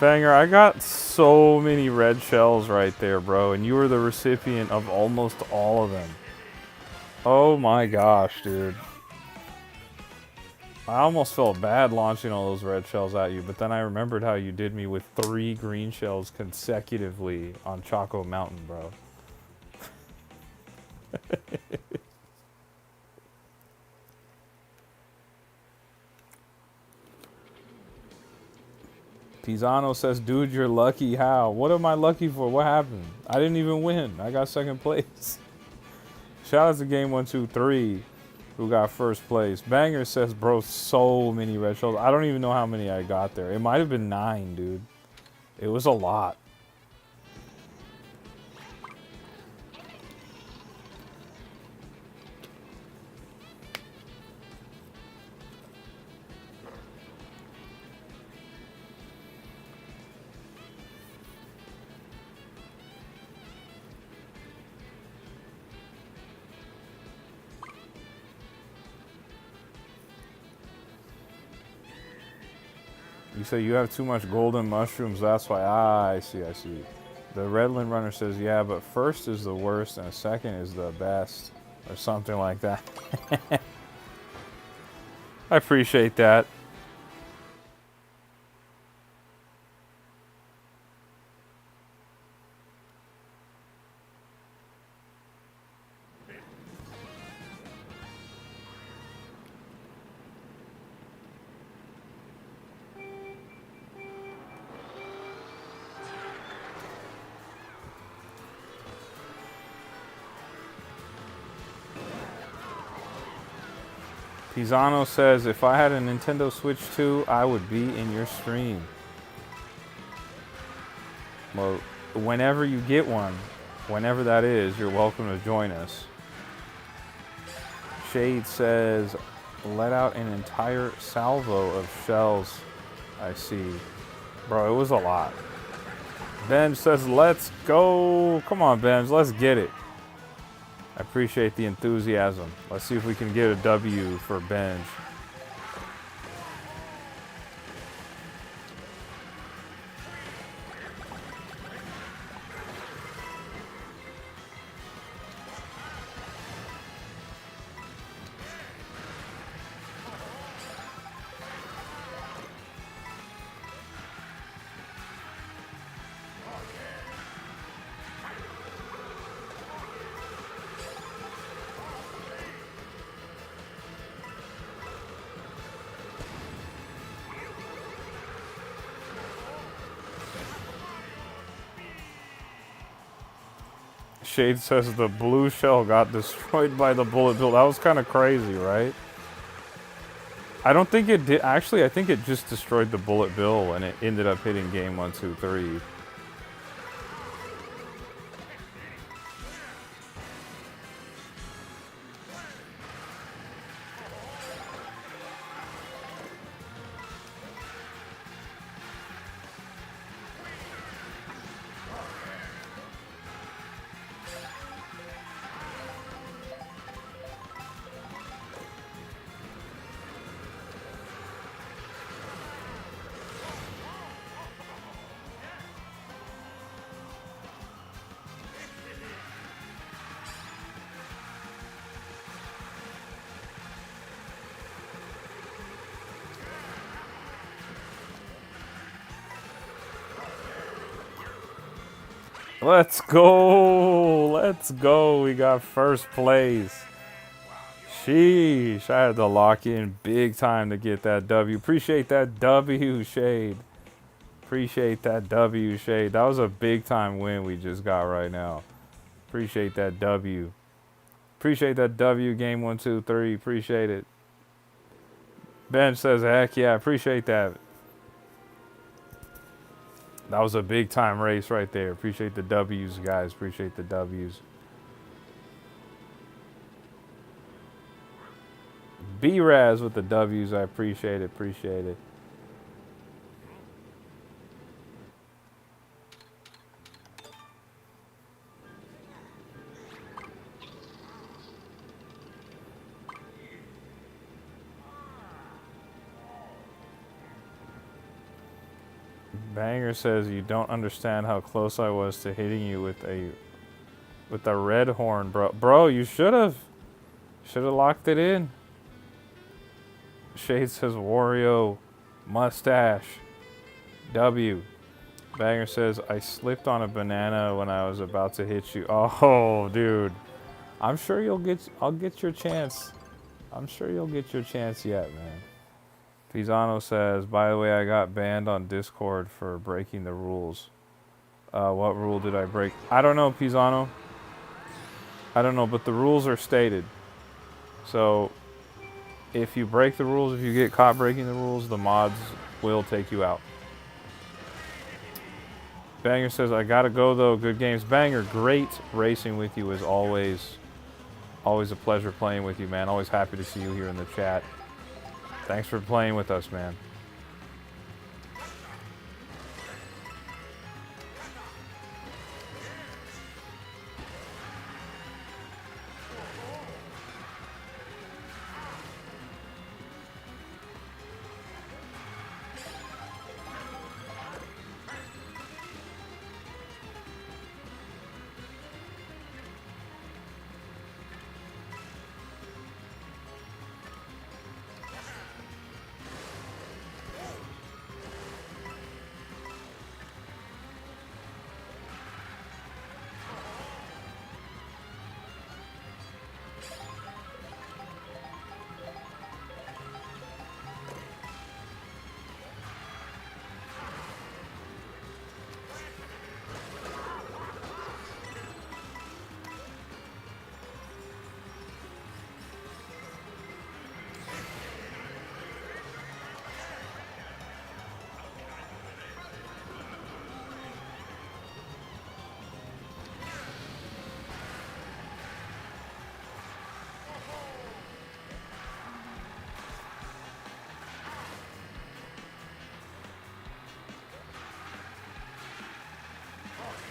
Banger, I got so many red shells right there, bro, and you were the recipient of almost all of them. Oh my gosh, dude. I almost felt bad launching all those red shells at you, but then I remembered how you did me with 3 green shells consecutively on Choco Mountain, bro. Pisano says, dude, you're lucky. How? What am I lucky for? What happened? I didn't even win. I got second place. Shout out to Game 1, 2, 3, who got first place. Banger says, bro, so many red shells. I don't even know how many I got there. It might have been 9, dude. It was a lot. You say you have too much golden mushrooms, that's why. Ah, I see, I see. The Redland Runner says, yeah, but first is the worst and second is the best. Or something like that. I appreciate that. Pisano says, if I had a Nintendo Switch 2, I would be in your stream. Well, whenever you get one, whenever that is, you're welcome to join us. Shade says, let out an entire salvo of shells. I see. Bro, it was a lot. Benj says, let's go. Come on, Benj, let's get it. I appreciate the enthusiasm. Let's see if we can get a W for Benj. Shade says the blue shell got destroyed by the bullet bill. That was kind of crazy, right? I don't think it did. Actually, I think it just destroyed the bullet bill and it ended up hitting game 1, 2, 3. Let's go. Let's go. We got first place. Sheesh. I had to lock in big time to get that W. Appreciate that W, Shade. Appreciate that W, Shade. That was a big time win we just got right now. Appreciate that W. Appreciate that W, game 1, 2, 3. Appreciate it. Ben says, heck yeah, appreciate that. That was a big time race right there. Appreciate the W's, guys. Appreciate the W's. B-Raz with the W's. I appreciate it. Appreciate it. Banger says you don't understand how close I was to hitting you with a red horn, bro. Bro, you should have locked it in. Shade says Wario, mustache, W. Banger says I slipped on a banana when I was about to hit you. Oh, dude, I'm sure I'll get your chance. I'm sure you'll get your chance yet, man. Pisano says, by the way, I got banned on Discord for breaking the rules. What rule did I break? I don't know, Pisano. I don't know, but the rules are stated. So, if you break the rules, if you get caught breaking the rules, the mods will take you out. Banger says, I gotta go though, good games. Banger, great racing with you as always. Always a pleasure playing with you, man. Always happy to see you here in the chat. Thanks for playing with us, man.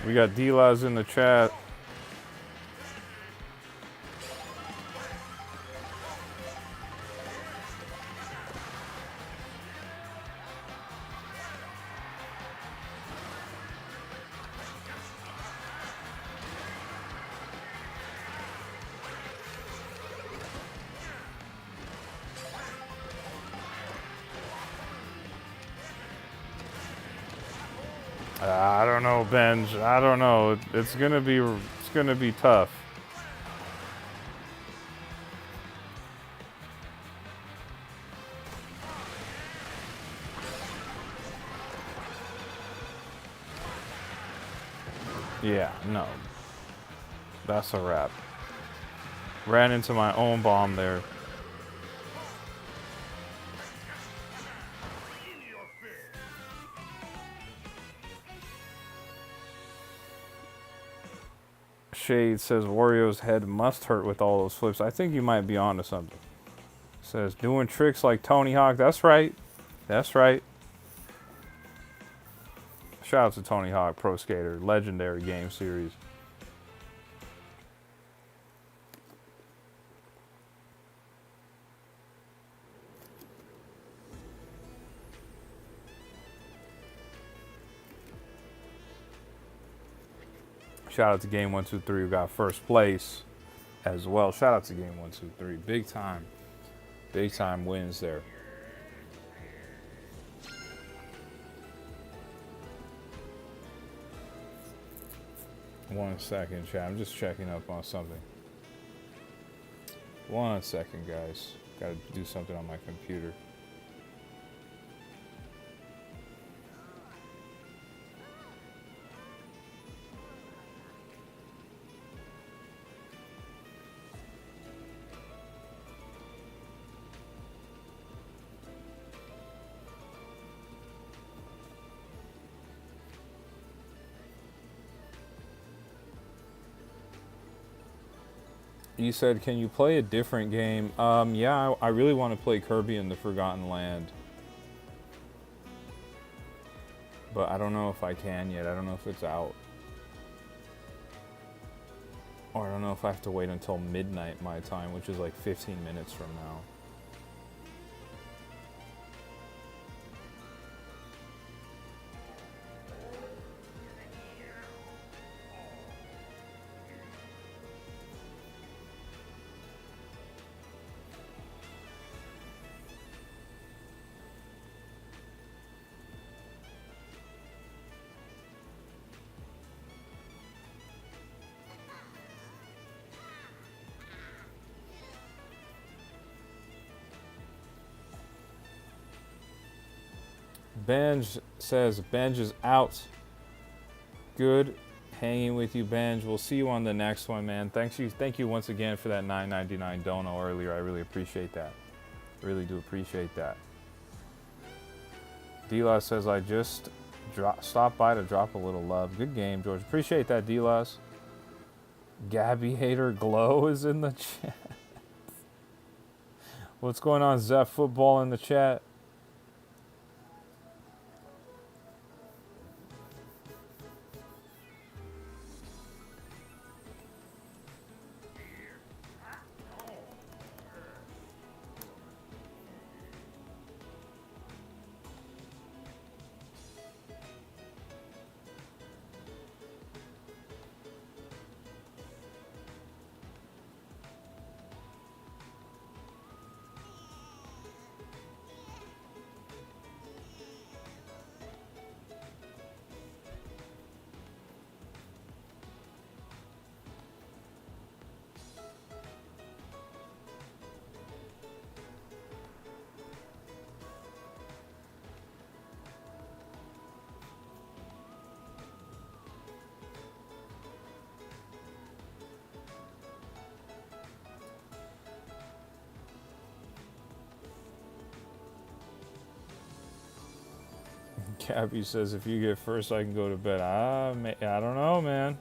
We got D-Laz in the chat. I don't know, Benj. I don't know. It's gonna be tough. Yeah, no. That's a wrap. Ran into my own bomb there. Shade says Wario's head must hurt with all those flips. I think you might be onto something. Says doing tricks like Tony Hawk. That's right. That's right. Shout out to Tony Hawk Pro Skater, legendary game series. Shout out to Game 123 who got first place as well. Shout out to Game 123. Big time wins there. 1 second, chat. I'm just checking up on something. 1 second, guys. Gotta do something on my computer. You said, can you play a different game? Yeah, I really want to play Kirby and the Forgotten Land. But I don't know if I can yet. I don't know if it's out. Or I don't know if I have to wait until midnight my time, which is like 15 minutes from now. Benj says, Benj is out. Good hanging with you, Benj. We'll see you on the next one, man. Thank you once again for that $9.99 dono earlier. I really appreciate that. Really do appreciate that. D-Las says, I just stopped by to drop a little love. Good game, George. Appreciate that, D-Las. Gabby Hater Glow is in the chat. What's going on, Zeph Football in the chat? Gabby says, if you get first, I can go to bed. I don't know, man.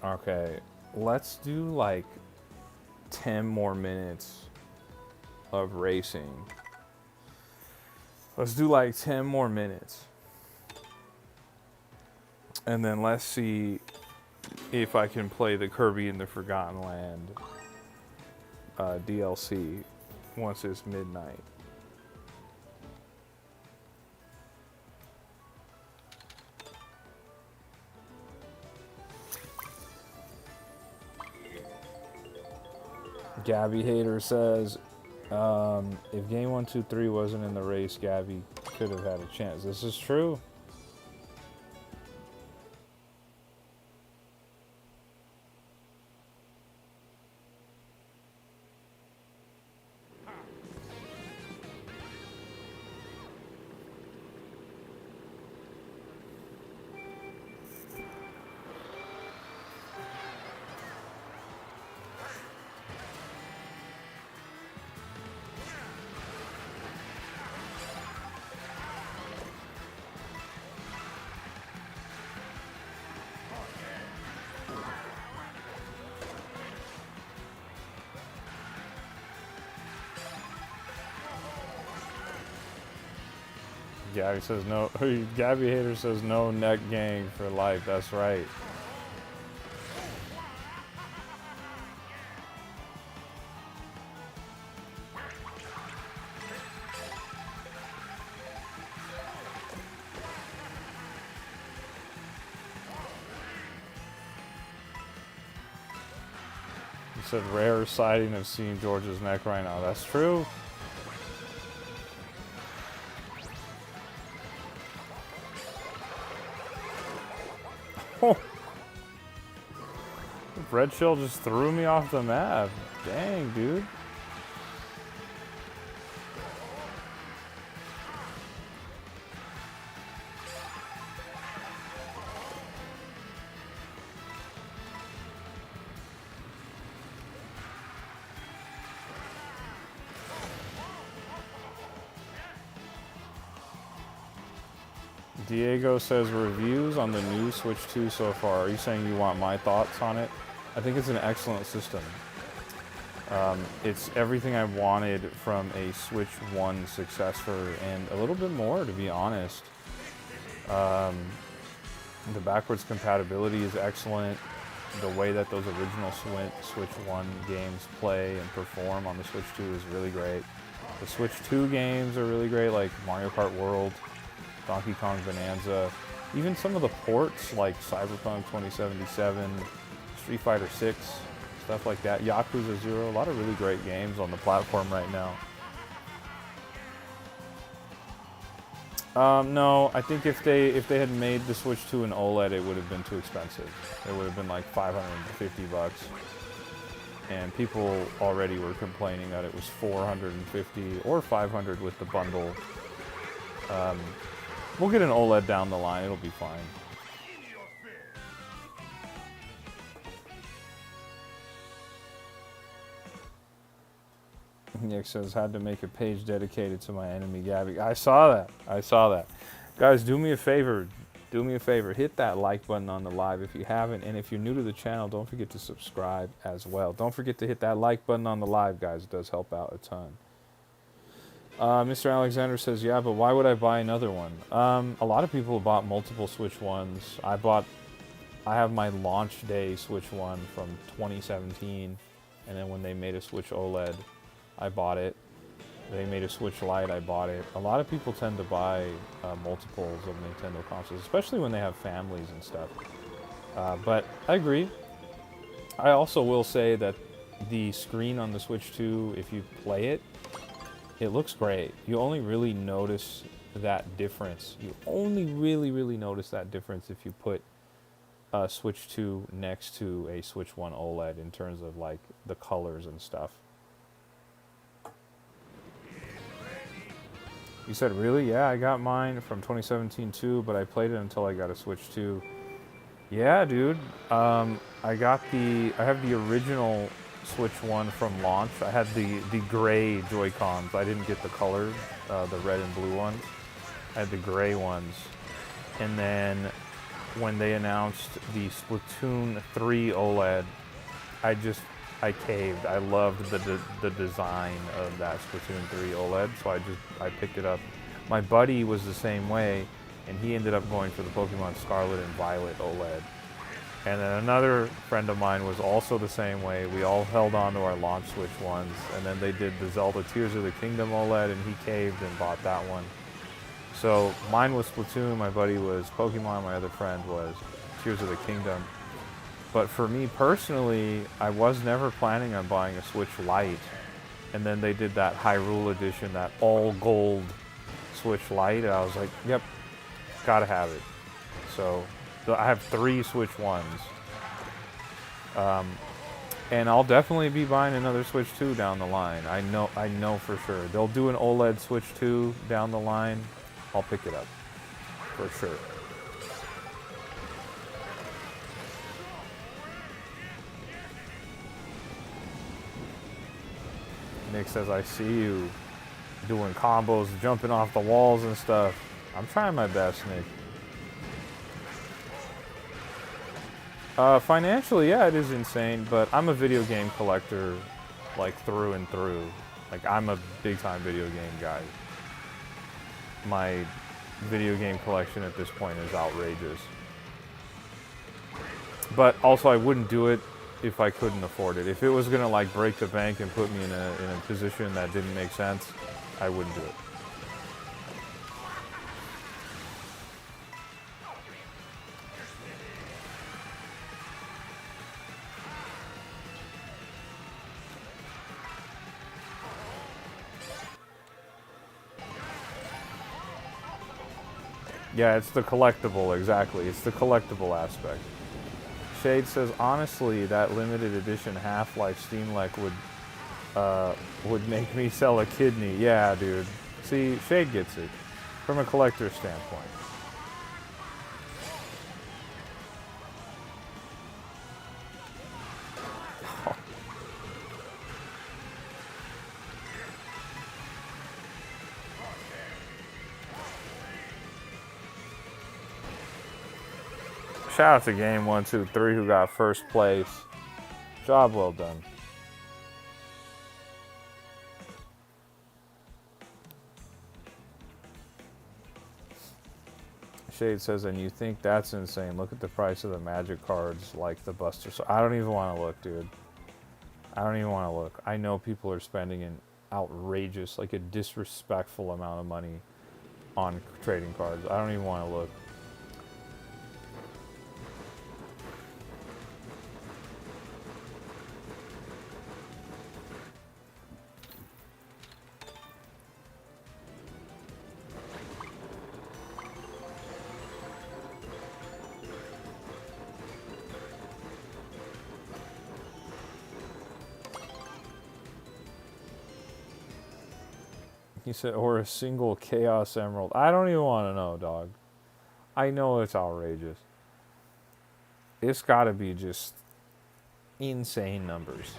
Okay, let's do like 10 more minutes of racing. Let's do like 10 more minutes. And then let's see if I can play the Kirby and the Forgotten Land DLC once it's midnight. Gabby Hater says, if game 1, 2, 3 wasn't in the race, Gabby could have had a chance. This is true. Gabby says no. Gabby Hater says no neck gang for life. That's right. You said rare sighting of seeing George's neck right now. That's true. Oh. Red Shell just threw me off the map. Dang, dude. Diego says reviews on the new Switch 2 so far. Are you saying you want my thoughts on it? I think it's an excellent system. It's everything I wanted from a Switch 1 successor and a little bit more, to be honest. The backwards compatibility is excellent. The way that those original Switch 1 games play and perform on the Switch 2 is really great. The Switch 2 games are really great, like Mario Kart World, Donkey Kong Bonanza, even some of the ports like Cyberpunk 2077, Street Fighter 6, stuff like that, Yakuza 0, a lot of really great games on the platform right now. No, I think if they had made the Switch 2 an OLED, it would have been too expensive. It would have been like $550, and people already were complaining that it was $450 or $500 with the bundle. We'll get an OLED down the line, it'll be fine. Nick says, had to make a page dedicated to my enemy Gabby. I saw that. Guys, do me a favor, hit that like button on the live if you haven't, and if you're new to the channel, don't forget to subscribe as well. Don't forget to hit that like button on the live, guys, it does help out a ton. Mr. Alexander says, yeah, but why would I buy another one? A lot of people bought multiple Switch 1s. I have my launch day Switch 1 from 2017, and then when they made a Switch OLED, I bought it. They made a Switch Lite, I bought it. A lot of people tend to buy multiples of Nintendo consoles, especially when they have families and stuff. But I agree. I also will say that the screen on the Switch 2, if you play it, it looks great. You only really notice that difference. You only really notice that difference if you put a Switch 2 next to a Switch 1 OLED in terms of like the colors and stuff. You said, really? Yeah, I got mine from 2017 too, but I played it until I got a Switch 2. Yeah, dude. I have the original Switch 1 from launch. I had the gray Joy-Cons. I didn't get the colored, the red and blue ones. I had the gray ones. And then when they announced the Splatoon 3 OLED, I caved. I loved the design of that Splatoon 3 OLED, so I picked it up. My buddy was the same way, and he ended up going for the Pokemon Scarlet and Violet OLED. And then another friend of mine was also the same way. We all held on to our launch Switch 1s, and then they did the Zelda Tears of the Kingdom OLED, and he caved and bought that one. So mine was Splatoon, my buddy was Pokemon, my other friend was Tears of the Kingdom. But for me personally, I was never planning on buying a Switch Lite. And then they did that Hyrule edition, that all gold Switch Lite, and I was like, yep, gotta have it. So I have 3 Switch 1s. And I'll definitely be buying another Switch 2 down the line. I know for sure. They'll do an OLED Switch 2 down the line. I'll pick it up, for sure. Nick says, I see you doing combos, jumping off the walls and stuff. I'm trying my best, Nick. Financially, yeah, it is insane, but I'm a video game collector, like, through and through. Like, I'm a big-time video game guy. video game collection at this point is outrageous. But also, I wouldn't do it if I couldn't afford it. If it was gonna like break the bank and put me in a position that didn't make sense, I wouldn't do it. Yeah, it's the collectible, exactly. It's the collectible aspect. Shade says, honestly, that limited edition Half-Life Steam Deck would make me sell a kidney. Yeah, dude. See, Shade gets it from a collector's standpoint. Shout out to Game 123 who got first place. Job well done. Shade says, and you think that's insane. Look at the price of the Magic cards like the Buster. So I don't even want to look, dude. I don't even want to look. I know people are spending an outrageous, like a disrespectful amount of money on trading cards. I don't even want to look. He said, or a single Chaos Emerald. I don't even want to know, dog. I know it's outrageous. It's got to be just insane numbers.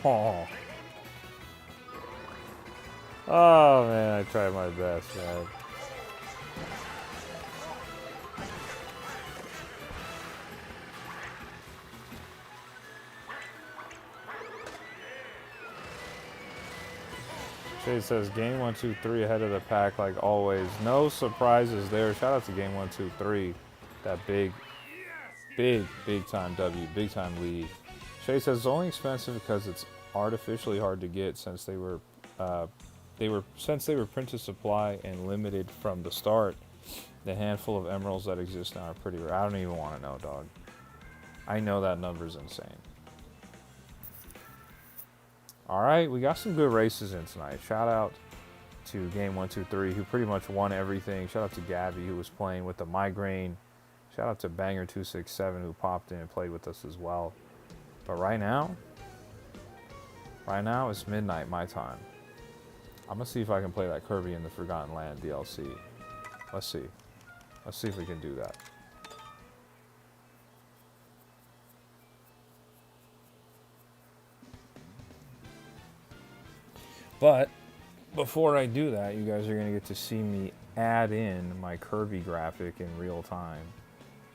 Oh. Oh man, I tried my best, man. Shay says game 123 ahead of the pack like always. No surprises there. Shout out to game 123. That big time W, big time lead. Shay says it's only expensive because it's artificially hard to get since they were printed supply and limited from the start. The handful of emeralds that exist now are pretty rare. I don't even want to know, dog. I know that number's insane. All right, we got some good races in tonight. Shout out to Game 123, who pretty much won everything. Shout out to Gabby, who was playing with the migraine. Shout out to Banger267, who popped in and played with us as well. But right now it's midnight my time. I'm gonna see if I can play that Kirby in the Forgotten Land DLC. Let's see if we can do that. But before I do that, you guys are going to get to see me add in my Kirby graphic in real time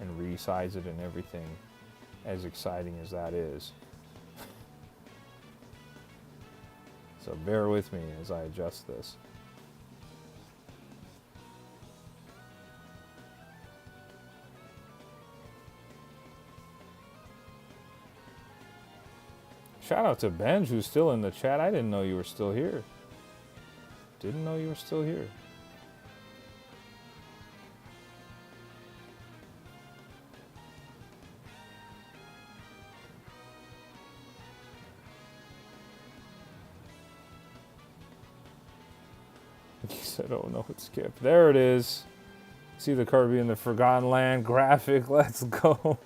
and resize it and everything, as exciting as that is. So bear with me as I adjust this. Shout out to Benj, who's still in the chat. I didn't know you were still here. Didn't know you were still here. He said, oh no, it skipped. There it is. See the Kirby in the Forgotten Land graphic. Let's go.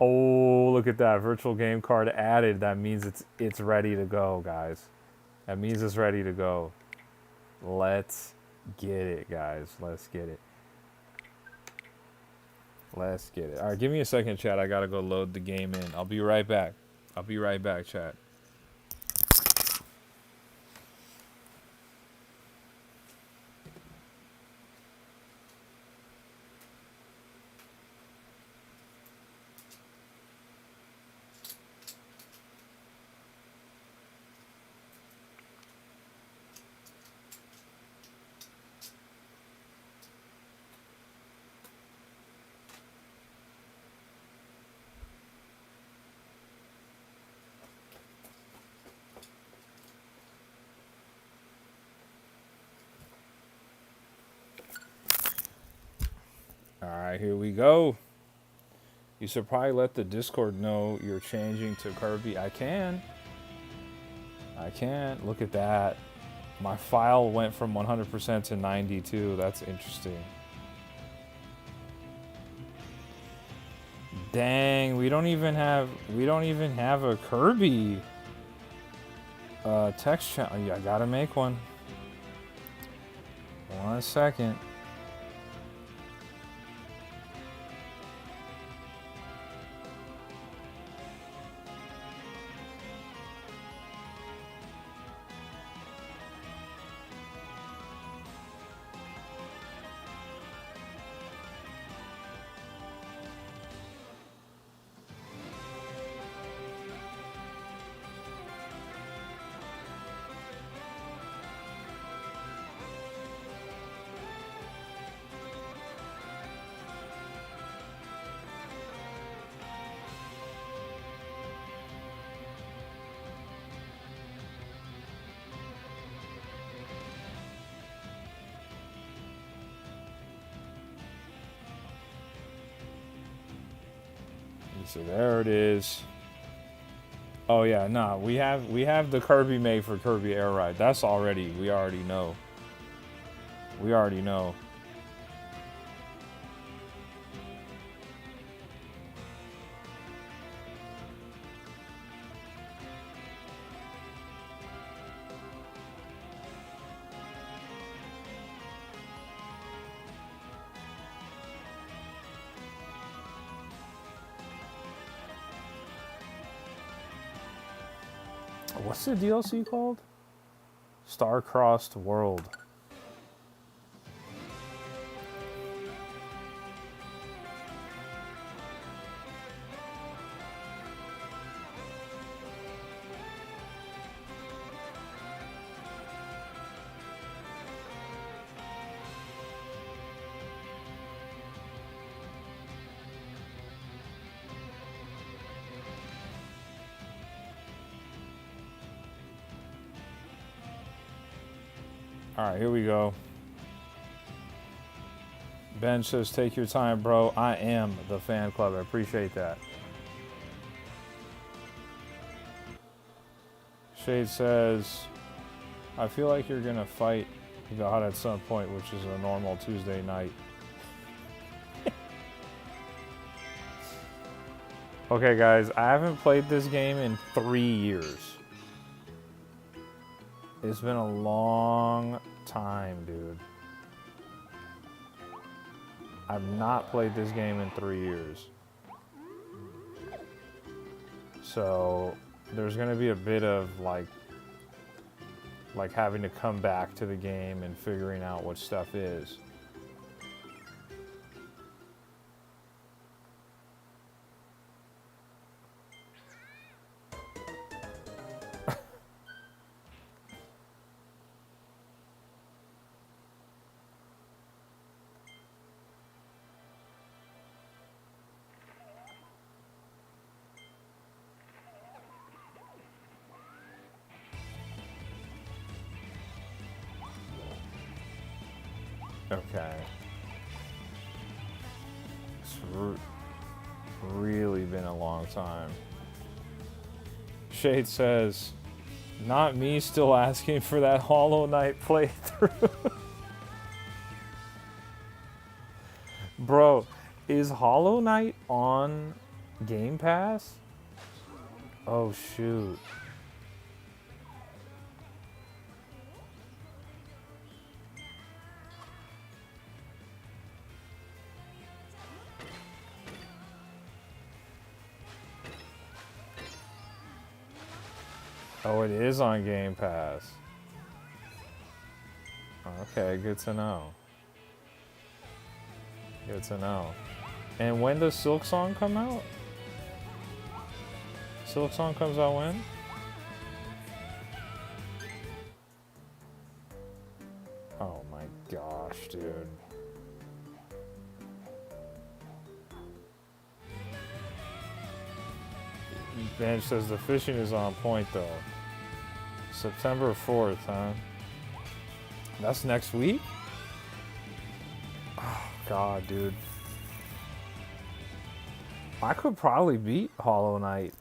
Oh, look at that. Virtual game card added. That means it's ready to go, guys. That means it's ready to go. Let's get it, guys. Let's get it. Let's get it. All right, give me a second, chat. I got to go load the game in. I'll be right back. I'll be right back, chat. All right, here we go. You should probably let the Discord know you're changing to Kirby. I can. Look at that. My file went from 100% to 92. That's interesting. Dang, we don't even have a Kirby text channel. Yeah, I gotta make one. 1 second. So there it is. Oh yeah, nah, we have the Kirby made for Kirby Air Ride. That's already, we already know. We already know. What's the DLC called? Star-Crossed World. All right, here we go. Ben says, take your time, bro. I am the fan club. I appreciate that. Shade says, I feel like you're going to fight God at some point, which is a normal Tuesday night. Okay, guys, I haven't played this game in 3 years. It's been a long time, dude. I've not played this game in 3 years. So there's gonna be a bit of like having to come back to the game and figuring out what stuff is. Okay. It's really been a long time. Shade says, not me still asking for that Hollow Knight playthrough. Bro, is Hollow Knight on Game Pass? Oh, shoot. Oh, it is on Game Pass. Okay, good to know. Good to know. And when does Silksong come out? Silksong comes out when? Oh my gosh, dude. Bench says the fishing is on point though. September 4th, huh? That's next week? Oh god, dude. I could probably beat Hollow Knight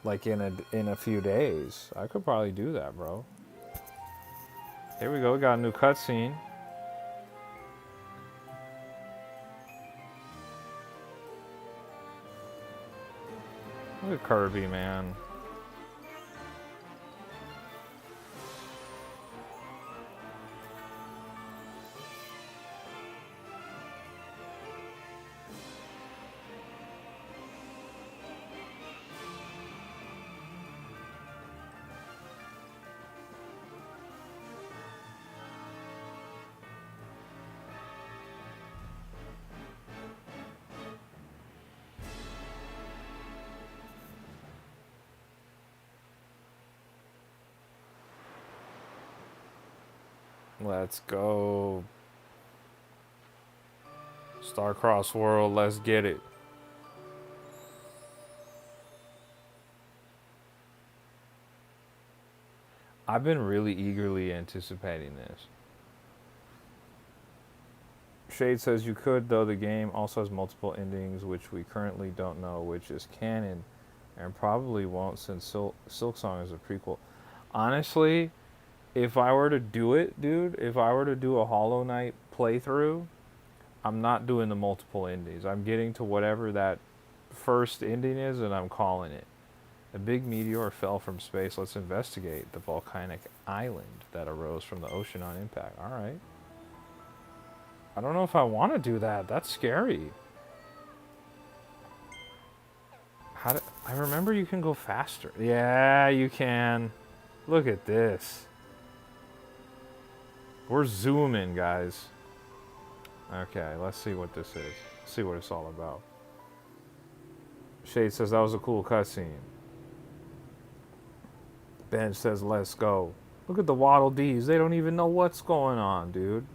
like in a few days. I could probably do that, bro. Here we go, we got a new cutscene. Look at Kirby, man. Let's go. Starcross World, let's get it. I've been really eagerly anticipating this. Shade says you could, though the game also has multiple endings, which we currently don't know which is canon, and probably won't since Silksong is a prequel. Honestly, if I were to do it, dude, if I were to do a Hollow Knight playthrough, I'm not doing the multiple endings. I'm getting to whatever that first ending is, and I'm calling it. A big meteor fell from space. Let's investigate the volcanic island that arose from the ocean on impact. All right. I don't know if I want to do that. That's scary. I remember you can go faster. Yeah, you can. Look at this. We're zooming, guys. Okay, let's see what this is. See what it's all about. Shade says that was a cool cutscene. Ben says let's go. Look at the Waddle Dees. They don't even know what's going on, dude.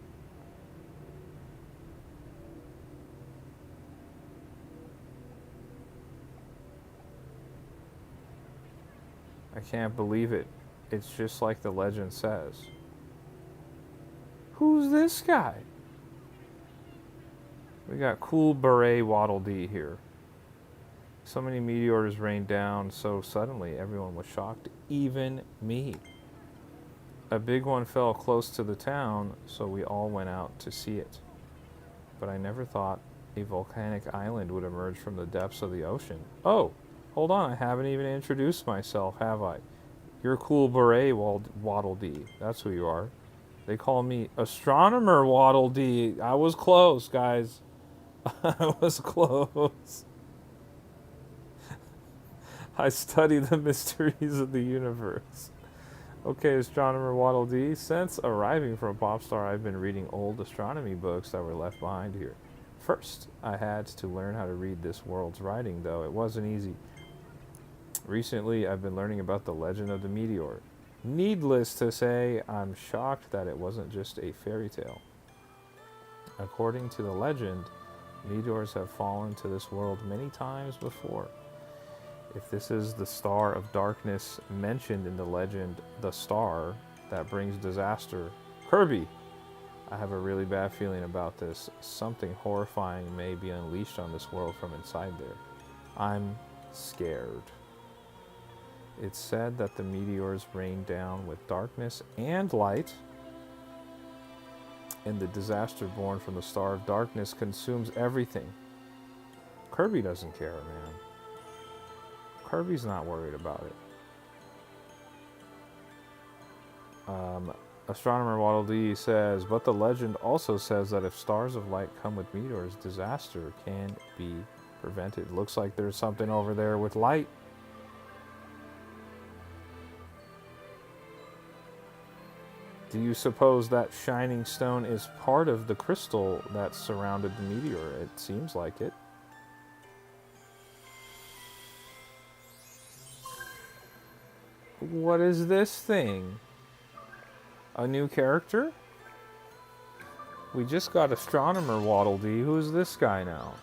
I can't believe it. It's just like the legend says. Who's this guy? We got cool beret Waddle Dee here. So many meteors rained down so suddenly, everyone was shocked, even me. A big one fell close to the town, so we all went out to see it. But I never thought a volcanic island would emerge from the depths of the ocean. Oh, hold on, I haven't even introduced myself, have I? You're cool beret Waddle Dee. That's who you are. They call me Astronomer Waddle Dee. I was close, guys. I was close. I study the mysteries of the universe. Okay, Astronomer Waddle Dee. Since arriving from Popstar, I've been reading old astronomy books that were left behind here. First, I had to learn how to read this world's writing, though it wasn't easy. Recently, I've been learning about the legend of the meteor. Needless to say, I'm shocked that it wasn't just a fairy tale. According to the legend, meteors have fallen to this world many times before. If this is the star of darkness mentioned in the legend, the star that brings disaster, Kirby, I have a really bad feeling about this. Something horrifying may be unleashed on this world from inside there. I'm scared. It's said that the meteors rain down with darkness and light, and the disaster born from the star of darkness consumes everything. Kirby doesn't care, man. Kirby's not worried about it. Astronomer Waddle Dee says, but the legend also says that if stars of light come with meteors, disaster can be prevented. Looks like there's something over there with light. Do you suppose that shining stone is part of the crystal that surrounded the meteor? It seems like it. What is this thing? A new character? We just got Astronomer Waddle Dee. Who's this guy now?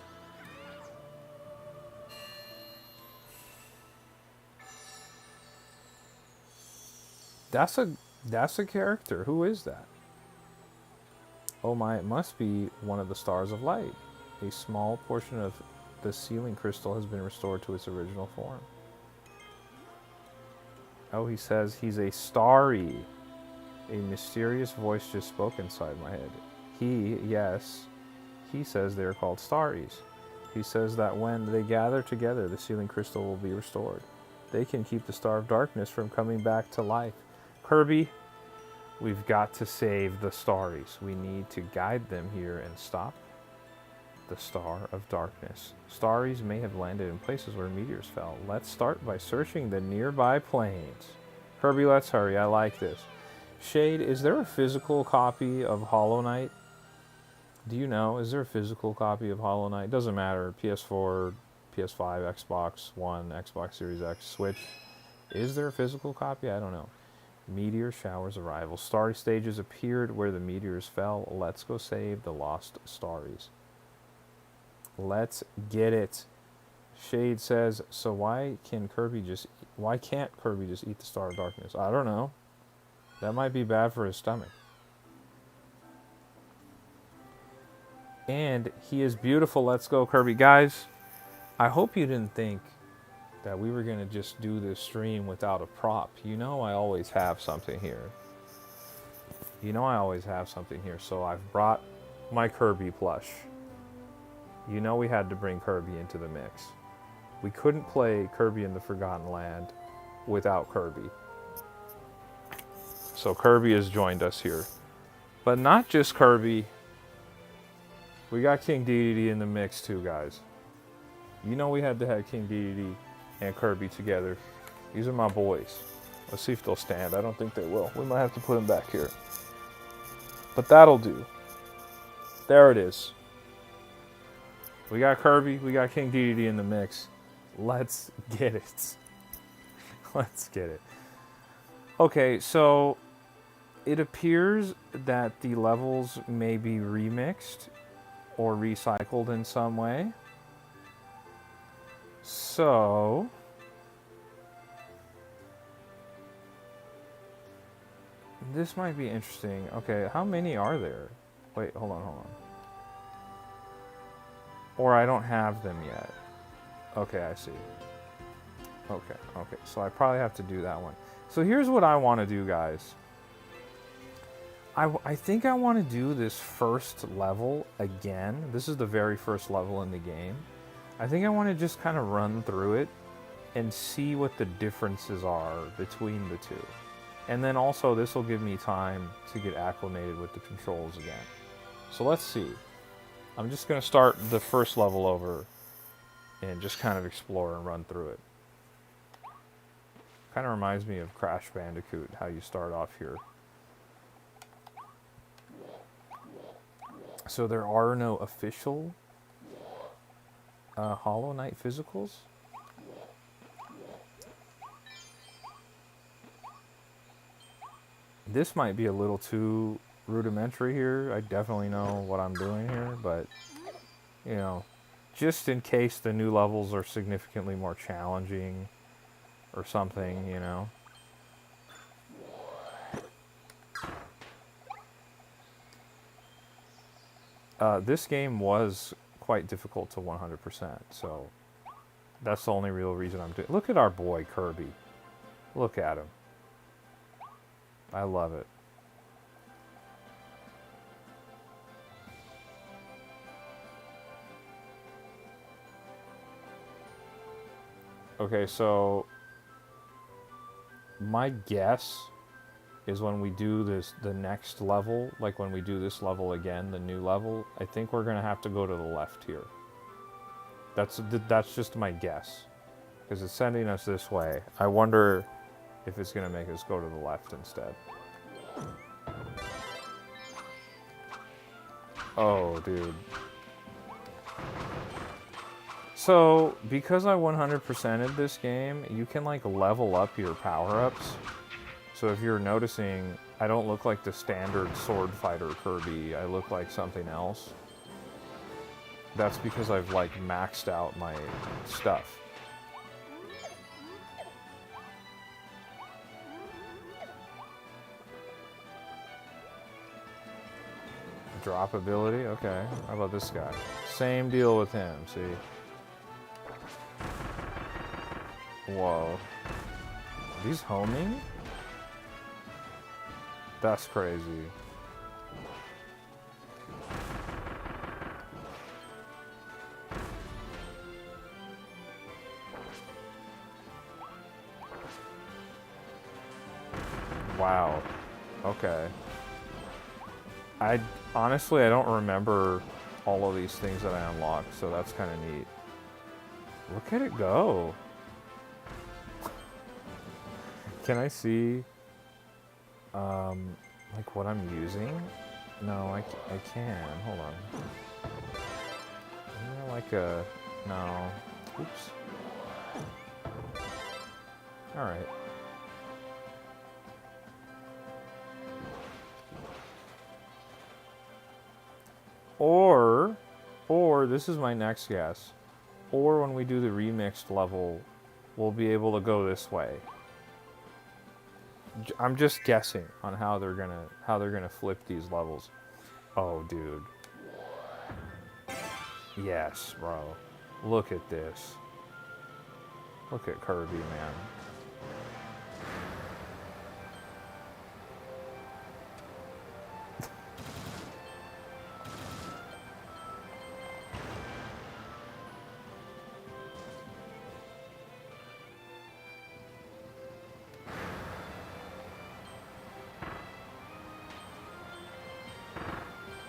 That's a character. Who is that? Oh my, it must be one of the stars of light. A small portion of the ceiling crystal has been restored to its original form. Oh, he says he's a starry. A mysterious voice just spoke inside my head. He says they are called starries. He says that when they gather together, the ceiling crystal will be restored. They can keep the star of darkness from coming back to life. Kirby, we've got to save the starries. We need to guide them here and stop the star of darkness. Starries may have landed in places where meteors fell. Let's start by searching the nearby plains. Kirby, let's hurry. I like this. Shade, is there a physical copy of Hollow Knight? Do you know? Is there a physical copy of Hollow Knight? Doesn't matter. PS4, PS5, Xbox One, Xbox Series X, Switch. Is there a physical copy? I don't know. Meteor showers arrival. Starry stages appeared where the meteors fell. Let's go save the lost starries. Let's get it. Shade says, so why can't Kirby just eat the Star of Darkness? I don't know. That might be bad for his stomach. And he is beautiful. Let's go, Kirby. Guys, I hope you didn't think that we were going to just do this stream without a prop. You know I always have something here. So I've brought my Kirby plush. You know we had to bring Kirby into the mix. We couldn't play Kirby in the Forgotten Land without Kirby. So Kirby has joined us here. But not just Kirby. We got King Dedede in the mix too, guys. You know we had to have King Dedede and Kirby together. These are my boys. Let's see if they'll stand. I don't think they will. We might have to put them back here. But that'll do. There it is. We got Kirby, we got King Dedede in the mix. Let's get it. Let's get it. Okay, so it appears that the levels may be remixed or recycled in some way. So This might be interesting. Okay, how many are there? Wait, hold on, hold on. Or I don't have them yet. Okay, I see. Okay, so I probably have to do that one. So here's what I want to do, guys. I think I want to do this first level again. This is the very first level in the game. I think I want to just kind of run through it and see what the differences are between the two. And then also this will give me time to get acclimated with the controls again. So let's see. I'm just going to start the first level over and just kind of explore and run through it. Kind of reminds me of Crash Bandicoot, how you start off here. So there are no official Hollow Knight physicals. This might be a little too rudimentary here. I definitely know what I'm doing here, but, you know, just in case the new levels are significantly more challenging or something, you know. This game was quite difficult to 100%, so that's the only real reason I'm doing. Look at our boy Kirby. Look at him. I love it. Okay, so my guess is when we do the next level, like when we do this level again, the new level, I think we're gonna have to go to the left here. That's just my guess, because it's sending us this way. I wonder if it's gonna make us go to the left instead. Oh, dude. So, because I 100%ed this game, you can like level up your power-ups. So if you're noticing, I don't look like the standard sword fighter Kirby. I look like something else. That's because I've like maxed out my stuff. Drop ability? Okay. How about this guy? Same deal with him, see? Whoa. Are these homing? That's crazy. Wow. Okay. Honestly, I don't remember all of these things that I unlocked, so that's kind of neat. Look at it go. Can I see, like what I'm using? No, I can. Hold on. Isn't there like a, no. Oops. All right. Or this is my next guess. Or when we do the remixed level, we'll be able to go this way. I'm just guessing on how they're gonna flip these levels. Oh, dude. Yes, bro. Look at this. Look at Kirby, man.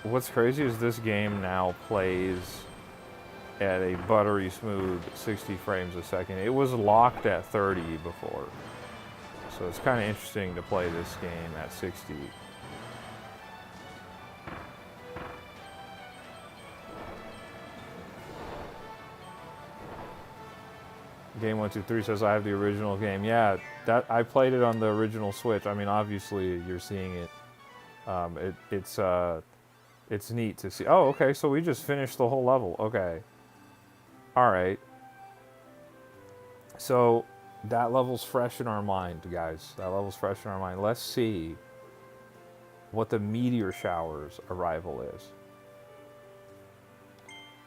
What's crazy is this game now plays at a buttery smooth 60 frames a second. It was locked at 30 before. So it's kind of interesting to play this game at 60. Game123 says I have the original game. Yeah, that I played it on the original Switch. I mean, obviously you're seeing it. It's neat to see. Oh, okay, so we just finished the whole level. Okay. All right. So that level's fresh in our mind, guys. That level's fresh in our mind. Let's see what the meteor shower's arrival is.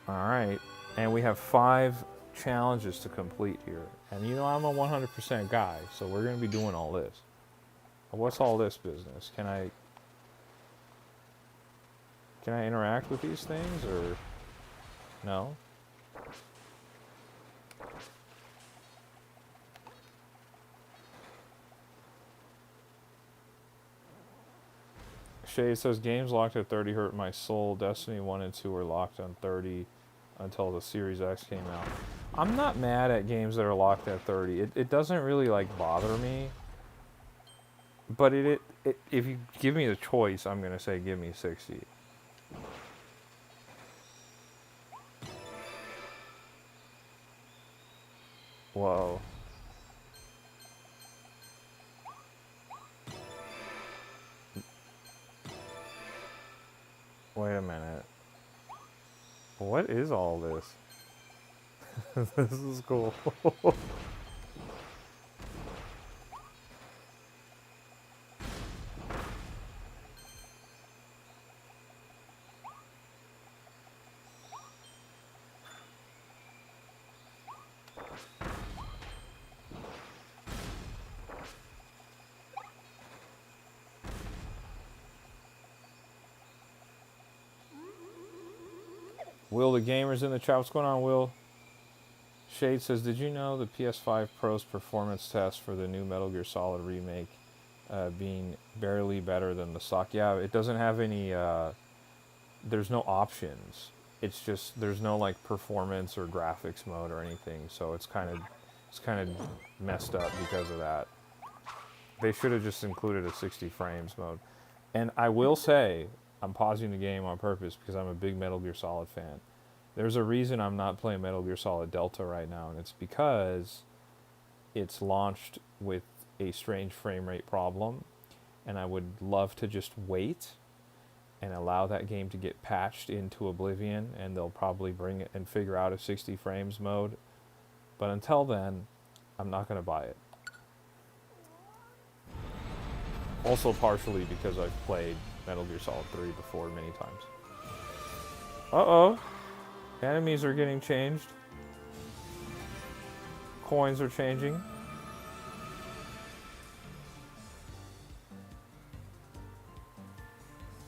All right, and we have 5 challenges to complete here. And you know I'm a 100% guy, so we're gonna be doing all this. What's all this business? Can I interact with these things or no? Shay says games locked at 30 hurt my soul. Destiny 1 and 2 were locked on 30 until the Series X came out. I'm not mad at games that are locked at 30. It doesn't really like bother me. But if you give me the choice, I'm gonna say give me 60. Whoa. Wait a minute. What is all this? This is cool. Will the gamers in the chat, what's going on, Will? Shade says, did you know the PS5 Pro's performance test for the new Metal Gear Solid remake being barely better than the stock? Yeah, it doesn't have any, there's no options. It's just, there's no like performance or graphics mode or anything, so it's kind of messed up because of that. They should have just included a 60 frames mode. And I will say, I'm pausing the game on purpose because I'm a big Metal Gear Solid fan. There's a reason I'm not playing Metal Gear Solid Delta right now, and it's because it's launched with a strange frame rate problem, and I would love to just wait and allow that game to get patched into oblivion, and they'll probably bring it and figure out a 60 frames mode. But until then, I'm not going to buy it. Also partially because I've played Metal Gear Solid 3 before many times. Uh-oh. Enemies are getting changed. Coins are changing.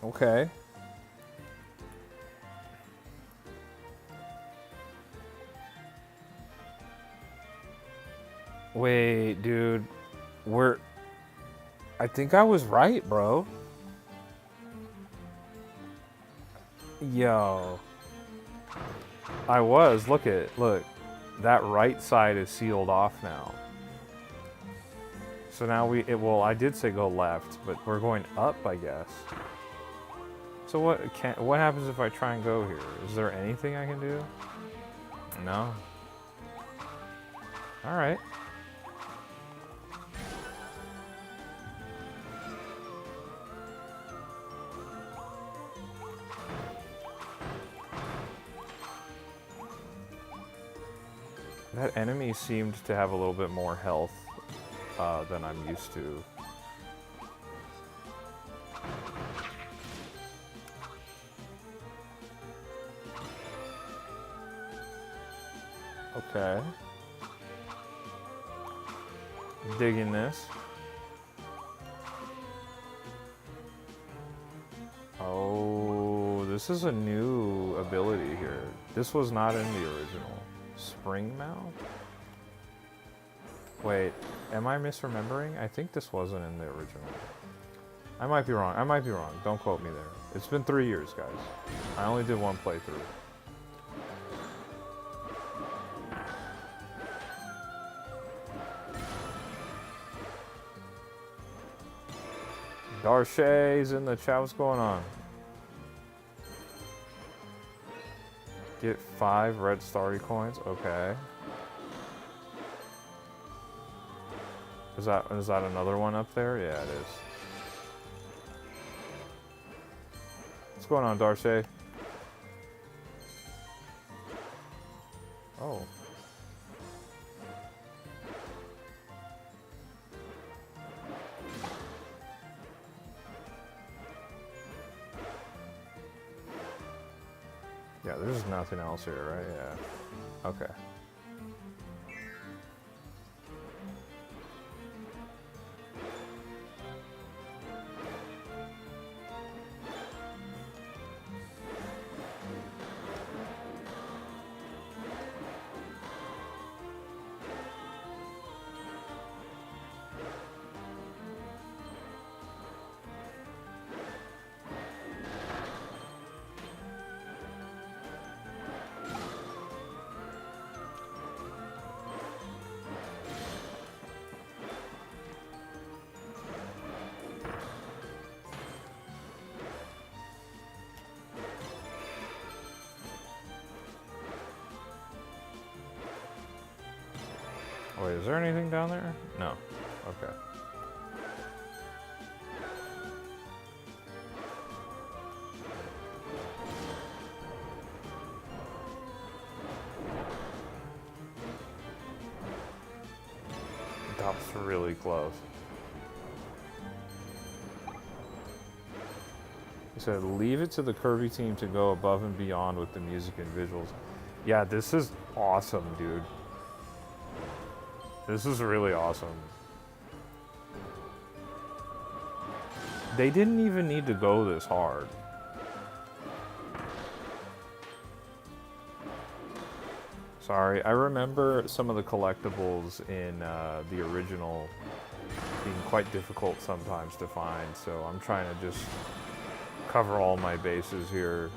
Okay. Wait, dude. I think I was right, bro. Yo. I was. Look. That right side is sealed off now. So now well, I did say go left, but we're going up, I guess. So what happens if I try and go here? Is there anything I can do? No. All right. That enemy seemed to have a little bit more health than I'm used to. Okay. Digging this. Oh, this is a new ability here. This was not in the original. Spring mouth? Wait, am I misremembering? I think this wasn't in the original. I might be wrong. Don't quote me there. It's been 3 years, guys. I only did one playthrough. Darshay's in the chat. What's going on? Get 5 red starry coins. Okay. Is that another one up there? Yeah, it is. What's going on, Darshay? Oh. Yeah, there's nothing else here, right? Yeah. Okay. Wait, is there anything down there? No. Okay. That was really close. He said, leave it to the Kirby team to go above and beyond with the music and visuals. Yeah, this is awesome, dude. This is really awesome. They didn't even need to go this hard. Sorry, I remember some of the collectibles in the original being quite difficult sometimes to find, so I'm trying to just cover all my bases here.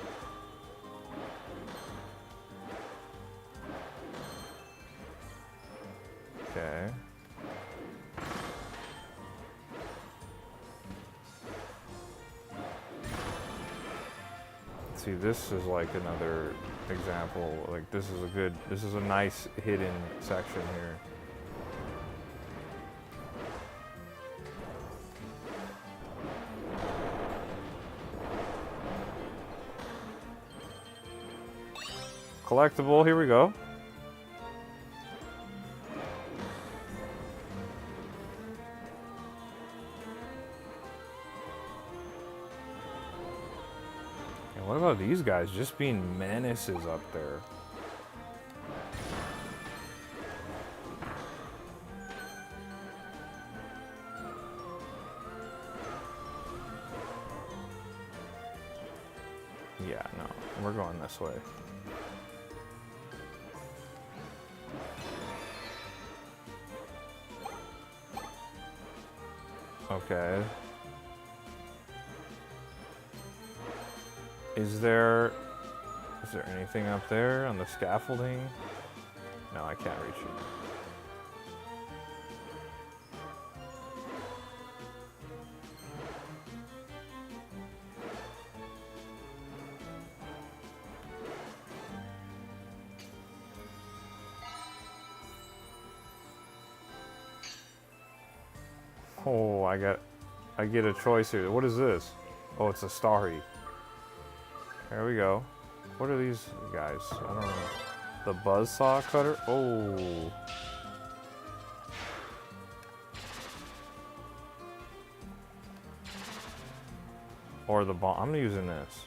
Okay. See, this is like another example. Like, this is a nice hidden section here. Collectible, here we go. And what about these guys just being menaces up there? Yeah, no, we're going this way. Okay. Is there anything up there on the scaffolding? No, I can't reach it. Oh, I get a choice here. What is this? Oh, it's a Starry. There we go. What are these guys? I don't know. The buzzsaw cutter? Oh. Or the bomb. I'm using this.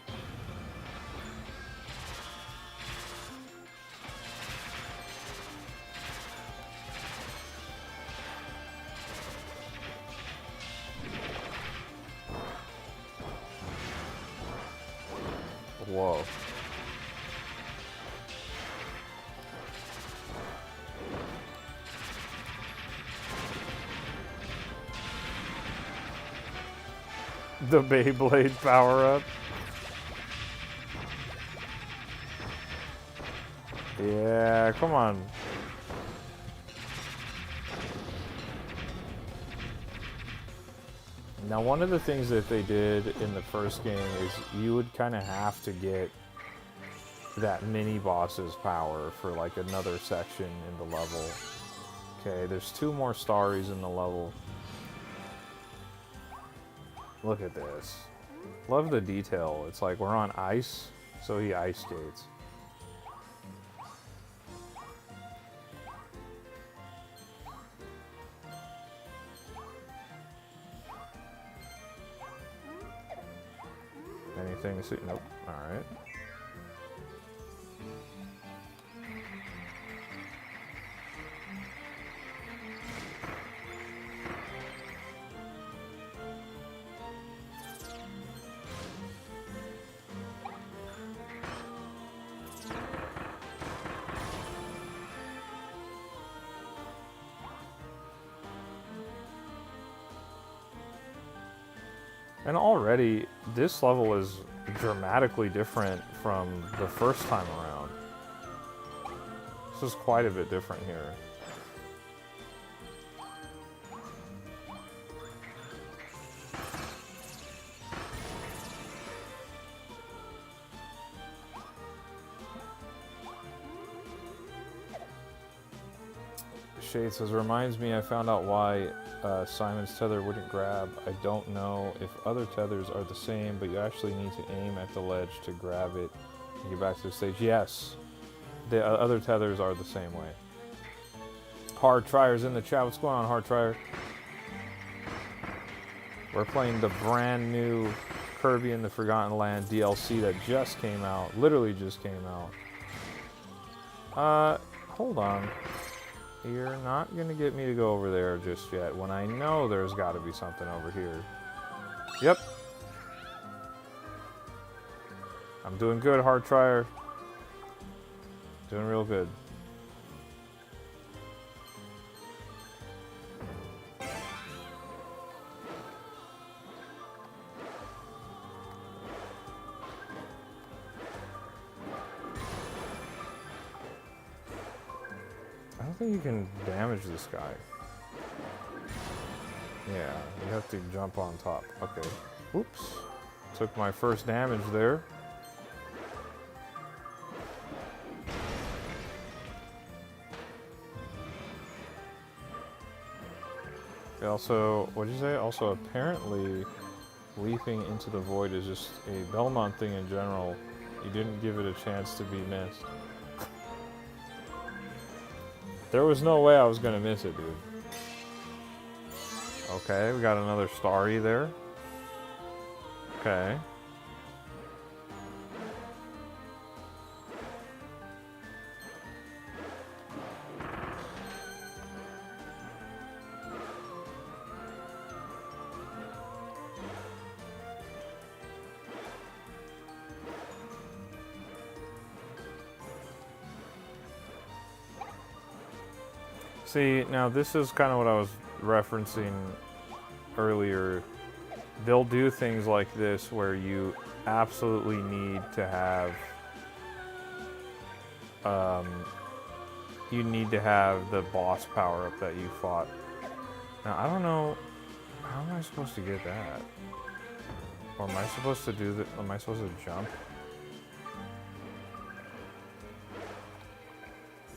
Whoa. The Beyblade power-up. Yeah, come on. Now, one of the things that they did in the first game is you would kind of have to get that mini-boss's power for like another section in the level. Okay, there's 2 more Starries in the level. Look at this. Love the detail. It's like we're on ice, so he ice skates. Anything? Nope. Alright. And already, this level is dramatically different from the first time around. This is quite a bit different here. Shade says, reminds me I found out why Simon's tether wouldn't grab. I don't know if other tethers are the same, but you actually need to aim at the ledge to grab it and get back to the stage. Yes, the other tethers are the same way. Hard Tryer's in the chat. What's going on, Hard Tryer? We're playing the brand new Kirby and the Forgotten Land DLC that just came out. Literally just came out. Hold on. You're not gonna get me to go over there just yet when I know there's gotta be something over here. Yep. I'm doing good, Hard Tryer. Doing real good. I don't think you can damage this guy. Yeah, you have to jump on top. Okay. Oops. Took my first damage there. Also, what did you say? Also, apparently, leaping into the void is just a Belmont thing in general. You didn't give it a chance to be missed. There was no way I was gonna miss it, dude. Okay, we got another Starry there. Okay. See, now this is kind of what I was referencing earlier. They'll do things like this where you absolutely need to have the boss power up that you fought. Now I don't know, how am I supposed to get that? Or am I supposed to do that? Am I supposed to jump?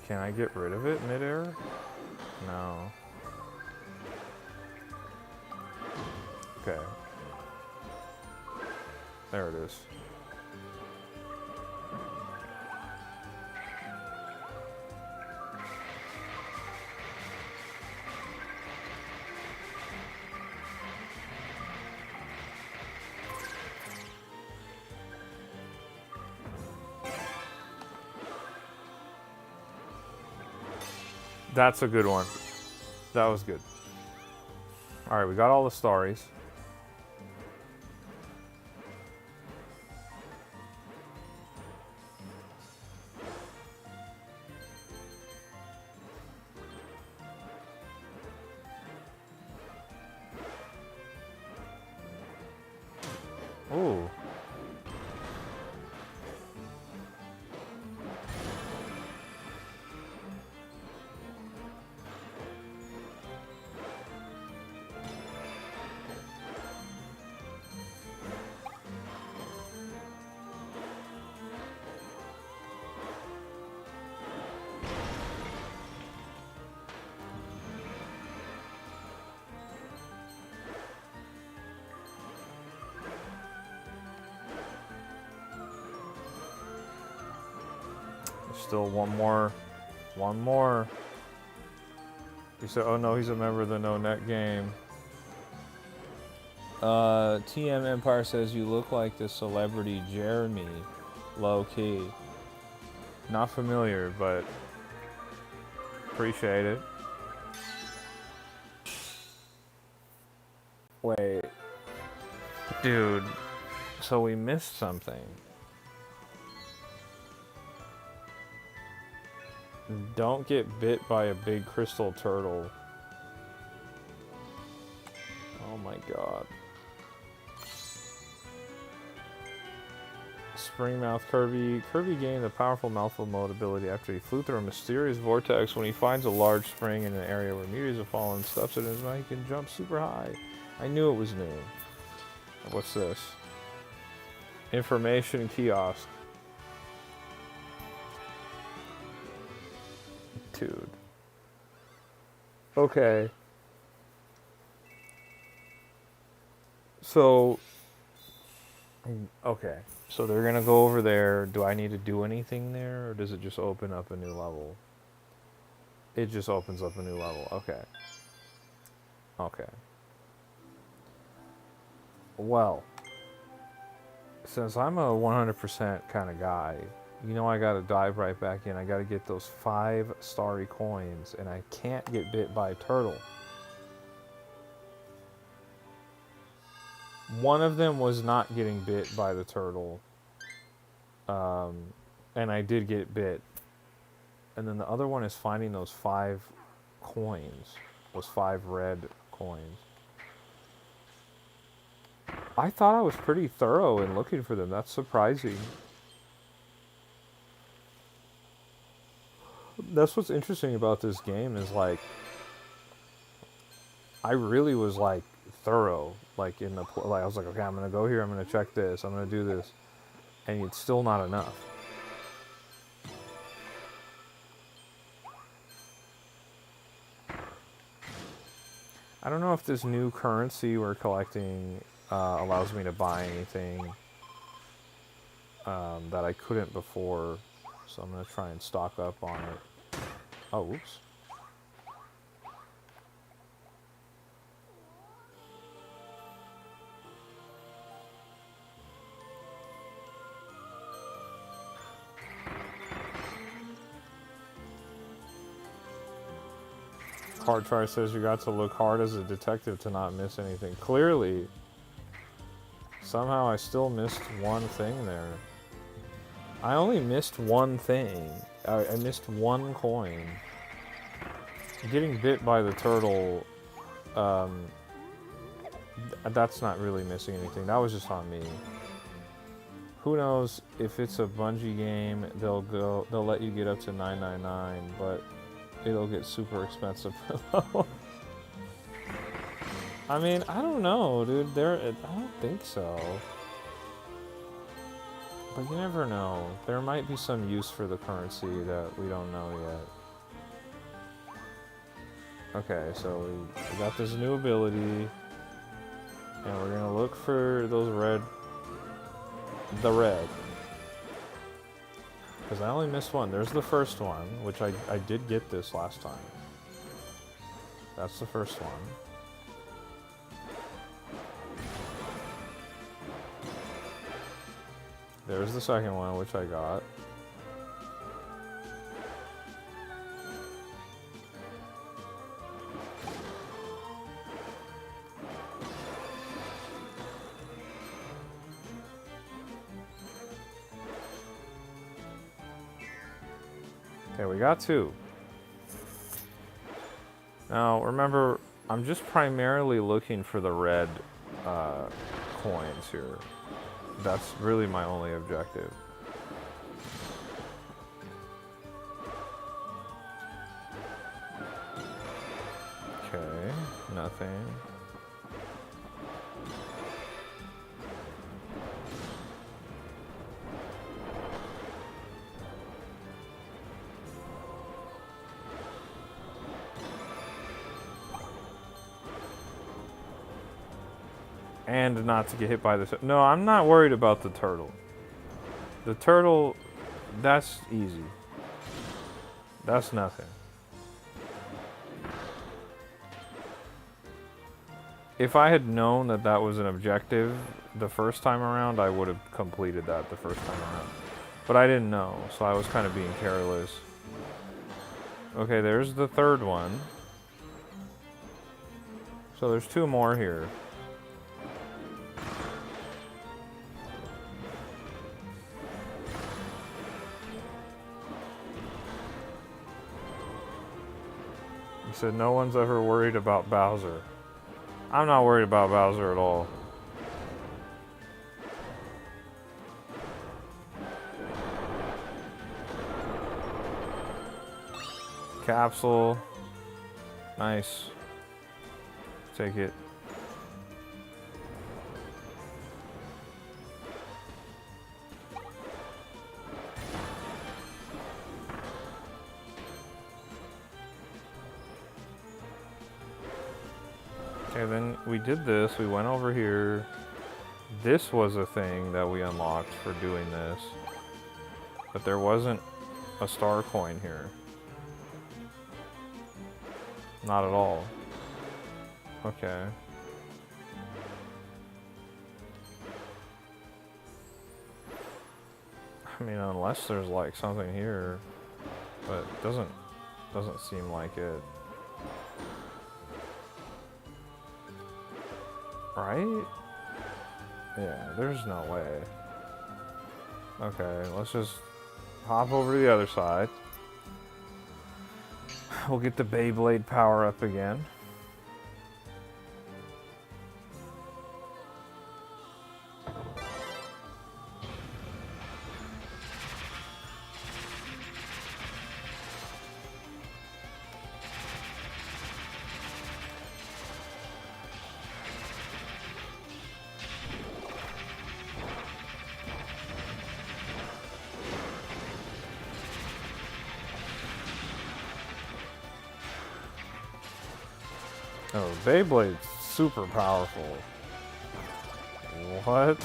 Can I get rid of it midair? No. Okay. There it is. That's a good one. That was good. Alright, we got all the Starries. Ooh. Still one more. One more. He said, oh no, he's a member of the No Net game. TM Empire says you look like the celebrity Jeremy. Low key. Not familiar, but appreciate it. Wait. Dude. So we missed something. Don't get bit by a big crystal turtle. Oh my god. Springmouth Kirby. Kirby gained a powerful mouthful mode ability after he flew through a mysterious vortex. When he finds a large spring in an area where meteors have fallen, steps in his mouth, he can jump super high. I knew it was new. What's this? Information kiosk. Dude. Okay. So, okay. So they're gonna go over there. Do I need to do anything there, or does it just open up a new level? It just opens up a new level. Okay. Okay. Well, since I'm a 100% kind of guy, you know I gotta dive right back in. I gotta get those 5 starry coins, and I can't get bit by a turtle. One of them was not getting bit by the turtle, and I did get bit. And then the other one is finding those 5 coins, those 5 red coins. I thought I was pretty thorough in looking for them. That's surprising. That's what's interesting about this game is, like, I really was, like, thorough. Like, in the, like, I was like, okay, I'm going to go here, I'm going to check this, I'm going to do this. And it's still not enough. I don't know if this new currency we're collecting allows me to buy anything that I couldn't before. So I'm going to try and stock up on it. Oh, whoops. Hard Try says you got to look hard as a detective to not miss anything. Clearly, somehow I still missed one thing there. I only missed one thing. I missed one coin. Getting bit by the turtle, that's not really missing anything. That was just on me. Who knows if it's a Bungie game, they'll let you get up to $9.99, but it'll get super expensive though. I mean, I don't know, dude. I don't think so. But you never know. There might be some use for the currency that we don't know yet. Okay, so we got this new ability. And we're gonna look for those the red. Because I only missed one. There's the first one, which I did get this last time. That's the first one. There's the second one, which I got. Okay, we got 2. Now, remember, I'm just primarily looking for the red coins here. That's really my only objective. Okay, nothing. And not to get hit by the... No, I'm not worried about the turtle. The turtle, that's easy. That's nothing. If I had known that that was an objective the first time around, I would have completed that the first time around. But I didn't know, so I was kind of being careless. Okay, there's the third one. So there's 2 more here. He said no one's ever worried about Bowser. I'm not worried about Bowser at all. Capsule. Nice. Take it. Okay, then we did this. We went over here. This was a thing that we unlocked for doing this. But there wasn't a star coin here. Not at all. Okay. I mean, unless there's like something here, but it doesn't seem like it. Right? Yeah, there's no way. Okay, let's just hop over to the other side. We'll get the Beyblade power up again. Oh, Beyblade's super powerful. What?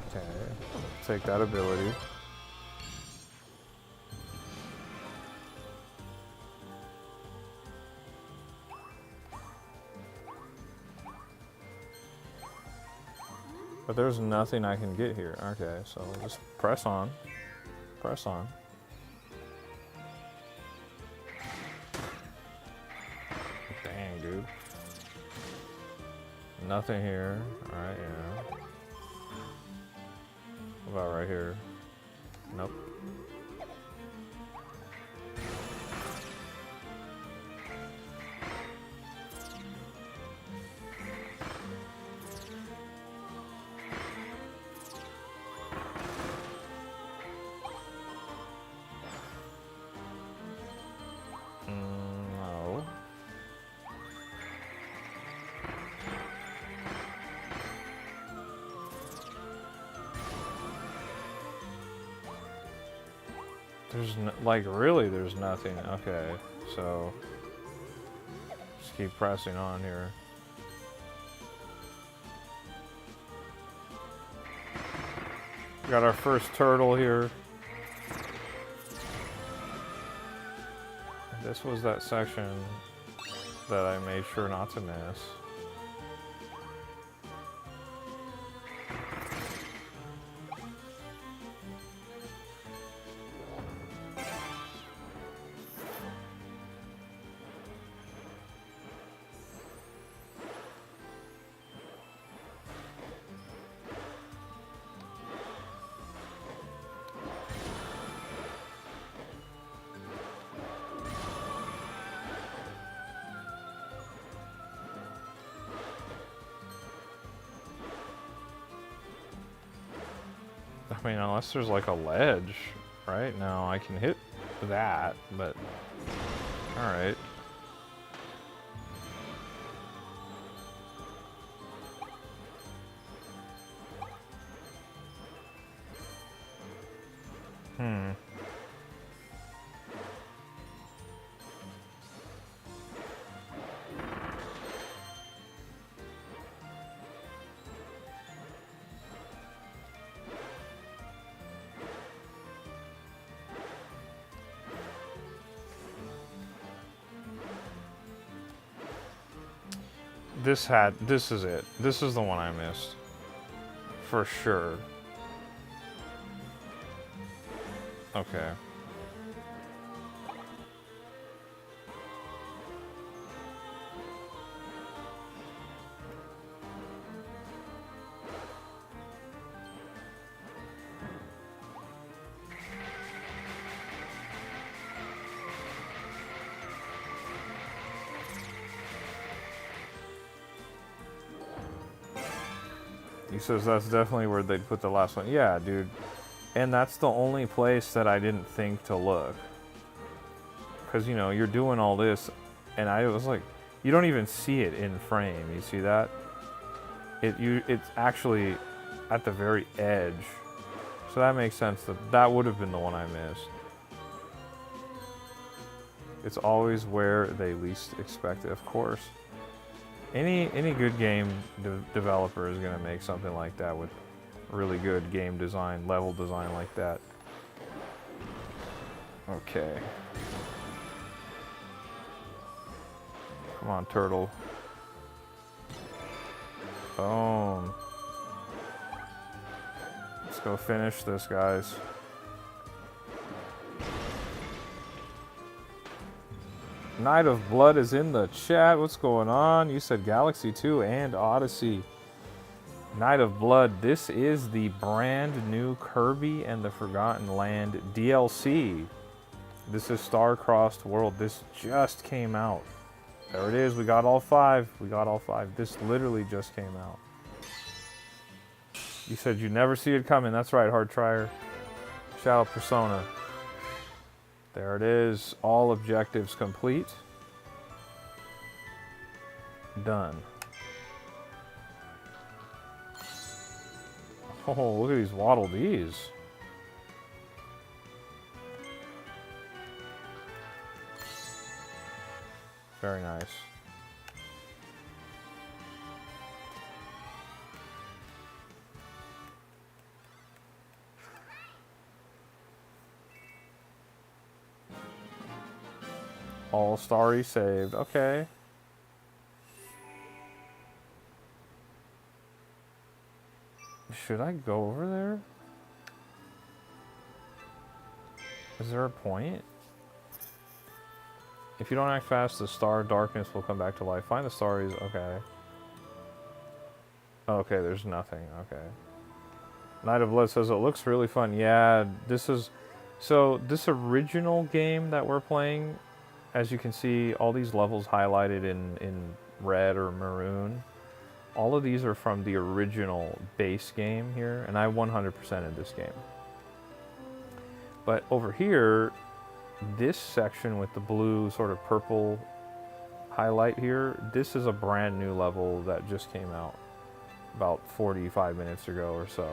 Okay, take that ability. But there's nothing I can get here. Okay, so just press on. Press on. Dang, dude. Nothing here. Alright, yeah. What about right here? Nope. No. There's no, like really there's nothing. Okay, so just keep pressing on here. Got our first turtle here. This was that section that I made sure not to miss. I mean, unless there's like a ledge, right? Now I can hit that, but alright. Hmm. This is it. This is the one I missed. For sure. Okay. You says that's definitely where they'd put the last one. Yeah, dude. And that's the only place that I didn't think to look. Because, you know, you're doing all this, and I was like, you don't even see it in frame. You see that? It's actually at the very edge. So that makes sense that would have been the one I missed. It's always where they least expect it, of course. Any good game developer is going to make something like that with really good game design, level design like that. Okay. Come on, turtle. Boom. Let's go finish this, guys. Knight of Blood is in the chat. What's going on? You said Galaxy 2 and Odyssey. Knight of Blood. This is the brand new Kirby and the Forgotten Land DLC. This is Star-Crossed World. This just came out. There it is. We got all 5. We got all 5. This literally just came out. You said you never see it coming. That's right, Hard Trier. Shout out Persona. There it is. All objectives complete. Done. Oh, look at these Waddle Dees. Very nice. All story saved. Okay. Should I go over there? Is there a point? If you don't act fast, the star darkness will come back to life. Find the stories. Okay. Okay, there's nothing. Okay. Knight of Blood says it looks really fun. Yeah, this is... So, this original game that we're playing, as you can see, all these levels highlighted in red or maroon. All of these are from the original base game here, and I 100%ed this game. But over here, this section with the blue sort of purple highlight here, this is a brand new level that just came out about 45 minutes ago or so.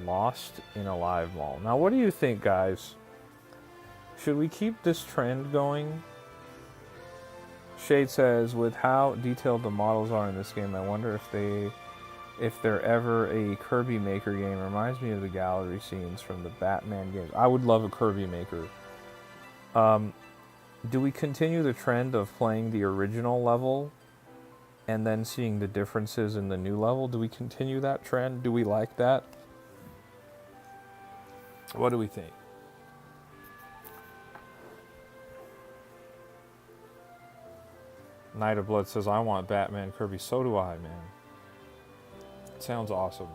Lost in a Live Mall. Now, what do you think, guys? Should we keep this trend going? Shade says, with how detailed the models are in this game, I wonder if they're ever a Kirby Maker game. Reminds me of the gallery scenes from the Batman games. I would love a Kirby Maker. Do we continue the trend of playing the original level and then seeing the differences in the new level? Do we continue that trend? Do we like that? What do we think? Knight of Blood says, I want Batman Kirby. So do I, man. It sounds awesome.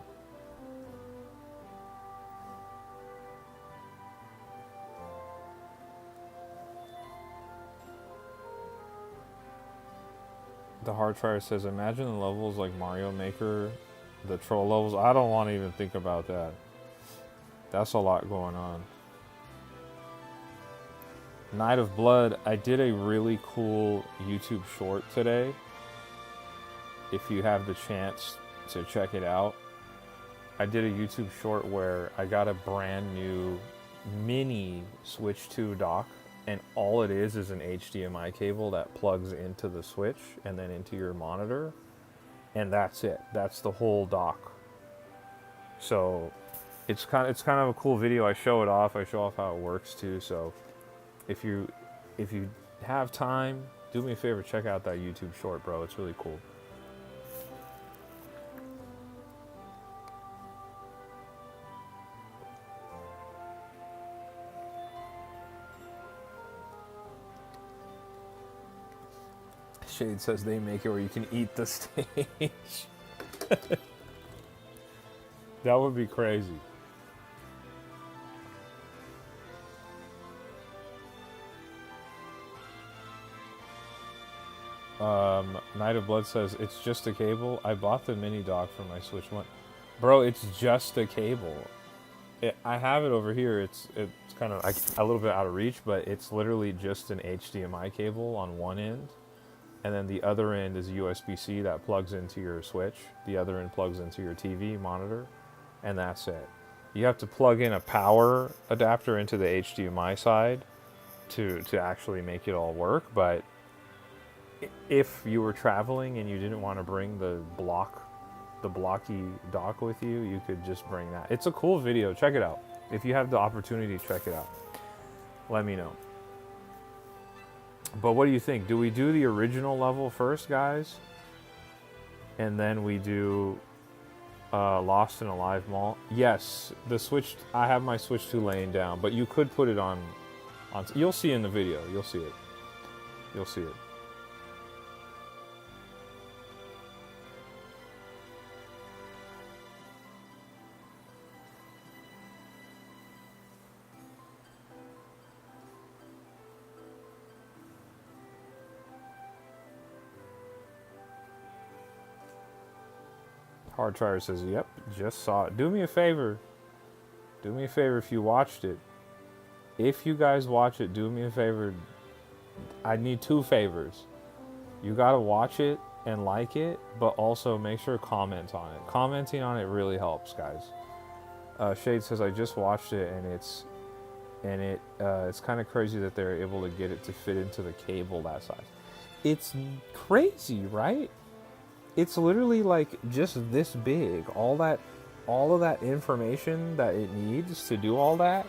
The Hard Trier says, imagine the levels like Mario Maker, the troll levels. I don't want to even think about that. That's a lot going on. Knight of Blood, I did a really cool YouTube short today. If you have the chance to check it out. I did a YouTube short where I got a brand new mini Switch 2 dock, and all it is an HDMI cable that plugs into the Switch and then into your monitor, and that's it. That's the whole dock. So it's kind of a cool video. I show it off. I show off how it works too. So if you have time, do me a favor, check out that YouTube short, bro. It's really cool. Shade says they make it where you can eat the stage. That would be crazy. Night of Blood says, it's just a cable. I bought the mini dock for my Switch 1. Bro, it's just a cable. I have it over here. It's kind of a little bit out of reach, but it's literally just an HDMI cable on one end. And then the other end is USB-C that plugs into your Switch. The other end plugs into your TV monitor. And that's it. You have to plug in a power adapter into the HDMI side to actually make it all work. But if you were traveling and you didn't want to bring the blocky dock with you, you could just bring that. It's a cool video. Check it out. If you have the opportunity, check it out. Let me know. But what do you think? Do we do the original level first, guys? And then we do Lost and Alive Mall? Yes, the Switch. I have my Switch 2 laying down, but you could put it on. You'll see in the video. You'll see it. You'll see it. Hardtrier says, yep, just saw it. Do me a favor. Do me a favor if you watched it. If you guys watch it, do me a favor. I need 2 favors. You gotta watch it and like it, but also make sure to comment on it. Commenting on it really helps, guys. Shade says, I just watched it and it's kind of crazy that they're able to get it to fit into the cable that size. It's crazy, right? It's literally like just this big. All of that information that it needs to do all that,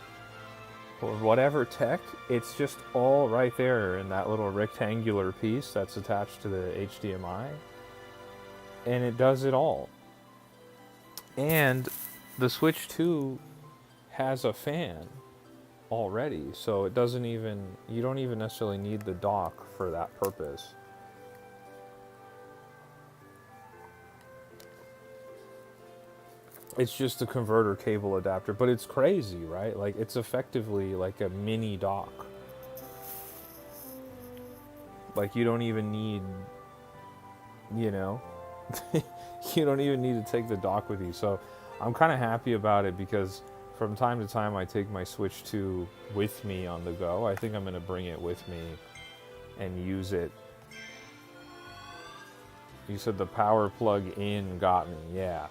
or whatever tech, it's just all right there in that little rectangular piece that's attached to the HDMI. And it does it all. And the Switch 2 has a fan already, so you don't even necessarily need the dock for that purpose. It's just a converter cable adapter, but it's crazy, right? Like, it's effectively like a mini dock. Like, you don't even need, you don't even need to take the dock with you. So I'm kind of happy about it because from time to time I take my Switch 2 with me on the go. I think I'm going to bring it with me and use it. You said the power plug in got me. Yeah.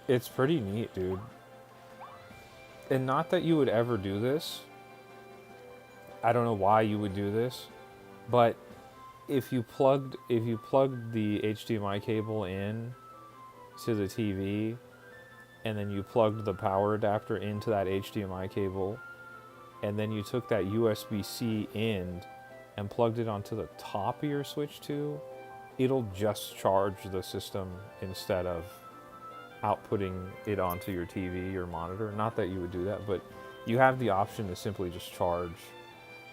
It's pretty neat, dude. And not that you would ever do this. I don't know why you would do this, but if you plugged the HDMI cable in to the TV, and then you plugged the power adapter into that HDMI cable, and then you took that USB-C end and plugged it onto the top of your Switch 2, it'll just charge the system instead of outputting it onto your TV or monitor. Not that you would do that, but you have the option to simply just charge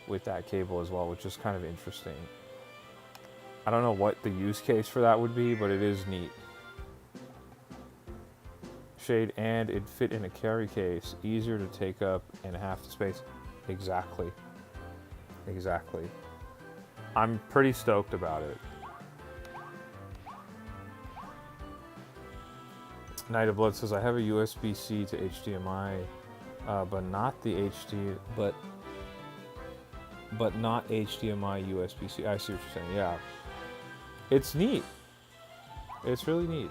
with that cable as well, which is kind of interesting. I don't know what the use case for that would be, but it is neat. Shade, and it fit in a carry case, easier to take up and half the space. Exactly. I'm pretty stoked about it. Night of Blood says, I have a USB-C to HDMI, but not not HDMI USB-C. I see what you're saying. Yeah, it's neat. It's really neat.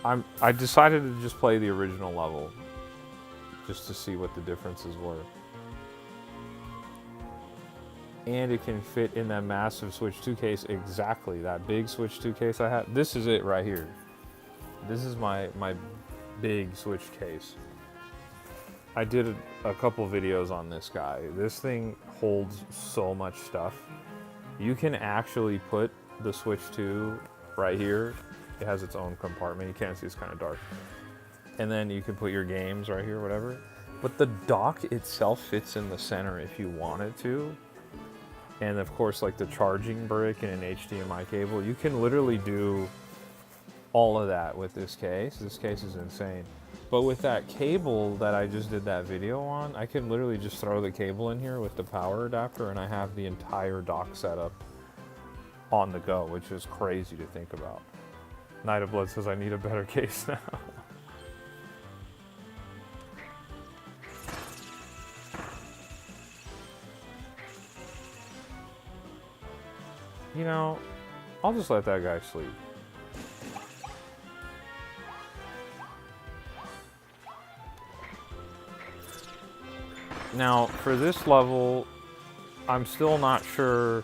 I decided to just play the original level, just to see what the differences were. And it can fit in that massive Switch 2 case. Exactly, that big Switch 2 case I have. This is it right here. This is my big Switch case. I did a couple videos on this guy. This thing holds so much stuff. You can actually put the Switch 2 right here. It has its own compartment. You can't see, it's kind of dark. And then you can put your games right here, whatever. But the dock itself fits in the center if you wanted to. And of course, like the charging brick and an HDMI cable, you can literally do all of that with this case. This case is insane. But with that cable that I just did that video on, I can literally just throw the cable in here with the power adapter and I have the entire dock setup on the go, which is crazy to think about. Night of Blood says I need a better case now. You know, I'll just let that guy sleep. Now, for this level, I'm still not sure,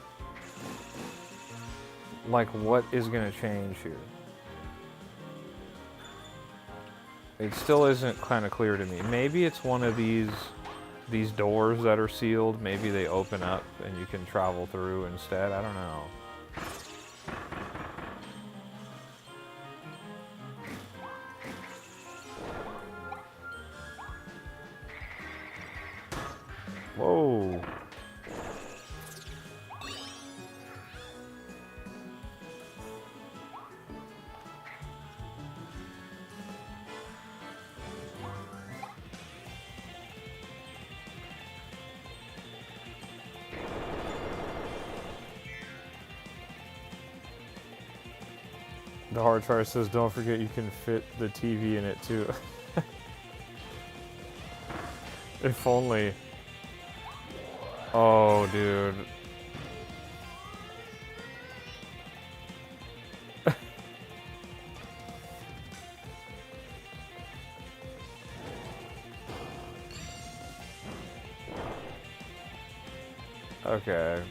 like, what is going to change here. It still isn't kind of clear to me. Maybe it's one of these doors that are sealed. Maybe they open up and you can travel through instead. I don't know. Whoa. The Hard Fire says, don't forget you can fit the TV in it too. If only. Oh, dude. Okay.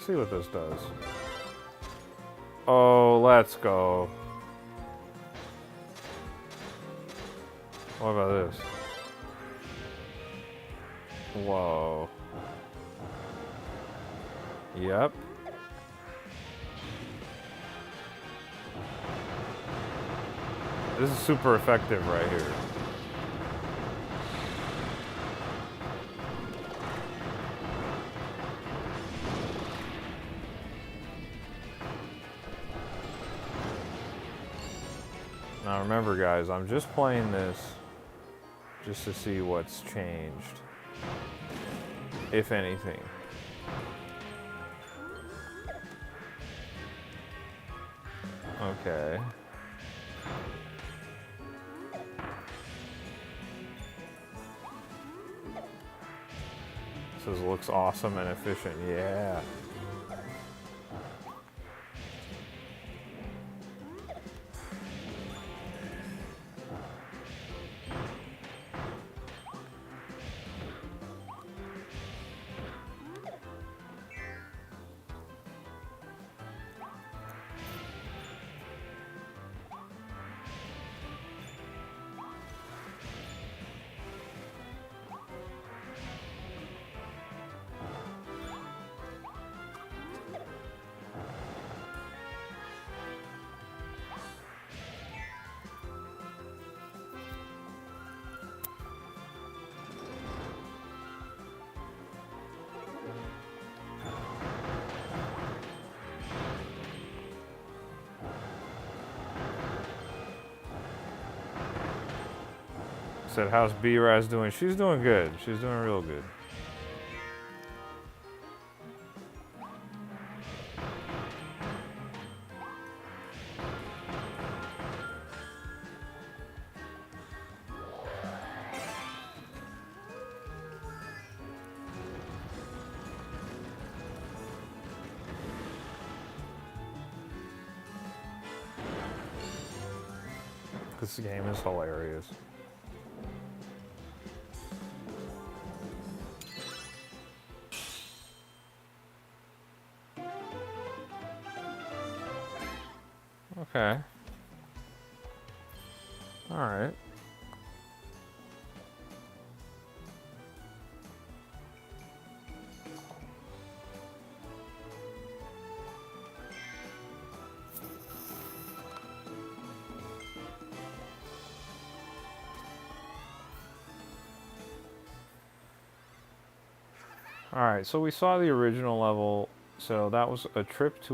See what this does. Oh, let's go. What about this? Whoa. Yep. This is super effective right here. Now remember guys, I'm just playing this just to see what's changed, if anything. Okay. This looks awesome and efficient, yeah. Said, how's B-Raz doing? She's doing good. She's doing real good. This game is hilarious. Okay. Alright. Alright, so we saw the original level. So that was a trip to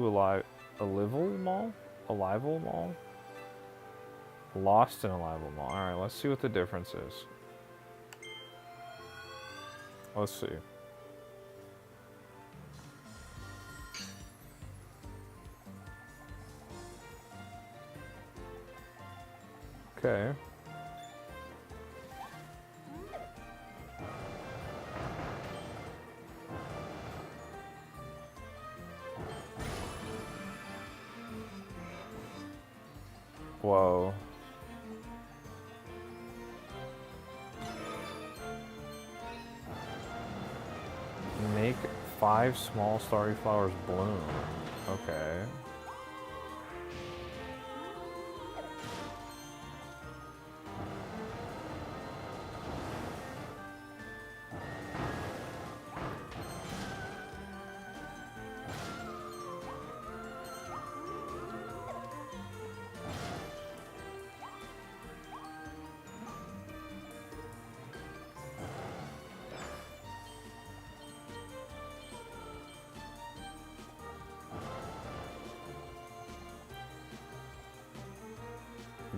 Alival Mall? Alival Mall? Lost in Alival Mall. Alright, let's see what the difference is. Let's see. Okay. Whoa. Make 5 small starry flowers bloom. Okay.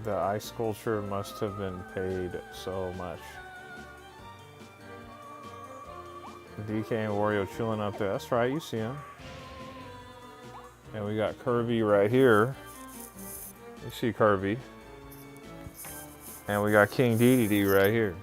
The ice sculpture must have been paid so much. DK and Wario chilling up there. That's right, you see him. And we got Kirby right here. You see Kirby. And we got King Dedede right here.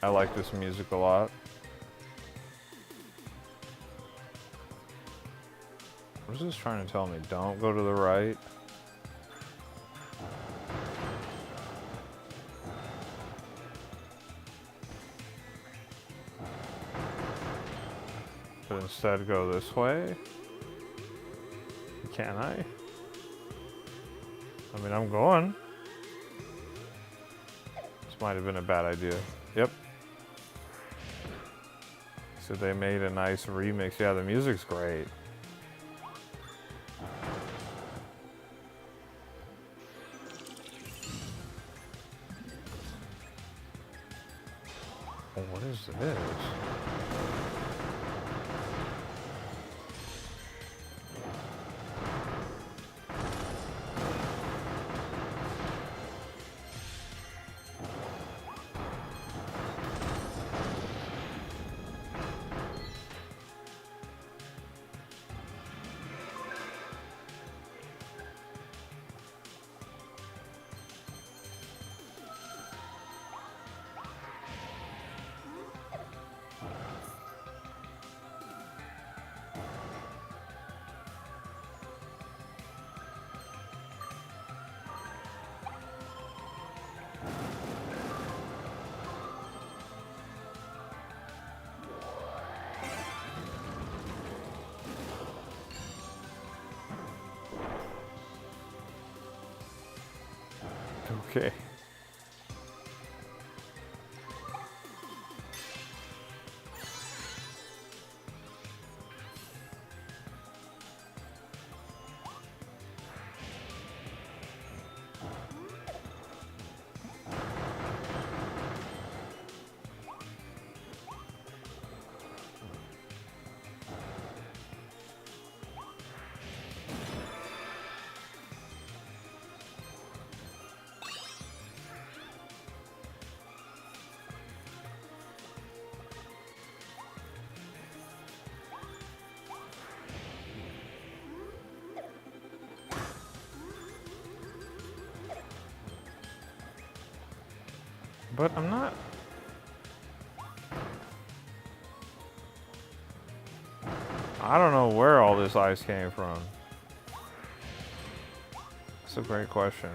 I like this music a lot. What is this trying to tell me? Don't go to the right. But instead go this way? Can I? I mean, I'm going. This might have been a bad idea. Yep. So they made a nice remix. Yeah, the music's great. Oh, what is this? Okay. But I'm not... I don't know where all this ice came from. That's a great question.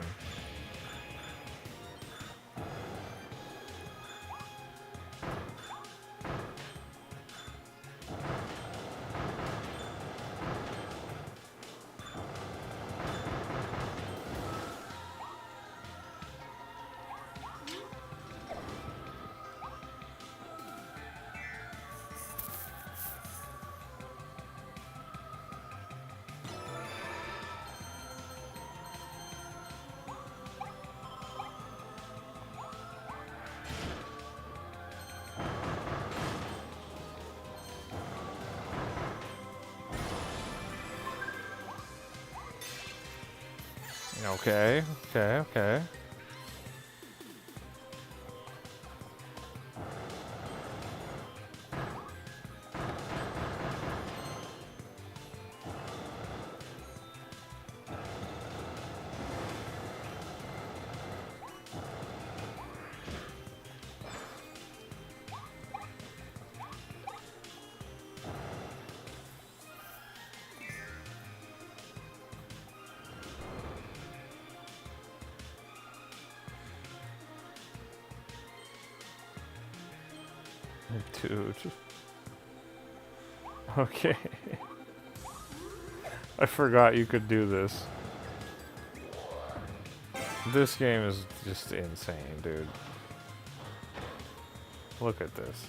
Okay, okay, okay. Dude. Okay. I forgot you could do this. This game is just insane, dude. Look at this.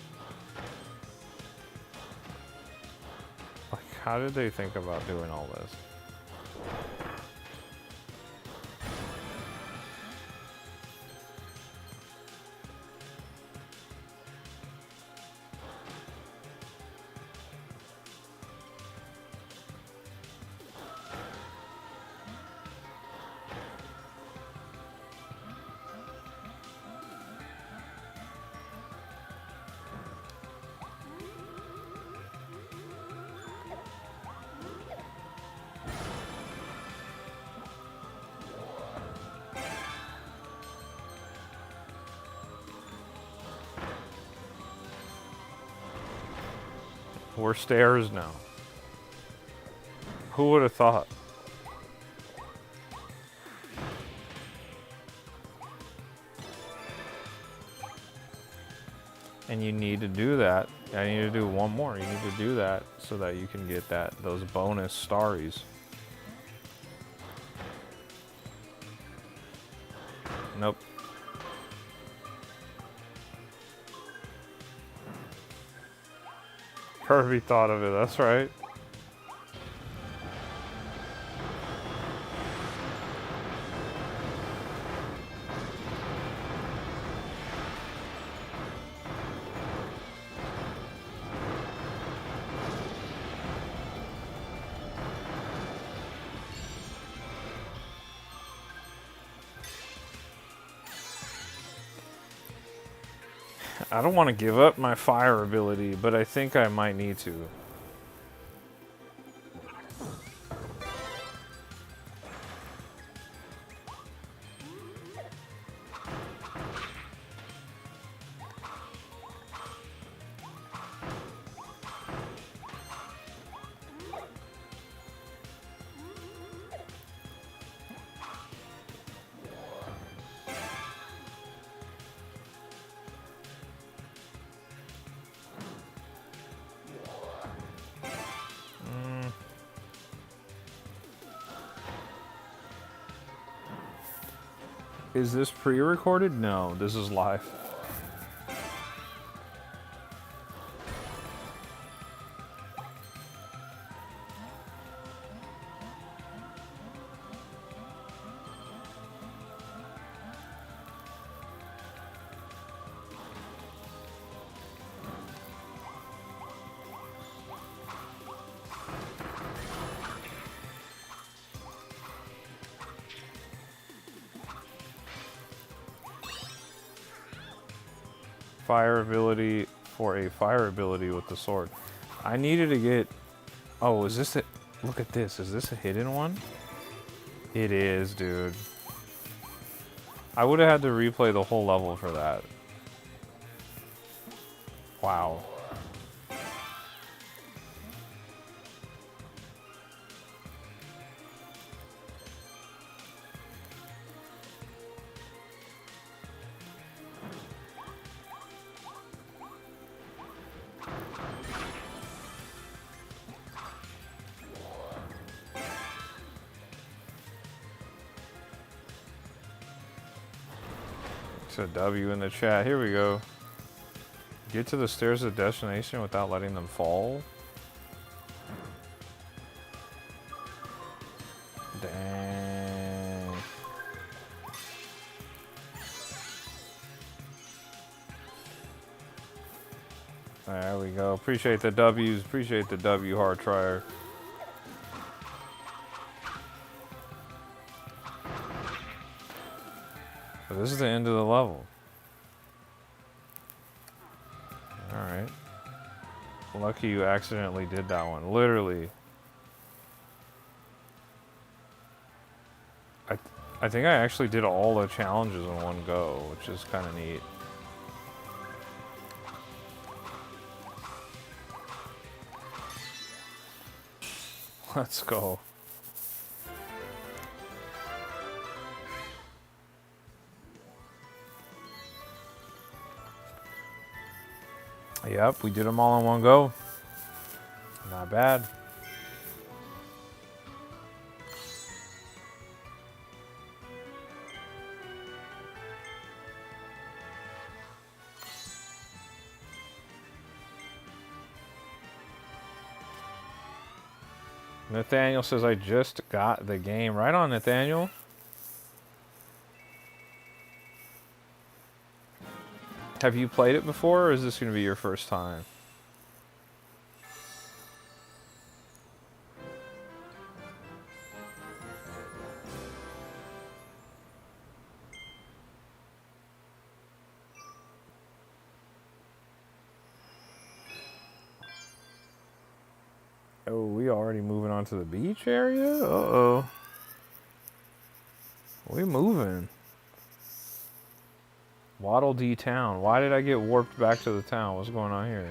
Like, how did they think about doing all this? We're stairs now. Who would have thought? And you need to do that. I need to do one more. You need to do that so that you can get those bonus starries. Nope. Kirby thought of it, that's right. I don't want to give up my fire ability, but I think I might need to. Is this pre-recorded? No, this is live. Fire ability for a fire ability with the sword. I needed to get... Oh, is this it? Look at this. Is this a hidden one? It is, dude. I would have had to replay the whole level for that. Wow. It's a W in the chat. Here we go. Get to the stairs of destination without letting them fall. Dang. There we go. Appreciate the W's. Appreciate the W, hard trier. But this is the end of the level. Alright. Lucky you accidentally did that one. Literally. I think I actually did all the challenges in one go, which is kind of neat. Let's go. Yep, we did them all in one go. Not bad. Nathaniel says, I just got the game. Right on, Nathaniel. Have you played it before, or is this going to be your first time? Oh, we already moving on to the beach area? Uh-oh. We moving. Waddle Dee Town. Why did I get warped back to the town? What's going on here?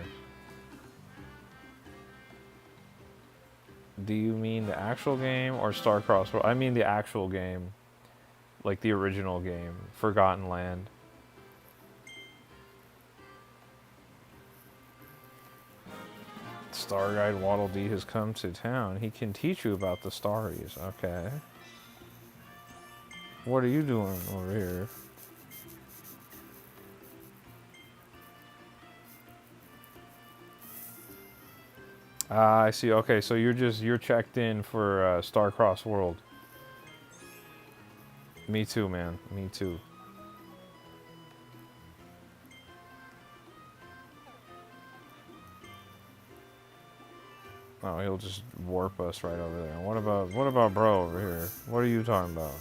Do you mean the actual game or Starcross? I mean the actual game. Like the original game. Forgotten Land. Star Guide Waddle Dee has come to town. He can teach you about the Starries. Okay. What are you doing over here? Ah, I see. Okay, so you're checked in for Starcross World. Me too, man. Me too. Oh, he'll just warp us right over there. What about bro over here? What are you talking about?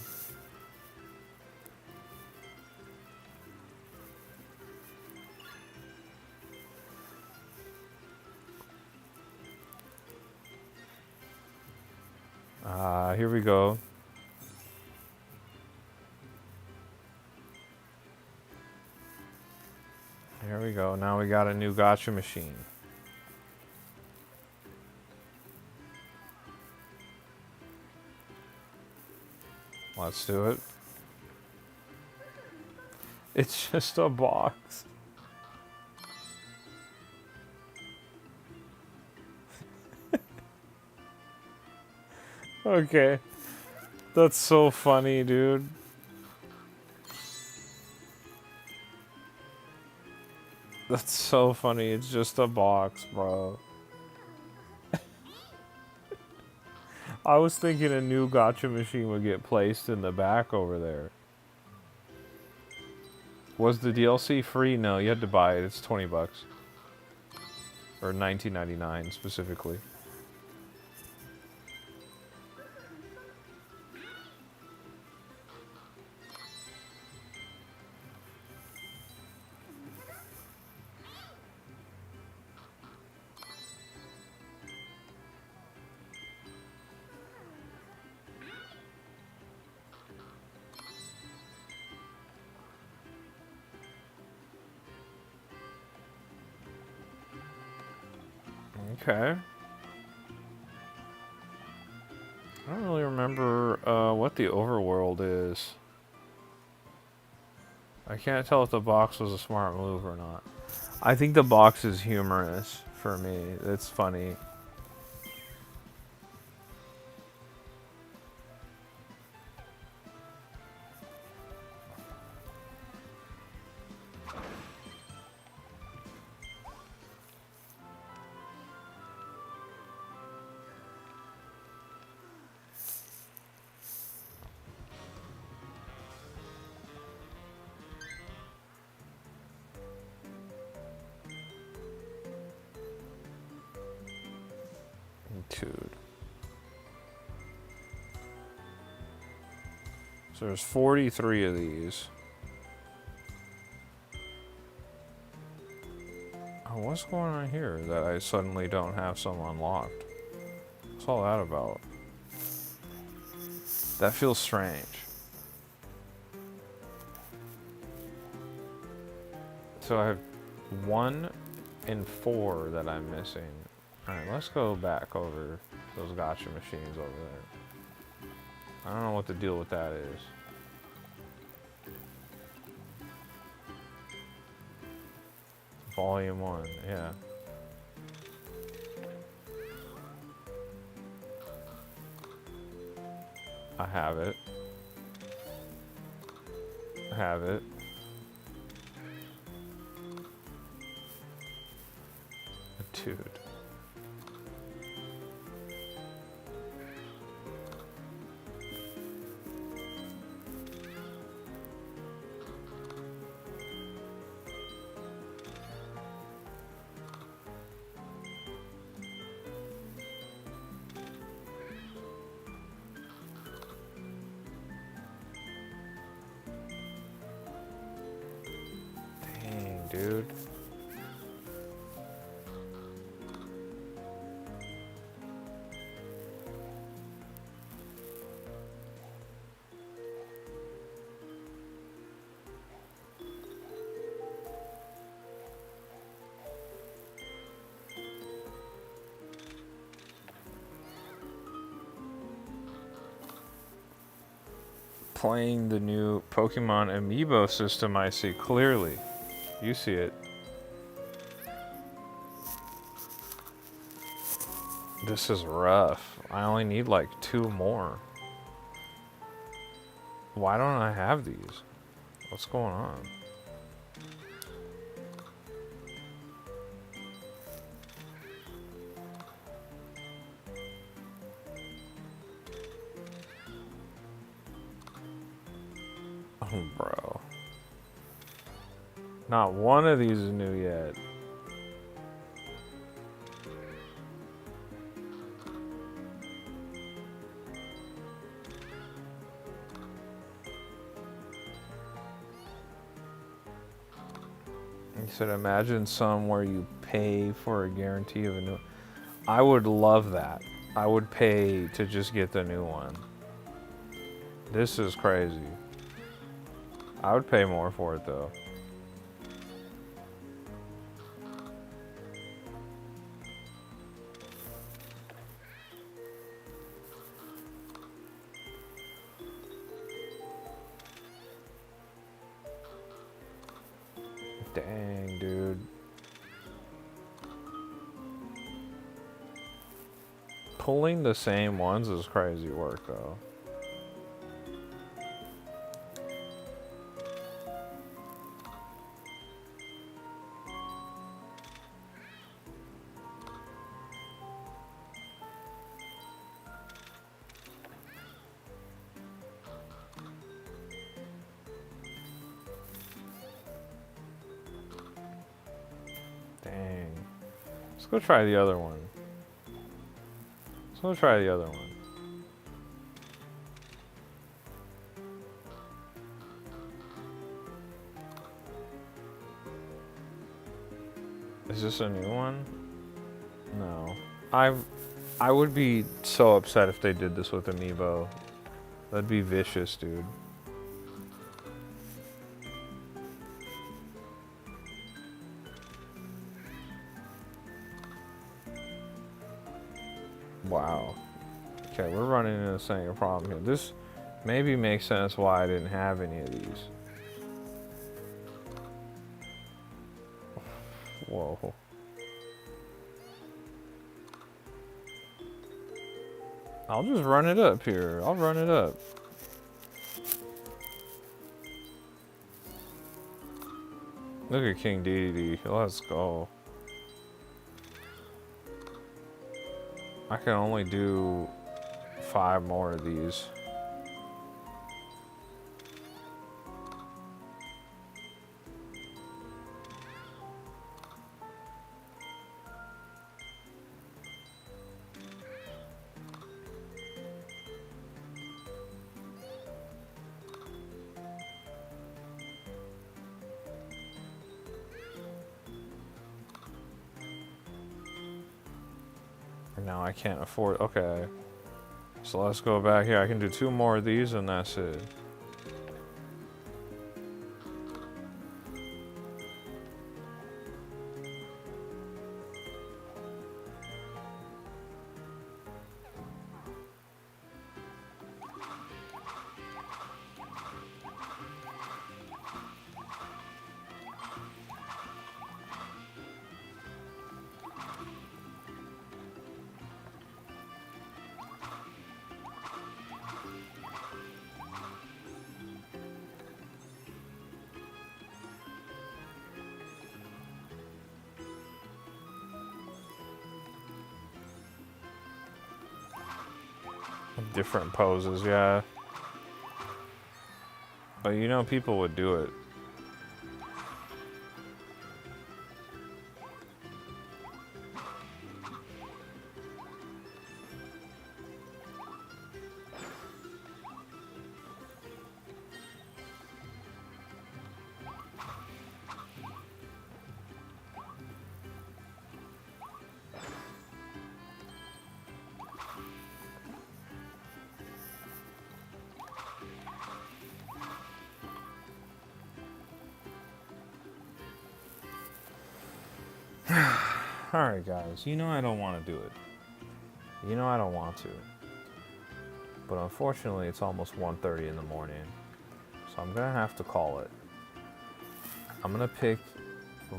Here we go. Here we go. Now we got a new gacha machine. Let's do it. It's just a box. Okay. That's so funny, dude. That's so funny. It's just a box, bro. I was thinking a new gacha machine would get placed in the back over there. Was the DLC free? No, you had to buy it. It's 20 bucks. Or $19.99 specifically. Okay. I don't really remember what the overworld is. I can't tell if the box was a smart move or not. I think the box is humorous for me. It's funny. Dude. So there's 43 of these. Oh, what's going on here that I suddenly don't have some unlocked? What's all that about? That feels strange. So I have 1 and 4 that I'm missing. Alright, let's go back over those gotcha machines over there. I don't know what the deal with that is. Volume 1, yeah. I have it. I have it. Dude. Dang, dude. Playing the new Pokemon Amiibo system, I see clearly. You see it. This is rough. I only need like 2 more. Why don't I have these? What's going on? Oh, bro. Not one of these is new yet. You said imagine some where you pay for a guarantee of a new... I would love that. I would pay to just get the new one. This is crazy. I would pay more for it though. Dang, dude. Pulling the same ones is crazy work though. Dang. Let's go try the other one. Let's go try the other one. Is this a new one? No. I would be so upset if they did this with Amiibo. That'd be vicious, dude. Wow. Okay, we're running into the same problem here. This maybe makes sense why I didn't have any of these. Whoa. I'll just run it up here. I'll run it up. Look at King Dedede. Let's go. I can only do 5 more of these. Now I can't afford. Okay. So let's go back here. I can do 2 more of these and that's it. Different poses, yeah. But you know, people would do it. Alright, guys. You know I don't want to do it. You know I don't want to. But unfortunately, it's almost 1:30 in the morning. So I'm going to have to call it. I'm going to pick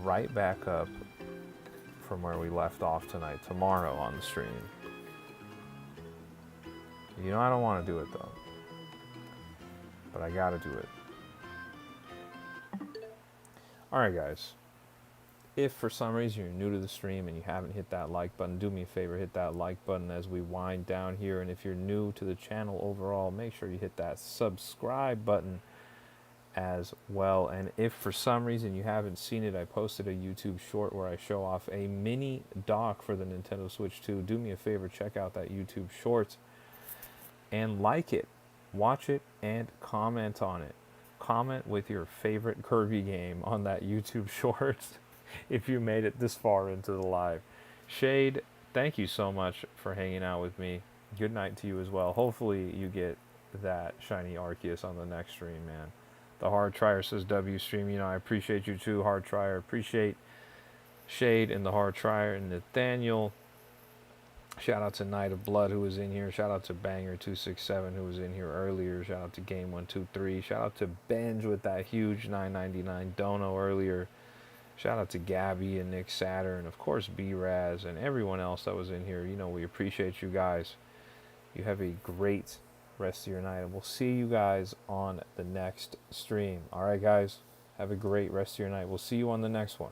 right back up from where we left off tonight, tomorrow on the stream. You know I don't want to do it, though. But I got to do it. Alright, guys. If for some reason you're new to the stream and you haven't hit that like button, do me a favor, hit that like button as we wind down here. And if you're new to the channel overall, make sure you hit that subscribe button as well. And if for some reason you haven't seen it, I posted a YouTube short where I show off a mini dock for the Nintendo Switch 2. Do me a favor, check out that YouTube short and like it, watch it, and comment on it. Comment with your favorite Kirby game on that YouTube short. If you made it this far into the live. Shade, thank you so much for hanging out with me. Good night to you as well. Hopefully you get that shiny Arceus on the next stream, man. The Hard Trier says W stream. You know, I appreciate you too, Hard Trier. Appreciate Shade and the Hard Trier and Nathaniel. Shout out to Knight of Blood who was in here. Shout out to Banger267 who was in here earlier. Shout out to Game123. Shout out to Benj with that huge $9.99 dono earlier. Shout out to Gabby and Nick Saturn, of course B-Raz, and everyone else that was in here. You know, we appreciate you guys. You have a great rest of your night, and we'll see you guys on the next stream. All right, guys, have a great rest of your night. We'll see you on the next one.